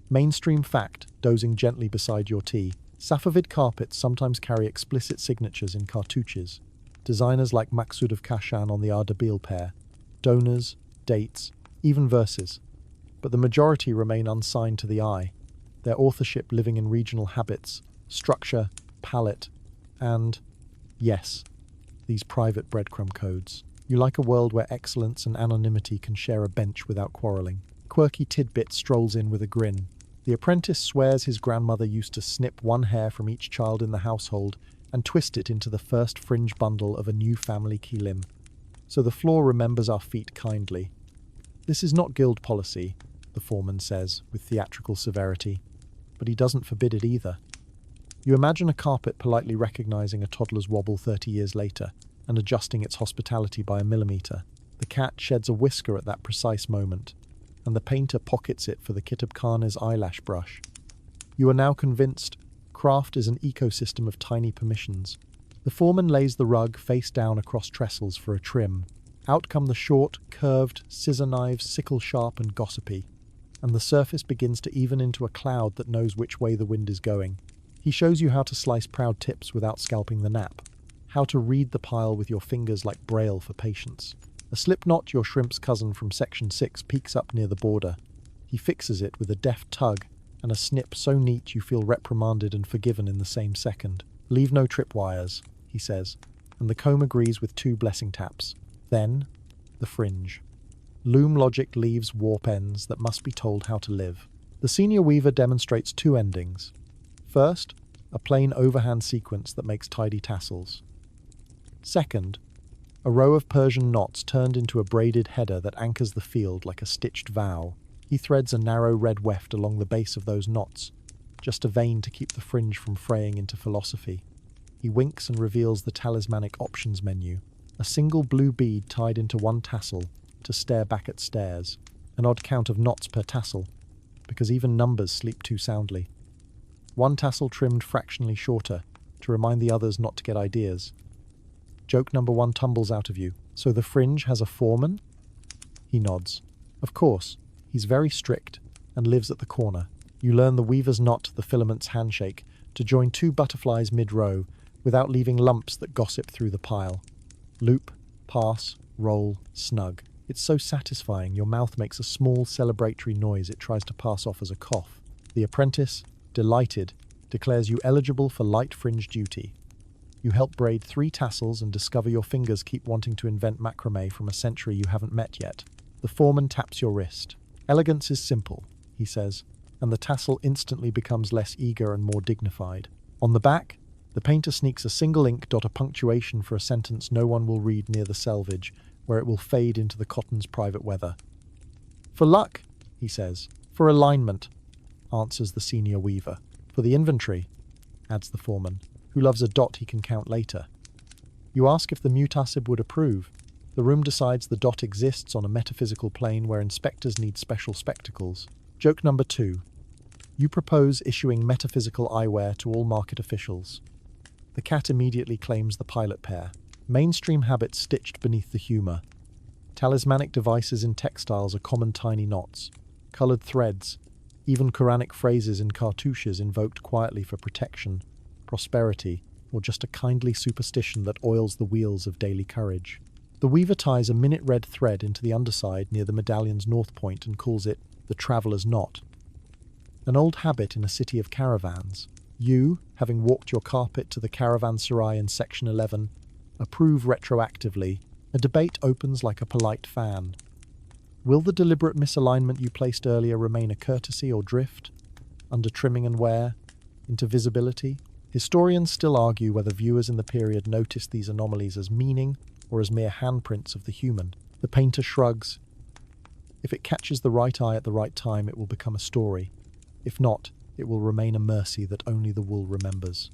Mainstream fact, dozing gently beside your tea. Safavid carpets sometimes carry explicit signatures in cartouches. Designers like Maksud of Kashan on the Ardabil pair. Donors, dates, even verses. But the majority remain unsigned to the eye, their authorship living in regional habits, structure, palette, and, yes, these private breadcrumb codes. You like a world where excellence and anonymity can share a bench without quarrelling. Quirky tidbit strolls in with a grin. The apprentice swears his grandmother used to snip one hair from each child in the household and twist it into the first fringe bundle of a new family kilim. So the floor remembers our feet kindly. This is not guild policy, the foreman says, with theatrical severity, but he doesn't forbid it either. You imagine a carpet politely recognizing a toddler's wobble 30 years later and adjusting its hospitality by a millimeter. The cat sheds a whisker at that precise moment, and the painter pockets it for the Kitab Khane's eyelash brush. You are now convinced craft is an ecosystem of tiny permissions. The foreman lays the rug face down across trestles for a trim. Out come the short, curved scissor knives, sickle-sharp and gossipy, and the surface begins to even into a cloud that knows which way the wind is going. He shows you how to slice proud tips without scalping the nap, how to read the pile with your fingers like braille for patience. A slip knot your shrimp's cousin from section 6 peeks up near the border. He fixes it with a deft tug and a snip so neat you feel reprimanded and forgiven in the same second. Leave no tripwires, he says, and the comb agrees with 2 blessing taps. Then, the fringe. Loom logic leaves warp ends that must be told how to live. The senior weaver demonstrates 2 endings. First, a plain overhand sequence that makes tidy tassels. Second, a row of Persian knots turned into a braided header that anchors the field like a stitched vow. He threads a narrow red weft along the base of those knots, just a vein to keep the fringe from fraying into philosophy. He winks and reveals the talismanic options menu, a single blue bead tied into 1 tassel to stare back at stairs, an odd count of knots per tassel, because even numbers sleep too soundly. 1 tassel trimmed fractionally shorter, to remind the others not to get ideas. Joke number 1 tumbles out of you. So the fringe has a foreman? He nods. Of course, he's very strict, and lives at the corner. You learn the weaver's knot, the filament's handshake, to join 2 butterflies mid-row, without leaving lumps that gossip through the pile. Loop, pass, roll, snug. It's so satisfying your mouth makes a small celebratory noise it tries to pass off as a cough. The apprentice, delighted, declares you eligible for light fringe duty. You help braid 3 tassels and discover your fingers keep wanting to invent macrame from a century you haven't met yet. The foreman taps your wrist. Elegance is simple, he says, and the tassel instantly becomes less eager and more dignified. On the back, the painter sneaks a single ink dot, a punctuation for a sentence no one will read near the selvage, where it will fade into the cotton's private weather. For luck, he says. For alignment, answers the senior weaver. For the inventory, adds the foreman, who loves a dot he can count later. You ask if the mutasib would approve. The room decides the dot exists on a metaphysical plane where inspectors need special spectacles. Joke number 2. You propose issuing metaphysical eyewear to all market officials. The cat immediately claims the pilot pair. Mainstream habits stitched beneath the humour. Talismanic devices in textiles are common tiny knots. coloured threads, even Quranic phrases in cartouches invoked quietly for protection, prosperity, or just a kindly superstition that oils the wheels of daily courage. The weaver ties a minute red thread into the underside near the medallion's north point and calls it the traveller's knot. An old habit in a city of caravans. You, having walked your carpet to the caravanserai in section 11, approve retroactively. A debate opens like a polite fan. Will the deliberate misalignment you placed earlier remain a courtesy or drift, under trimming and wear, into visibility? Historians still argue whether viewers in the period noticed these anomalies as meaning or as mere handprints of the human. The painter shrugs. If it catches the right eye at the right time, it will become a story. If not, it will remain a mercy that only the wool remembers.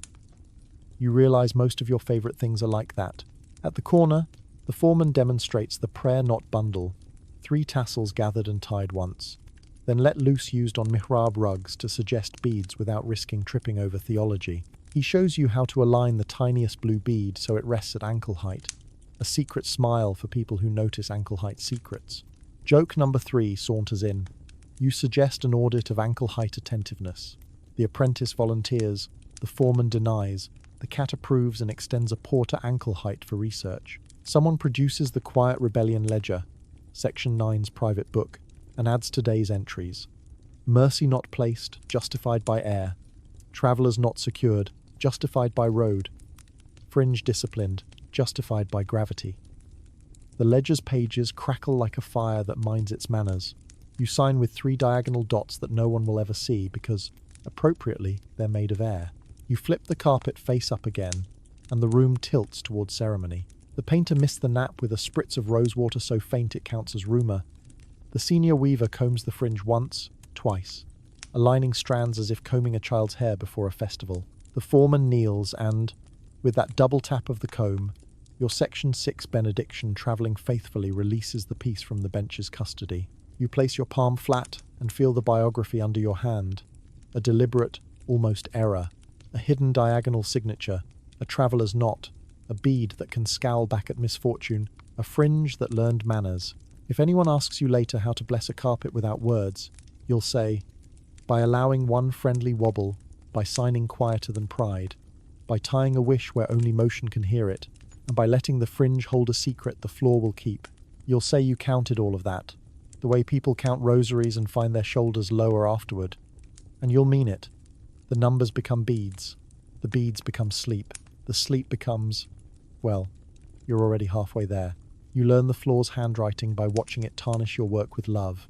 You realize most of your favorite things are like that. At the corner, the foreman demonstrates the prayer knot bundle, 3 tassels gathered and tied once, then let loose used on mihrab rugs to suggest beads without risking tripping over theology. He shows you how to align the tiniest blue bead so it rests at ankle height, a secret smile for people who notice ankle height secrets. Joke number 3 saunters in. You suggest an audit of ankle height attentiveness. The apprentice volunteers, the foreman denies, the cat approves and extends a paw to ankle height for research. Someone produces the Quiet Rebellion Ledger, Section 9's private book, and adds today's entries. Mercy not placed, justified by air. Travellers not secured, justified by road. Fringe disciplined, justified by gravity. The ledger's pages crackle like a fire that minds its manners. You sign with 3 diagonal dots that no one will ever see because, appropriately, they're made of air. You flip the carpet face up again, and the room tilts towards ceremony. The painter missed the nap with a spritz of rosewater so faint it counts as rumour. The senior weaver combs the fringe once, twice, aligning strands as if combing a child's hair before a festival. The foreman kneels and, with that double tap of the comb, your Section 6 benediction travelling faithfully releases the piece from the bench's custody. You place your palm flat and feel the biography under your hand. A deliberate, almost error. A hidden diagonal signature. A traveller's knot. A bead that can scowl back at misfortune. A fringe that learned manners. If anyone asks you later how to bless a carpet without words, you'll say, by allowing one friendly wobble, by signing quieter than pride, by tying a wish where only motion can hear it, and by letting the fringe hold a secret the floor will keep. You'll say you counted all of that, the way people count rosaries and find their shoulders lower afterward. And you'll mean it. The numbers become beads. The beads become sleep. The sleep becomes, well, you're already halfway there. You learn the floor's handwriting by watching it tarnish your work with love.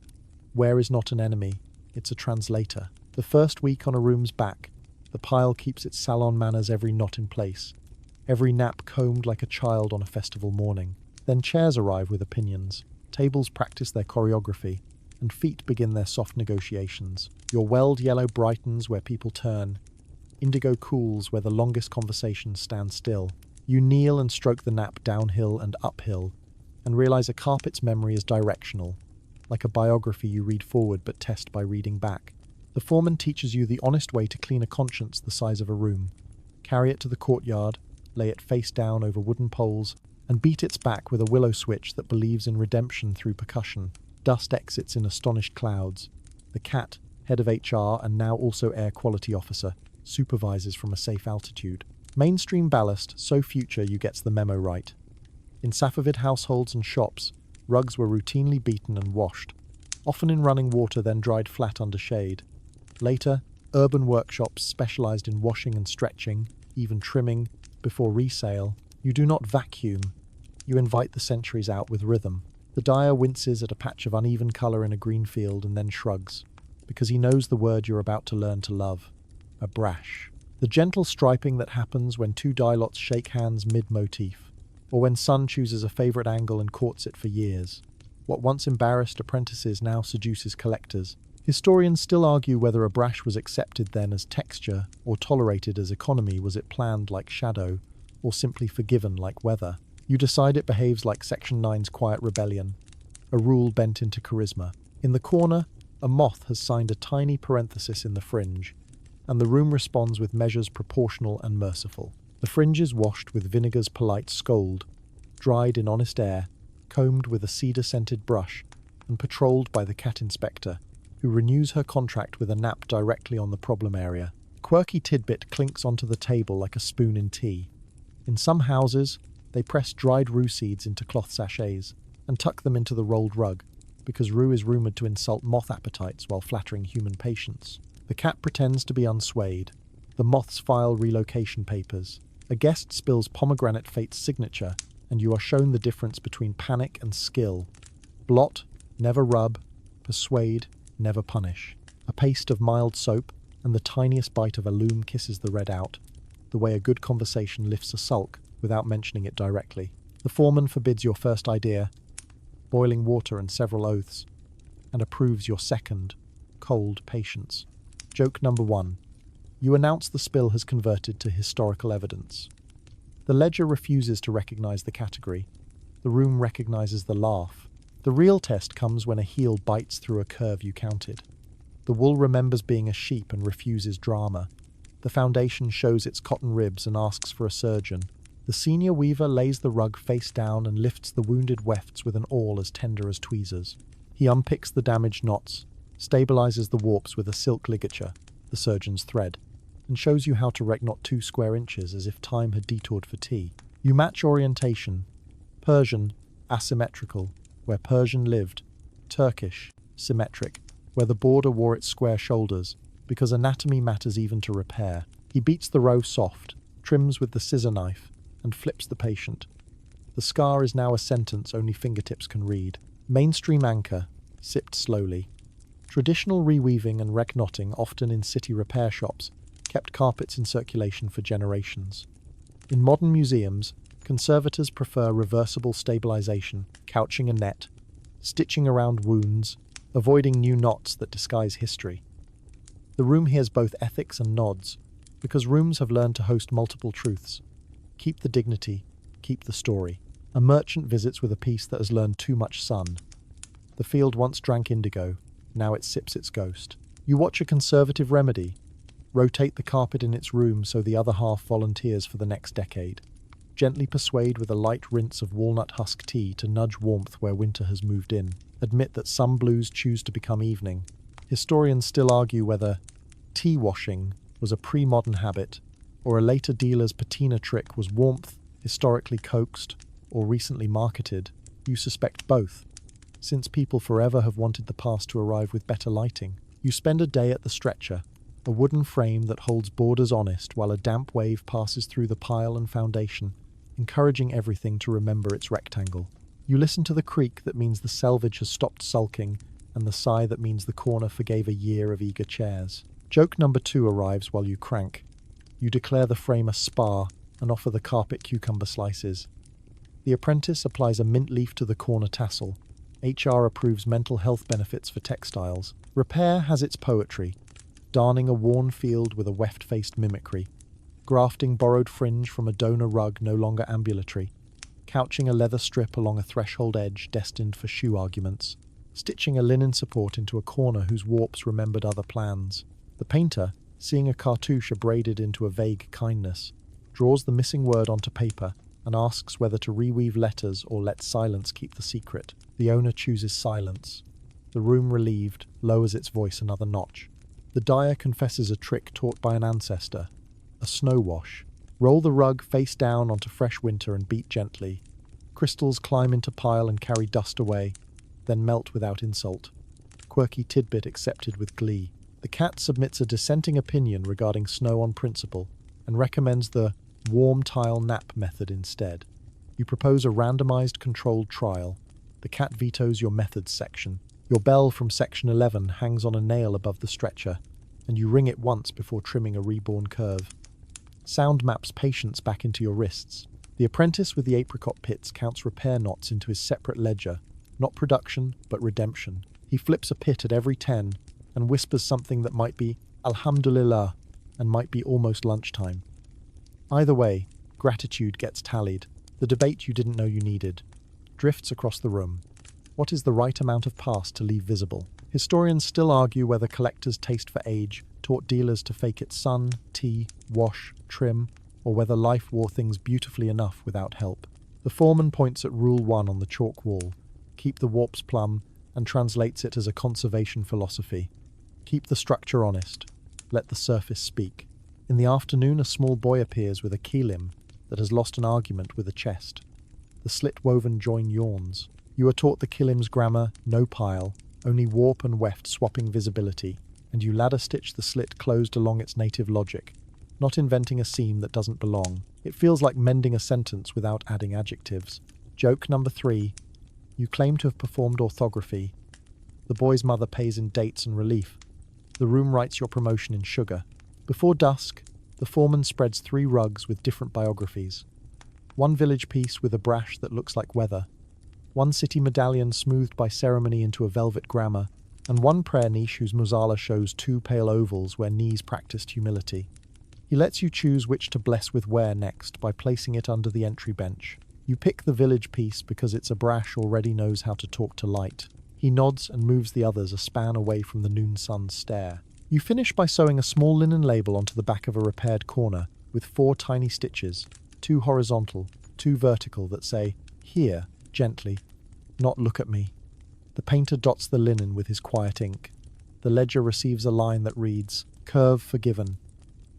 Where is not an enemy, it's a translator. The first week on a room's back, the pile keeps its salon manners, every knot in place, every nap combed like a child on a festival morning. Then chairs arrive with opinions. Tables practice their choreography, and feet begin their soft negotiations. Your welled yellow brightens where people turn. Indigo cools where the longest conversations stand still. You kneel and stroke the nap downhill and uphill, and realize a carpet's memory is directional, like a biography you read forward but test by reading back. The foreman teaches you the honest way to clean a conscience the size of a room. Carry it to the courtyard, lay it face down over wooden poles, and beat its back with a willow switch that believes in redemption through percussion. Dust exits in astonished clouds. The cat, head of HR and now also air quality officer, supervises from a safe altitude. Mainstream ballast, so future you gets the memo right. In Safavid households and shops, rugs were routinely beaten and washed, often in running water then dried flat under shade. Later, urban workshops specialized in washing and stretching, even trimming, before resale. You do not vacuum. You invite the centuries out with rhythm. The dyer winces at a patch of uneven color in a green field and then shrugs, because he knows the word you're about to learn to love. A brash. The gentle striping that happens when 2 dye lots shake hands mid-motif, or when Sun chooses a favorite angle and courts it for years. What once embarrassed apprentices now seduces collectors. Historians still argue whether a brash was accepted then as texture, or tolerated as economy. Was it planned like shadow, or simply forgiven like weather? You decide it behaves like Section 9's Quiet Rebellion, a rule bent into charisma. In the corner, a moth has signed a tiny parenthesis in the fringe, and the room responds with measures proportional and merciful. The fringe is washed with vinegar's polite scold, dried in honest air, combed with a cedar-scented brush, and patrolled by the cat inspector, who renews her contract with a nap directly on the problem area. A quirky tidbit clinks onto the table like a spoon in tea. In some houses, they press dried rue seeds into cloth sachets and tuck them into the rolled rug, because rue is rumoured to insult moth appetites while flattering human patience. The cat pretends to be unswayed. The moths file relocation papers. A guest spills pomegranate fate's signature, and you are shown the difference between panic and skill. Blot, never rub. Persuade, never punish. A paste of mild soap, and the tiniest bite of a loom kisses the red out, the way a good conversation lifts a sulk without mentioning it directly. The foreman forbids your first idea, boiling water and several oaths, and approves your second, cold patience. Joke number 1. You announce the spill has converted to historical evidence. The ledger refuses to recognize the category. The room recognizes the laugh. The real test comes when a heel bites through a curve you counted. The wool remembers being a sheep and refuses drama. The foundation shows its cotton ribs and asks for a surgeon. The senior weaver lays the rug face down and lifts the wounded wefts with an awl as tender as tweezers. He unpicks the damaged knots, stabilizes the warps with a silk ligature, the surgeon's thread, and shows you how to wreck not 2 square inches as if time had detoured for tea. You match orientation. Persian, asymmetrical, where Persian lived. Turkish, symmetric, where the border wore its square shoulders, because anatomy matters even to repair. He beats the row soft, trims with the scissor knife, and flips the patient. The scar is now a sentence only fingertips can read. Mainstream anchor, sipped slowly. Traditional reweaving and reknotting, often in city repair shops, kept carpets in circulation for generations. In modern museums, conservators prefer reversible stabilization, couching a net, stitching around wounds, avoiding new knots that disguise history. The room hears both ethics and nods, because rooms have learned to host multiple truths. Keep the dignity, keep the story. A merchant visits with a piece that has learned too much sun. The field once drank indigo, now it sips its ghost. You watch a conservative remedy. Rotate the carpet in its room so the other half volunteers for the next decade. Gently persuade with a light rinse of walnut husk tea to nudge warmth where winter has moved in. Admit that some blues choose to become evening. Historians still argue whether tea washing was a pre-modern habit, or a later dealer's patina trick was warmth, historically coaxed, or recently marketed. You suspect both, since people forever have wanted the past to arrive with better lighting. You spend a day at the stretcher, a wooden frame that holds borders honest while a damp wave passes through the pile and foundation, encouraging everything to remember its rectangle. You listen to the creak that means the selvage has stopped sulking, and the sigh that means the corner forgave a year of eager chairs. Joke number 2 arrives while you crank. You declare the frame a spa and offer the carpet cucumber slices. The apprentice applies a mint leaf to the corner tassel. HR approves mental health benefits for textiles. Repair has its poetry, darning a worn field with a weft-faced mimicry, grafting borrowed fringe from a donor rug no longer ambulatory, couching a leather strip along a threshold edge destined for shoe arguments, stitching a linen support into a corner whose warps remembered other plans. The painter, seeing a cartouche abraded into a vague kindness, draws the missing word onto paper and asks whether to reweave letters or let silence keep the secret. The owner chooses silence. The room, relieved, lowers its voice another notch. The dyer confesses a trick taught by an ancestor, a snow wash. Roll the rug face down onto fresh winter and beat gently. Crystals climb into pile and carry dust away, then melt without insult. Quirky tidbit accepted with glee. The cat submits a dissenting opinion regarding snow on principle and recommends the warm tile nap method instead. You propose a randomized controlled trial. The cat vetoes your methods section. Your bell from section 11 hangs on a nail above the stretcher, and you ring it once before trimming a reborn curve. Sound maps patience back into your wrists. The apprentice with the apricot pits counts repair knots into his separate ledger, not production, but redemption. He flips a pit at every 10 and whispers something that might be Alhamdulillah and might be almost lunchtime. Either way, gratitude gets tallied. The debate you didn't know you needed drifts across the room. What is the right amount of past to leave visible? Historians still argue whether collectors' taste for age taught dealers to fake it sun, tea, wash, trim, or whether life wore things beautifully enough without help. The foreman points at Rule 1 on the chalk wall. Keep the warps plumb, and translates it as a conservation philosophy. Keep the structure honest. Let the surface speak. In the afternoon, a small boy appears with a kilim that has lost an argument with a chest. The slit-woven join yawns. You are taught the kilim's grammar, no pile, only warp and weft swapping visibility, and you ladder-stitch the slit closed along its native logic, not inventing a seam that doesn't belong. It feels like mending a sentence without adding adjectives. Joke number 3. You claim to have performed orthography. The boy's mother pays in dates and relief. The room writes your promotion in sugar. Before dusk, the foreman spreads 3 rugs with different biographies. 1 village piece with a brash that looks like weather. 1 city medallion smoothed by ceremony into a velvet grammar, and 1 prayer niche whose mosala shows 2 pale ovals where knees practiced humility. He lets you choose which to bless with where next by placing it under the entry bench. You pick the village piece because it's a brash already knows how to talk to light. He nods and moves the others a span away from the noon sun's stare. You finish by sewing a small linen label onto the back of a repaired corner with 4 tiny stitches, 2 horizontal, 2 vertical that say, "Here, gently, not look at me." The painter dots the linen with his quiet ink. The ledger receives a line that reads, "Curve forgiven,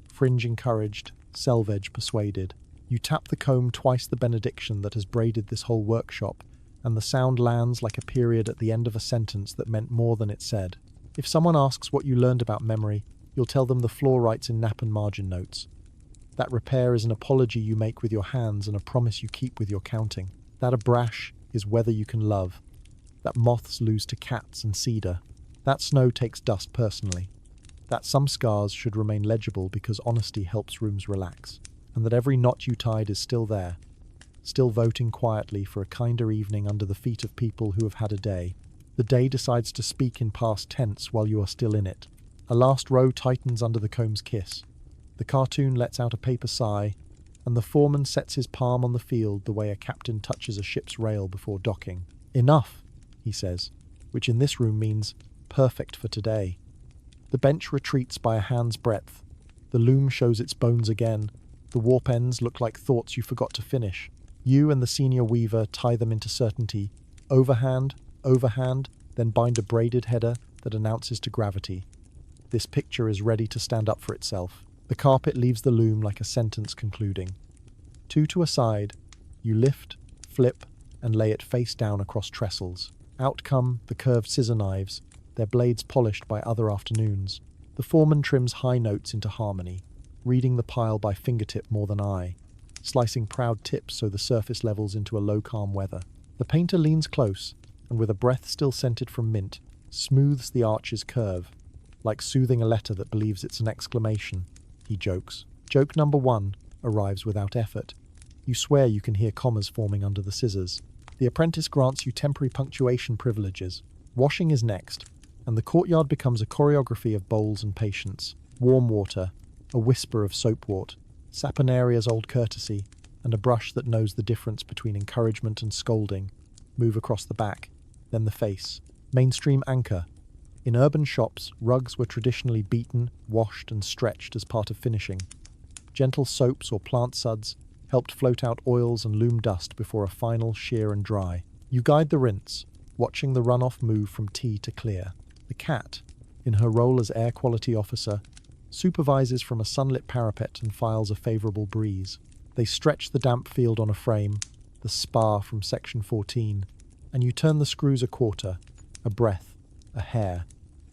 fringe encouraged, selvage persuaded." You tap the comb twice the benediction that has braided this whole workshop, and the sound lands like a period at the end of a sentence that meant more than it said. If someone asks what you learned about memory, you'll tell them the floor writes in nap and margin notes. That repair is an apology you make with your hands and a promise you keep with your counting. That a brash is whether you can love. That moths lose to cats and cedar. That snow takes dust personally. That some scars should remain legible because honesty helps rooms relax. And that every knot you tied is still there, still voting quietly for a kinder evening under the feet of people who have had a day. The day decides to speak in past tense while you are still in it. A last row tightens under the comb's kiss. The cartoon lets out a paper sigh, and the foreman sets his palm on the field the way a captain touches a ship's rail before docking. "Enough," he says, which in this room means perfect for today. The bench retreats by a hand's breadth. The loom shows its bones again. The warp ends look like thoughts you forgot to finish. You and the senior weaver tie them into certainty. Overhand, then bind a braided header that announces to gravity. This picture is ready to stand up for itself. The carpet leaves the loom like a sentence concluding. 2 to a side, you lift, flip, and lay it face down across trestles. Out come the curved scissor knives, their blades polished by other afternoons. The foreman trims high notes into harmony, reading the pile by fingertip more than eye, slicing proud tips so the surface levels into a low calm weather. The painter leans close, and with a breath still scented from mint, smooths the arch's curve, like soothing a letter that believes it's an exclamation. He jokes. Joke number 1 arrives without effort. You swear you can hear commas forming under the scissors. The apprentice grants you temporary punctuation privileges. Washing is next, and the courtyard becomes a choreography of bowls and patience. Warm water, a whisper of soapwort, Saponaria's old courtesy, and a brush that knows the difference between encouragement and scolding, move across the back, then the face. Mainstream anchor. In urban shops, rugs were traditionally beaten, washed, and stretched as part of finishing. Gentle soaps or plant suds helped float out oils and loom dust before a final shear and dry. You guide the rinse, watching the runoff move from tea to clear. The cat, in her role as air quality officer, supervises from a sunlit parapet and files a favourable breeze. They stretch the damp field on a frame, the spar from section 14, and you turn the screws a quarter, a breath, a hair.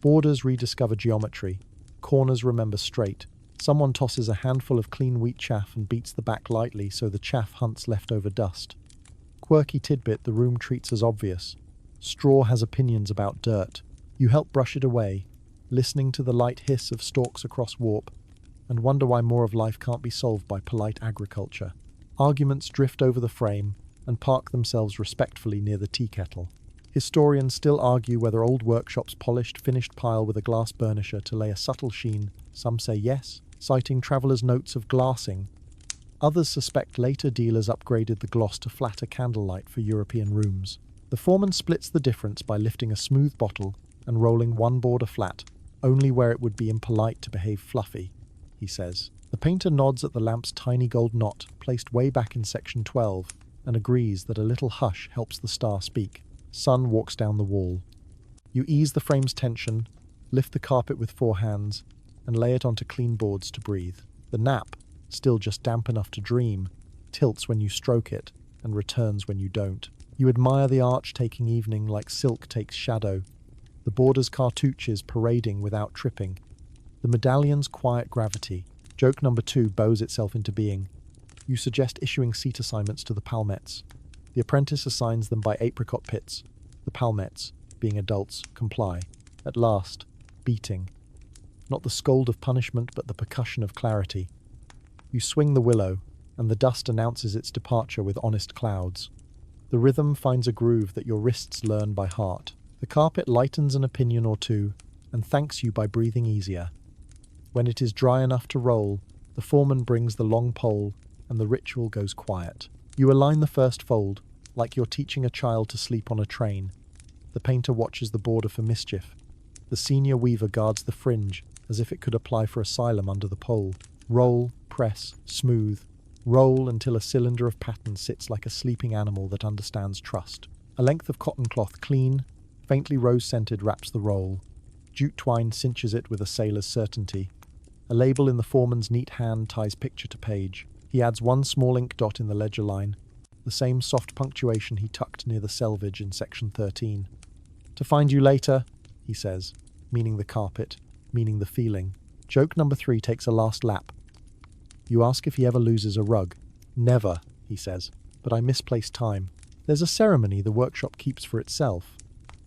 Borders rediscover geometry, corners remember straight. Someone tosses a handful of clean wheat chaff and beats the back lightly so the chaff hunts leftover dust. Quirky tidbit the room treats as obvious. Straw has opinions about dirt. You help brush it away, listening to the light hiss of stalks across warp, and wonder why more of life can't be solved by polite agriculture. Arguments drift over the frame and park themselves respectfully near the tea kettle. Historians still argue whether old workshops polished finished pile with a glass burnisher to lay a subtle sheen. Some say yes, citing travellers' notes of glassing. Others suspect later dealers upgraded the gloss to flatter candlelight for European rooms. The foreman splits the difference by lifting a smooth bottle and rolling one border flat, only where it would be impolite to behave fluffy, he says. The painter nods at the lamp's tiny gold knot, placed way back in section 12, and agrees that a little hush helps the star speak. Sun walks down the wall. You ease the frame's tension, lift the carpet with 4 hands, and lay it onto clean boards to breathe. The nap, still just damp enough to dream, tilts when you stroke it and returns when you don't. You admire the arch taking evening like silk takes shadow, the border's cartouches parading without tripping, the medallion's quiet gravity. Joke number 2 bows itself into being. You suggest issuing seat assignments to the palmettes. The apprentice assigns them by apricot pits. The palmettes, being adults, comply. At last, beating. Not the scold of punishment, but the percussion of clarity. You swing the willow, and the dust announces its departure with honest clouds. The rhythm finds a groove that your wrists learn by heart. The carpet lightens an opinion or two, and thanks you by breathing easier. When it is dry enough to roll, the foreman brings the long pole, and the ritual goes quiet. You align the first fold, like you're teaching a child to sleep on a train. The painter watches the border for mischief. The senior weaver guards the fringe, as if it could apply for asylum under the pole. Roll, press, smooth. Roll until a cylinder of pattern sits like a sleeping animal that understands trust. A length of cotton cloth, clean, faintly rose-scented, wraps the roll. Jute twine cinches it with a sailor's certainty. A label in the foreman's neat hand ties picture to page. He adds 1 small ink dot in the ledger line, the same soft punctuation he tucked near the selvage in section 13. To find you later, he says, meaning the carpet, meaning the feeling. Joke number 3 takes a last lap. You ask if he ever loses a rug. Never, he says, but I misplace time. There's a ceremony the workshop keeps for itself.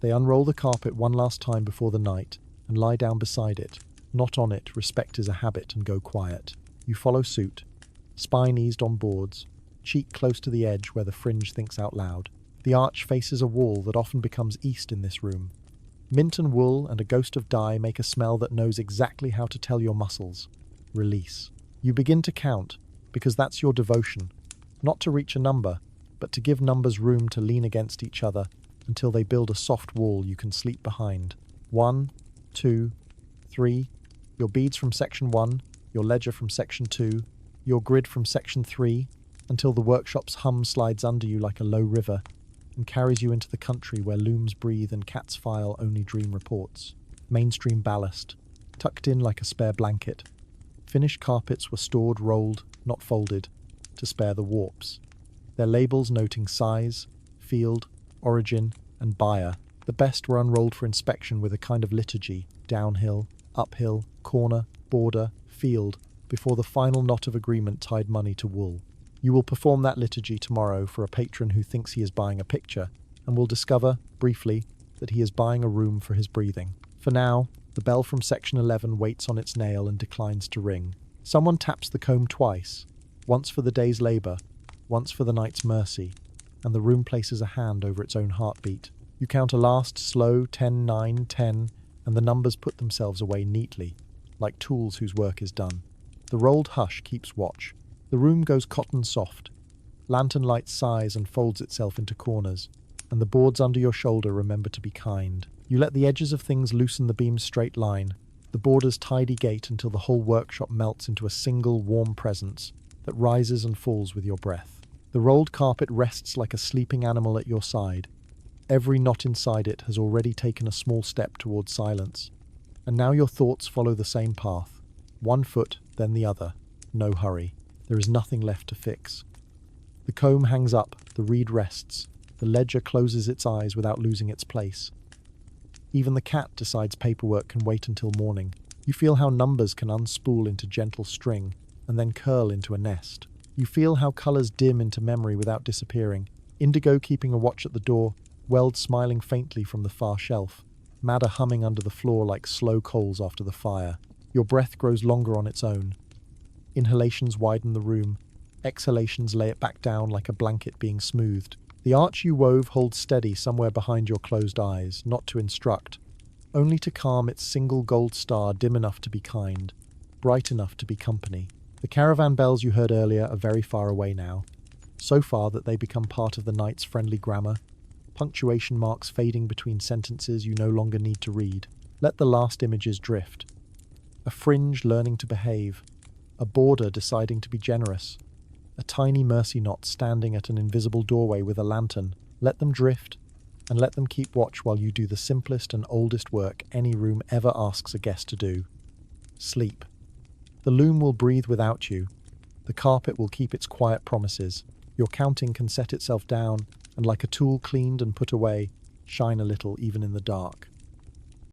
They unroll the carpet one last time before the night and lie down beside it. Not on it, respect is a habit, and go quiet. You follow suit, spine eased on boards, cheek close to the edge where the fringe thinks out loud. The arch faces a wall that often becomes east in this room. Mint and wool and a ghost of dye make a smell that knows exactly how to tell your muscles. Release. You begin to count, because that's your devotion. Not to reach a number, but to give numbers room to lean against each other until they build a soft wall you can sleep behind. 1, 2, 3. Your beads from section 1, your ledger from section 2, your grid from section 3, until the workshop's hum slides under you like a low river and carries you into the country where looms breathe and cats file only dream reports. Mainstream ballast, tucked in like a spare blanket. Finished carpets were stored rolled, not folded, to spare the warps. Their labels noting size, field, origin, and buyer. The best were unrolled for inspection with a kind of liturgy, downhill, uphill, corner, border, field, before the final knot of agreement tied money to wool. You will perform that liturgy tomorrow for a patron who thinks he is buying a picture, and will discover, briefly, that he is buying a room for his breathing. For now, the bell from section 11 waits on its nail and declines to ring. Someone taps the comb twice, once for the day's labour, once for the night's mercy, and the room places a hand over its own heartbeat. You count a last slow 10, 9, 10, and the numbers put themselves away neatly, like tools whose work is done. The rolled hush keeps watch. The room goes cotton soft. Lantern light sighs and folds itself into corners, and the boards under your shoulder remember to be kind. You let the edges of things loosen the beam's straight line, the border's tidy gait, until the whole workshop melts into a single warm presence that rises and falls with your breath. The rolled carpet rests like a sleeping animal at your side. Every knot inside it has already taken a small step towards silence, and now your thoughts follow the same path. 1 foot, then the other. No hurry. There is nothing left to fix. The comb hangs up, the reed rests, the ledger closes its eyes without losing its place. Even the cat decides paperwork can wait until morning. You feel how numbers can unspool into gentle string and then curl into a nest. You feel how colours dim into memory without disappearing. Indigo keeping a watch at the door, Weld smiling faintly from the far shelf, Madder humming under the floor like slow coals after the fire. Your breath grows longer on its own. Inhalations widen the room. Exhalations lay it back down like a blanket being smoothed. The arch you wove holds steady somewhere behind your closed eyes, not to instruct, only to calm its single gold star dim enough to be kind, bright enough to be company. The caravan bells you heard earlier are very far away now, so far that they become part of the night's friendly grammar, punctuation marks fading between sentences you no longer need to read. Let the last images drift. A fringe learning to behave, a border deciding to be generous, a tiny mercy knot standing at an invisible doorway with a lantern. Let them drift, and let them keep watch while you do the simplest and oldest work any room ever asks a guest to do. Sleep. The loom will breathe without you. The carpet will keep its quiet promises. Your counting can set itself down, and like a tool cleaned and put away, shine a little even in the dark.